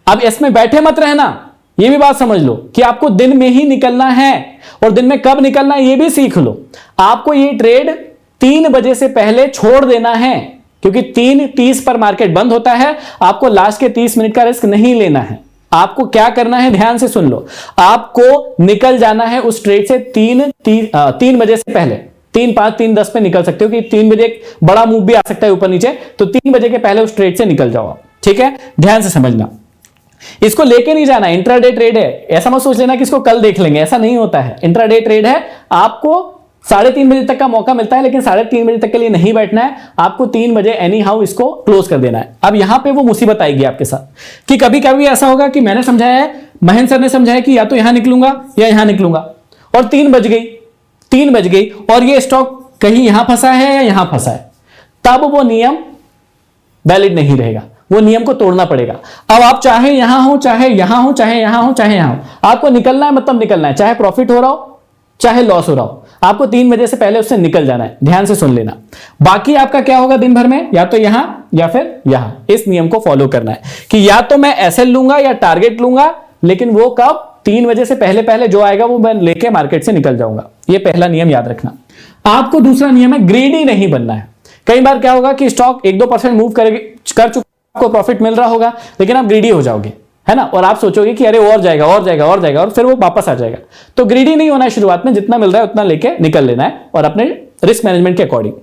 A: अब इसमें बैठे मत रहना, ये भी बात समझ लो कि आपको दिन में ही निकलना है, और दिन में कब निकलना है ये भी सीख लो। आपको ये ट्रेड 3 बजे से पहले छोड़ देना है, क्योंकि 3:30 पर मार्केट बंद होता है। आपको लास्ट के 30 मिनट का रिस्क नहीं लेना है। आपको क्या करना है, ध्यान से सुन लो, आपको निकल जाना है उस ट्रेड से 3 बजे से पहले। 3:05, 3:10 पे निकल सकते हो कि 3 बजे एक बड़ा मूव भी आ सकता है ऊपर नीचे, तो 3 बजे के पहले उस ट्रेड से निकल जाओ आप, ठीक है। ध्यान से समझना, इसको लेके नहीं जाना। इंट्राडे ट्रेड है, ऐसा मत सोच लेना कि इसको कल देख लेंगे, ऐसा नहीं होता है। इंट्राडे ट्रेड है, आपको 3:30 बजे तक का मौका मिलता है, लेकिन 3:30 बजे तक के लिए नहीं बैठना है। आपको 3 बजे एनी हाउ इसको क्लोज कर देना है। अब यहां पे वो मुसीबत आएगी आपके साथ कि कभी कभी ऐसा होगा कि मैंने समझाया है, महेंद्र सर ने समझाया कि या तो यहां निकलूंगा या यहां निकलूंगा, और 3 बज गई और ये स्टॉक कहीं यहां फंसा है या यहां फंसा है, तब वो नियम वैलिड नहीं रहेगा, वो नियम को तोड़ना पड़ेगा। अब आप चाहे यहां हो, चाहे यहां हो, चाहे यहां हो, चाहे यहां हो, आपको निकलना है, मतलब निकलना है, चाहे प्रॉफिट हो रहा हो चाहे लॉस हो रहा हो, आपको 3 बजे से पहले उससे निकल जाना है। ध्यान से सुन लेना। बाकी आपका क्या होगा दिन भर में, या तो यहां या फिर यहां। इस नियम को फॉलो करना है कि या तो मैं एसएल लूंगा या टारगेट लूंगा, लेकिन वो कब, 3 बजे से पहले पहले जो आएगा वो मैं लेके मार्केट से निकल जाऊंगा। ये पहला नियम याद रखना। आपको दूसरा नियम है, ग्रीडी नहीं बनना है। कई बार क्या होगा कि स्टॉक 1-2% मूव कर चुका, आपको प्रॉफिट मिल रहा होगा, लेकिन आप ग्रीडी हो जाओगे, है ना, और आप सोचोगे कि अरे और जाएगा और जाएगा और जाएगा, और फिर वो वापस आ जाएगा। तो ग्रीडी नहीं होना है शुरुआत में, जितना मिल रहा है उतना लेके निकल लेना है, और अपने रिस्क मैनेजमेंट के अकॉर्डिंग।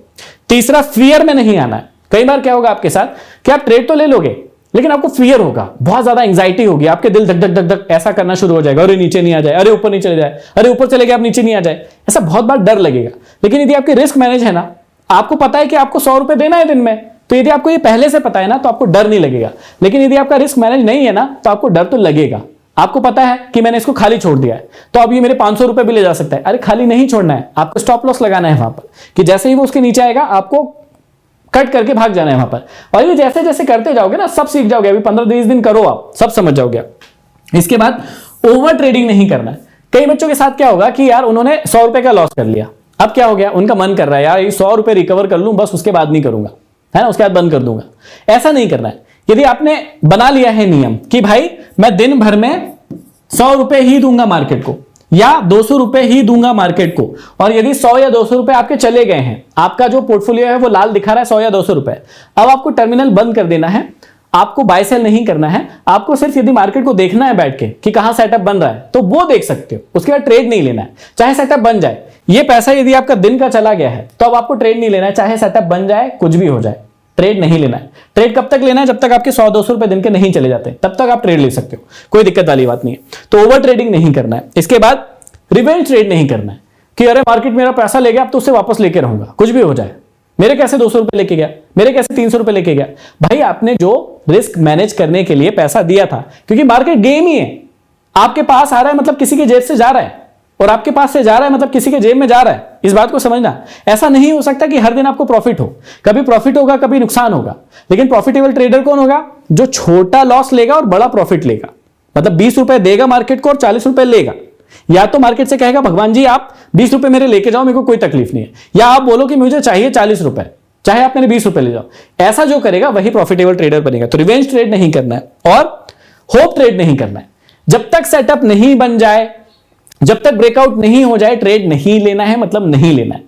A: तीसरा, फियर में नहीं आना है। कई बार क्या होगा आपके साथ कि आप ट्रेड तो ले लोगे, लेकिन आपको फियर होगा, बहुत ज्यादा एंग्जाइटी होगी, आपके दिल धक धक धक धक ऐसा करना शुरू हो जाएगा, अरे नीचे नहीं आ जाए, अरे ऊपर नहीं चले जाए, अरे ऊपर चले गए आप नीचे नहीं आ जाए, ऐसा बहुत बार डर लगेगा। लेकिन यदि आपकी रिस्क मैनेज है ना, आपको पता है कि आपको 100 रुपए देना है दिन में, तो यदि आपको ये पहले से पता है ना, तो आपको डर नहीं लगेगा। लेकिन यदि आपका रिस्क मैनेज नहीं है ना, तो आपको डर तो लगेगा। आपको पता है कि मैंने इसको खाली छोड़ दिया है, तो अब ये मेरे 500 रुपए भी ले जा सकता है। अरे खाली नहीं छोड़ना है, आपको स्टॉप लॉस लगाना है वहां पर, कि जैसे ही वो उसके नीचे आएगा आपको कट करके भाग जाना है वहां पर। और ये जैसे जैसे करते जाओगे ना, सब सीख जाओगे। अभी 15-20 दिन करो, आप सब समझ जाओगे। इसके बाद ओवर ट्रेडिंग नहीं करना है। कई बच्चों के साथ क्या होगा कि यार उन्होंने 100 रुपए का लॉस कर लिया, अब क्या हो गया, उनका मन कर रहा है यार ये 100 रुपए रिकवर कर लूं, बस उसके बाद नहीं करूंगा, है ना, उसके बाद बंद कर दूंगा। ऐसा नहीं करना है। यदि आपने बना लिया है नियम कि भाई मैं दिन भर में 100 रुपए ही दूंगा मार्केट को, या 200 रुपए ही दूंगा मार्केट को, और यदि 100 या 200 रुपए आपके चले गए हैं, आपका जो पोर्टफोलियो है वो लाल दिखा रहा है 100 या 200 रुपए, अब आपको टर्मिनल बंद कर देना है। आपको बाय सेल नहीं करना है, आपको सिर्फ यदि मार्केट को देखना है बैठ के कि कहां सेटअप बन रहा है, तो वो देख सकते हो। उसके बाद ट्रेड नहीं लेना है, चाहे सेटअप बन जाए। ये पैसा यदि आपका दिन का चला गया है, तो अब आपको ट्रेड नहीं लेना है, चाहे सेटअप बन जाए, कुछ भी हो जाए, ट्रेड नहीं लेना है। ट्रेड कब तक लेना है, जब तक आपके 100-200 रुपए दिन के नहीं चले जाते, तब तक आप ट्रेड ले सकते हो, कोई दिक्कत वाली बात नहीं है। तो ओवर ट्रेडिंग नहीं करना है। इसके बाद रिवेंज ट्रेड नहीं करना है कि अरे मार्केट मेरा पैसा ले गया, अब तो उससे वापस लेके रहूंगा, कुछ भी हो जाए, मेरे कैसे 200 रुपए लेके गया, मेरे कैसे 300 रुपए लेके गया। भाई आपने जो रिस्क मैनेज करने के लिए पैसा दिया था, क्योंकि मार्केट गेम ही है, आपके पास आ रहा है मतलब किसी की जेब से जा रहा है, और आपके पास से जा रहा है मतलब किसी के जेब में जा रहा है। इस बात को समझना। ऐसा नहीं हो सकता कि हर दिन आपको प्रॉफिट हो, कभी प्रॉफिट होगा कभी नुकसान होगा। लेकिन प्रॉफिटेबल ट्रेडर कौन होगा, जो छोटा लॉस लेगा और बड़ा प्रॉफिट लेगा। मतलब 20 रुपए देगा मार्केट को और 40 रुपए लेगा। या तो मार्केट से कहेगा भगवान जी आप 20 रुपए मेरे लेके जाओ, मेरे को कोई तकलीफ नहीं है, या आप बोलो कि मुझे चाहिए 40 रुपए, चाहे आप मेरे 20 रुपए ले जाओ। ऐसा जो करेगा वही प्रॉफिटेबल ट्रेडर बनेगा। तो रिवेंज ट्रेड नहीं करना है और होप ट्रेड नहीं करना है। जब तक सेटअप नहीं बन जाए, जब तक ब्रेकआउट नहीं हो जाए, ट्रेड नहीं लेना है, मतलब नहीं लेना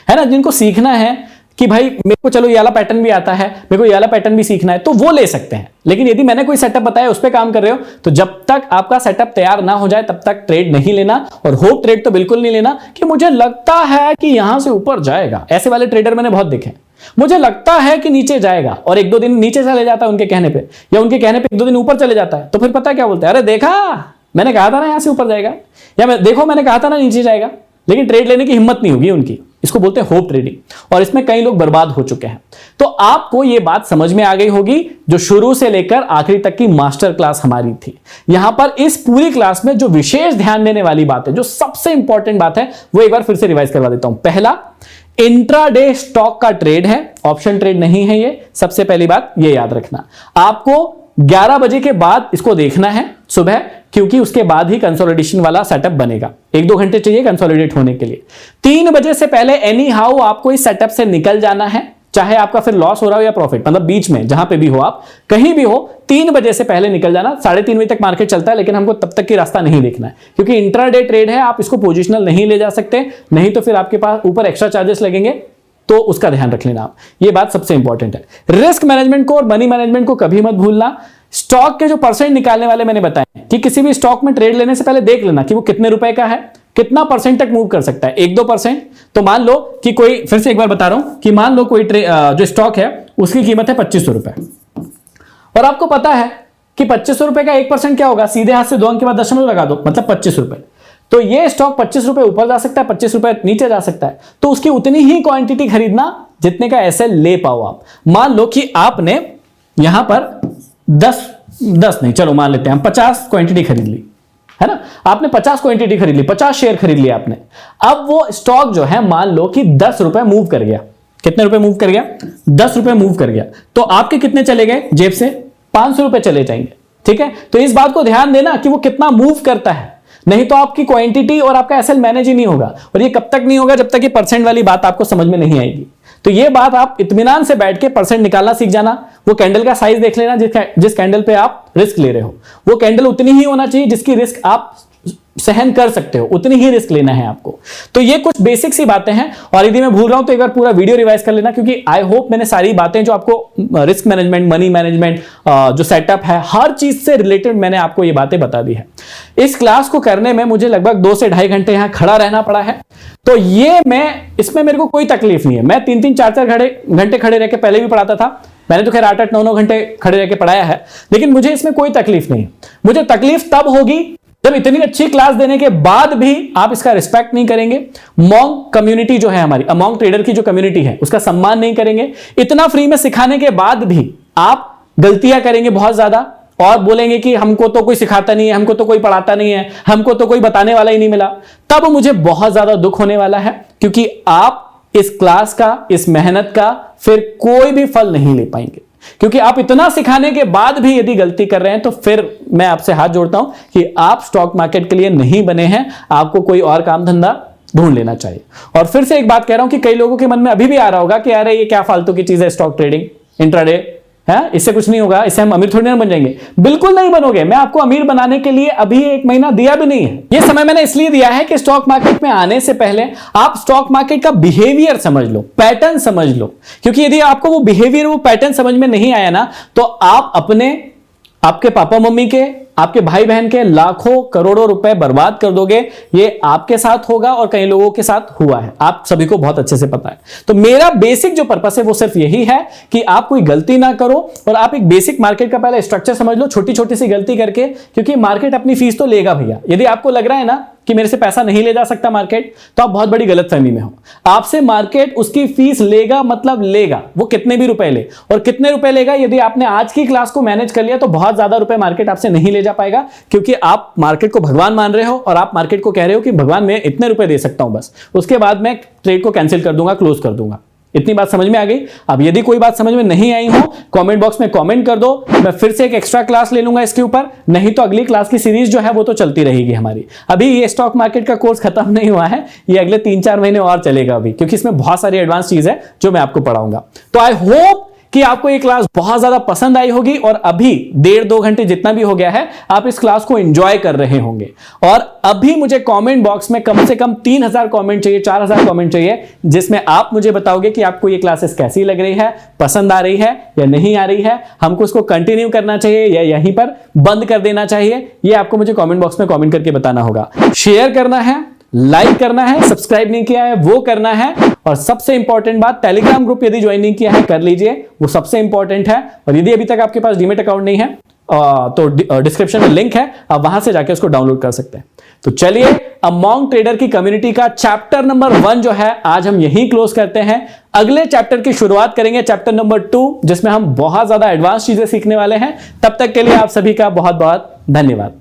A: है ना। जिनको सीखना है कि भाई मेरे को चलो ये वाला पैटर्न भी आता है, मेरे को ये वाला पैटर्न भी सीखना है, तो वो ले सकते हैं। लेकिन यदि मैंने कोई सेटअप बताया उस पर काम कर रहे हो, तो जब तक आपका सेटअप तैयार ना हो जाए तब तक ट्रेड नहीं लेना। और होप ट्रेड तो बिल्कुल नहीं लेना कि मुझे लगता है कि यहां से ऊपर जाएगा। ऐसे वाले ट्रेडर मैंने बहुत देखे। मुझे लगता है कि नीचे जाएगा और 1-2 दिन नीचे चले जाता है उनके कहने पे, या उनके कहने पे 1-2 दिन ऊपर चले जाता है, तो फिर पता है क्या बोलते हैं, अरे देखा मैंने कहा था ना यहां से ऊपर जाएगा, या देखो मैंने कहा था ना नीचे जाएगा। लेकिन ट्रेड लेने की हिम्मत नहीं होगी उनकी। इसको बोलते हैं होप ट्रेडिंग, और इसमें कई लोग बर्बाद हो चुके हैं। तो आपको यह बात समझ में आ गई होगी, जो शुरू से लेकर आखिरी तक की मास्टर क्लास हमारी थी। यहां पर इस पूरी क्लास में जो विशेष ध्यान देने वाली बात है, जो सबसे इंपॉर्टेंट बात है, वो एक बार फिर से रिवाइज करवा देता हूं। पहला, इंट्राडे स्टॉक का ट्रेड है, ऑप्शन ट्रेड नहीं है ये। सबसे पहली बात ये याद रखना, आपको 11 बजे के बाद इसको देखना है सुबह, क्योंकि उसके बाद ही कंसोलिडेशन वाला सेटअप बनेगा। 1-2 घंटे चाहिए कंसोलिडेट होने के लिए। 3 बजे से पहले एनी हाउ आपको इस सेटअप से निकल जाना है। चाहे आपका फिर लॉस हो रहा हो या प्रॉफिट, मतलब बीच में जहां पे भी हो आप, कहीं भी हो, 3 बजे से पहले निकल जाना। 3:30 बजे तक मार्केट चलता है, लेकिन हमको तब तक की रास्ता नहीं देखना है, क्योंकि इंट्राडे ट्रेड है, आप इसको पोजिशनल नहीं ले जा सकते, नहीं तो फिर आपके पास ऊपर एक्स्ट्रा चार्जेस लगेंगे, तो उसका ध्यान रख लेना आप। ये बात सबसे इंपॉर्टेंट है। रिस्क मैनेजमेंट को और मनी मैनेजमेंट को कभी मत भूलना। स्टॉक के जो परसेंट निकालने वाले मैंने बताए कि किसी भी स्टॉक में ट्रेड लेने से पहले देख लेना कि वो कितने रुपए का है, कितना परसेंट तक मूव कर सकता है, 1-2%। तो मान लो कि कोई, फिर से एक बार बता रहा हूं कि मान लो कोई जो स्टॉक है उसकी कीमत है 2500 रुपए, और आपको पता है कि 2500 रुपए का 1% क्या होगा, सीधे हाथ से 2 अंक के बाद दशमलव लगा दो, मतलब 25 रुपए। तो ये स्टॉक 25 रुपए ऊपर जा सकता है, 25 रुपए नीचे जा सकता है, तो उसकी उतनी ही क्वांटिटी खरीदना जितने का एसएल ले पाओ आप। मान लो कि आपने यहां पर 10 नहीं, चलो मान लेते हैं हम 50 क्वांटिटी खरीद ली, है ना, आपने 50 क्वांटिटी खरीद ली, 50 शेयर खरीद लिया आपने। अब वो स्टॉक जो है मान लो कि 10 रुपए मूव कर गया, कितने रुपए मूव कर गया, 10 रुपए मूव कर गया, तो आपके कितने चले गए जेब से, 500 रुपए चले जाएंगे। ठीक है, तो इस बात को ध्यान देना कि वो कितना मूव करता है, नहीं तो आपकी क्वांटिटी और आपका एसएल मैनेज ही नहीं होगा। और ये कब तक नहीं होगा, जब तक ये परसेंट वाली बात आपको समझ में नहीं आएगी। तो ये बात आप इत्मीनान से बैठ के परसेंट निकालना सीख जाना। वो कैंडल का साइज देख लेना, जिस कैंडल पे आप रिस्क ले रहे हो, वो कैंडल उतनी ही होना चाहिए जिसकी रिस्क आप सहन कर सकते हो, उतनी ही रिस्क लेना है आपको। तो ये कुछ बेसिक सी बातें हैं, और यदि मैं भूल रहा हूं तो एक बार पूरा वीडियो रिवाइज कर लेना, क्योंकि आई होप मैंने सारी बातें जो आपको रिस्क मैनेजमेंट, मनी मैनेजमेंट, जो सेटअप है, हर चीज से रिलेटेड मैंने आपको ये बातें बता दी है। इस क्लास को करने में मुझे लगभग 2 से ढाई घंटे यहां खड़ा रहना पड़ा है, तो ये इसमें मेरे को कोई तकलीफ नहीं है। मैं 3-3, 4-4 घंटे खड़े रह के पहले भी पढ़ाता था, मैंने तो खैर 8-8, 9-9 घंटे खड़े रह के पढ़ाया है, लेकिन मुझे इसमें कोई तकलीफ नहीं। मुझे तकलीफ तब होगी जब इतनी अच्छी क्लास देने के बाद भी आप इसका रिस्पेक्ट नहीं करेंगे, मॉन्क कम्युनिटी जो है हमारी, मॉन्क ट्रेडर की जो कम्युनिटी है, उसका सम्मान नहीं करेंगे। इतना फ्री में सिखाने के बाद भी आप गलतियां करेंगे बहुत ज्यादा, और बोलेंगे कि हमको तो कोई सिखाता नहीं है, हमको तो कोई पढ़ाता नहीं है, हमको तो कोई बताने वाला ही नहीं मिला, तब मुझे बहुत ज्यादा दुख होने वाला है, क्योंकि आप इस क्लास का, इस मेहनत का फिर कोई भी फल नहीं ले पाएंगे। क्योंकि आप इतना सिखाने के बाद भी यदि गलती कर रहे हैं, तो फिर मैं आपसे हाथ जोड़ता हूं कि आप स्टॉक मार्केट के लिए नहीं बने हैं, आपको कोई और काम धंधा ढूंढ लेना चाहिए। और फिर से एक बात कह रहा हूं कि कई लोगों के मन में अभी भी आ रहा होगा कि अरे ये क्या फालतू की चीज है स्टॉक ट्रेडिंग, इंट्राडे है, इससे कुछ नहीं होगा, इससे हम अमीर थोड़ी ना बन जाएंगे। बिल्कुल नहीं बनोगे। मैं आपको अमीर बनाने के लिए अभी 1 महीना दिया भी नहीं है। यह समय मैंने इसलिए दिया है कि स्टॉक मार्केट में आने से पहले आप स्टॉक मार्केट का बिहेवियर समझ लो, पैटर्न समझ लो, क्योंकि यदि आपको वो बिहेवियर, वो पैटर्न समझ में नहीं आया ना, तो आप आपके पापा मम्मी के, आपके भाई बहन के लाखों करोड़ों रुपए बर्बाद कर दोगे। ये आपके साथ होगा और कई लोगों के साथ हुआ है, आप सभी को बहुत अच्छे से पता है। तो मेरा बेसिक जो पर्पस है वो सिर्फ यही है कि आप कोई गलती ना करो, और आप एक बेसिक मार्केट का पहले स्ट्रक्चर समझ लो, छोटी छोटी सी गलती करके, क्योंकि मार्केट अपनी फीस तो लेगा भैया। यदि आपको लग रहा है ना कि मेरे से पैसा नहीं ले जा सकता मार्केट, तो आप बहुत बड़ी गलतफहमी में हो। आपसे मार्केट उसकी फीस लेगा, मतलब लेगा, वो कितने भी रुपए ले, और कितने रुपए लेगा। यदि आपने आज की क्लास को मैनेज कर लिया तो बहुत ज्यादा रुपए मार्केट आपसे नहीं ले जा पाएगा, क्योंकि आप मार्केट को भगवान मान रहे हो, और आप मार्केट को कह रहे हो कि भगवान मैं इतने रुपए दे सकता हूं बस, उसके बाद मैं ट्रेड को कैंसिल कर दूंगा, क्लोज कर दूंगा। इतनी बात समझ में आ गई। अब यदि कोई बात समझ में नहीं आई हो, कमेंट बॉक्स में कमेंट कर दो, मैं फिर से एक एक्स्ट्रा क्लास ले लूंगा इसके ऊपर, नहीं तो अगली क्लास की सीरीज जो है वो तो चलती रहेगी हमारी। अभी ये स्टॉक मार्केट का कोर्स खत्म नहीं हुआ है, ये अगले 3-4 महीने और चलेगा अभी, क्योंकि इसमें बहुत सारी एडवांस चीज है जो मैं आपको पढ़ाऊंगा। तो आई होप कि आपको ये क्लास बहुत ज्यादा पसंद आई होगी, और अभी 1.5-2 घंटे जितना भी हो गया है, आप इस क्लास को एंजॉय कर रहे होंगे। और अभी मुझे कमेंट बॉक्स में कम से कम 3000 कमेंट चाहिए, 4000 कमेंट चाहिए, जिसमें आप मुझे बताओगे कि आपको ये क्लासेस कैसी लग रही है, पसंद आ रही है या नहीं आ रही है, हमको इसको कंटिन्यू करना चाहिए या यहीं पर बंद कर देना चाहिए। ये आपको मुझे कमेंट बॉक्स में कमेंट करके बताना होगा। शेयर करना है, लाइक करना है, सब्सक्राइब नहीं किया है वो करना है, और सबसे इंपॉर्टेंट बात, टेलीग्राम ग्रुप यदि ज्वाइन नहीं किया है कर लीजिए, वो सबसे इंपॉर्टेंट है। और यदि अभी तक आपके पास डीमैट अकाउंट नहीं है तो डिस्क्रिप्शन में लिंक है, आप वहां से जाकर उसको डाउनलोड कर सकते हैं। तो चलिए, मॉन्क ट्रेडर की कम्युनिटी का चैप्टर नंबर 1 जो है आज हम यहीं क्लोज करते हैं। अगले चैप्टर की शुरुआत करेंगे, चैप्टर नंबर 2, जिसमें हम बहुत ज्यादा एडवांस चीजें सीखने वाले हैं। तब तक के लिए आप सभी का बहुत बहुत धन्यवाद।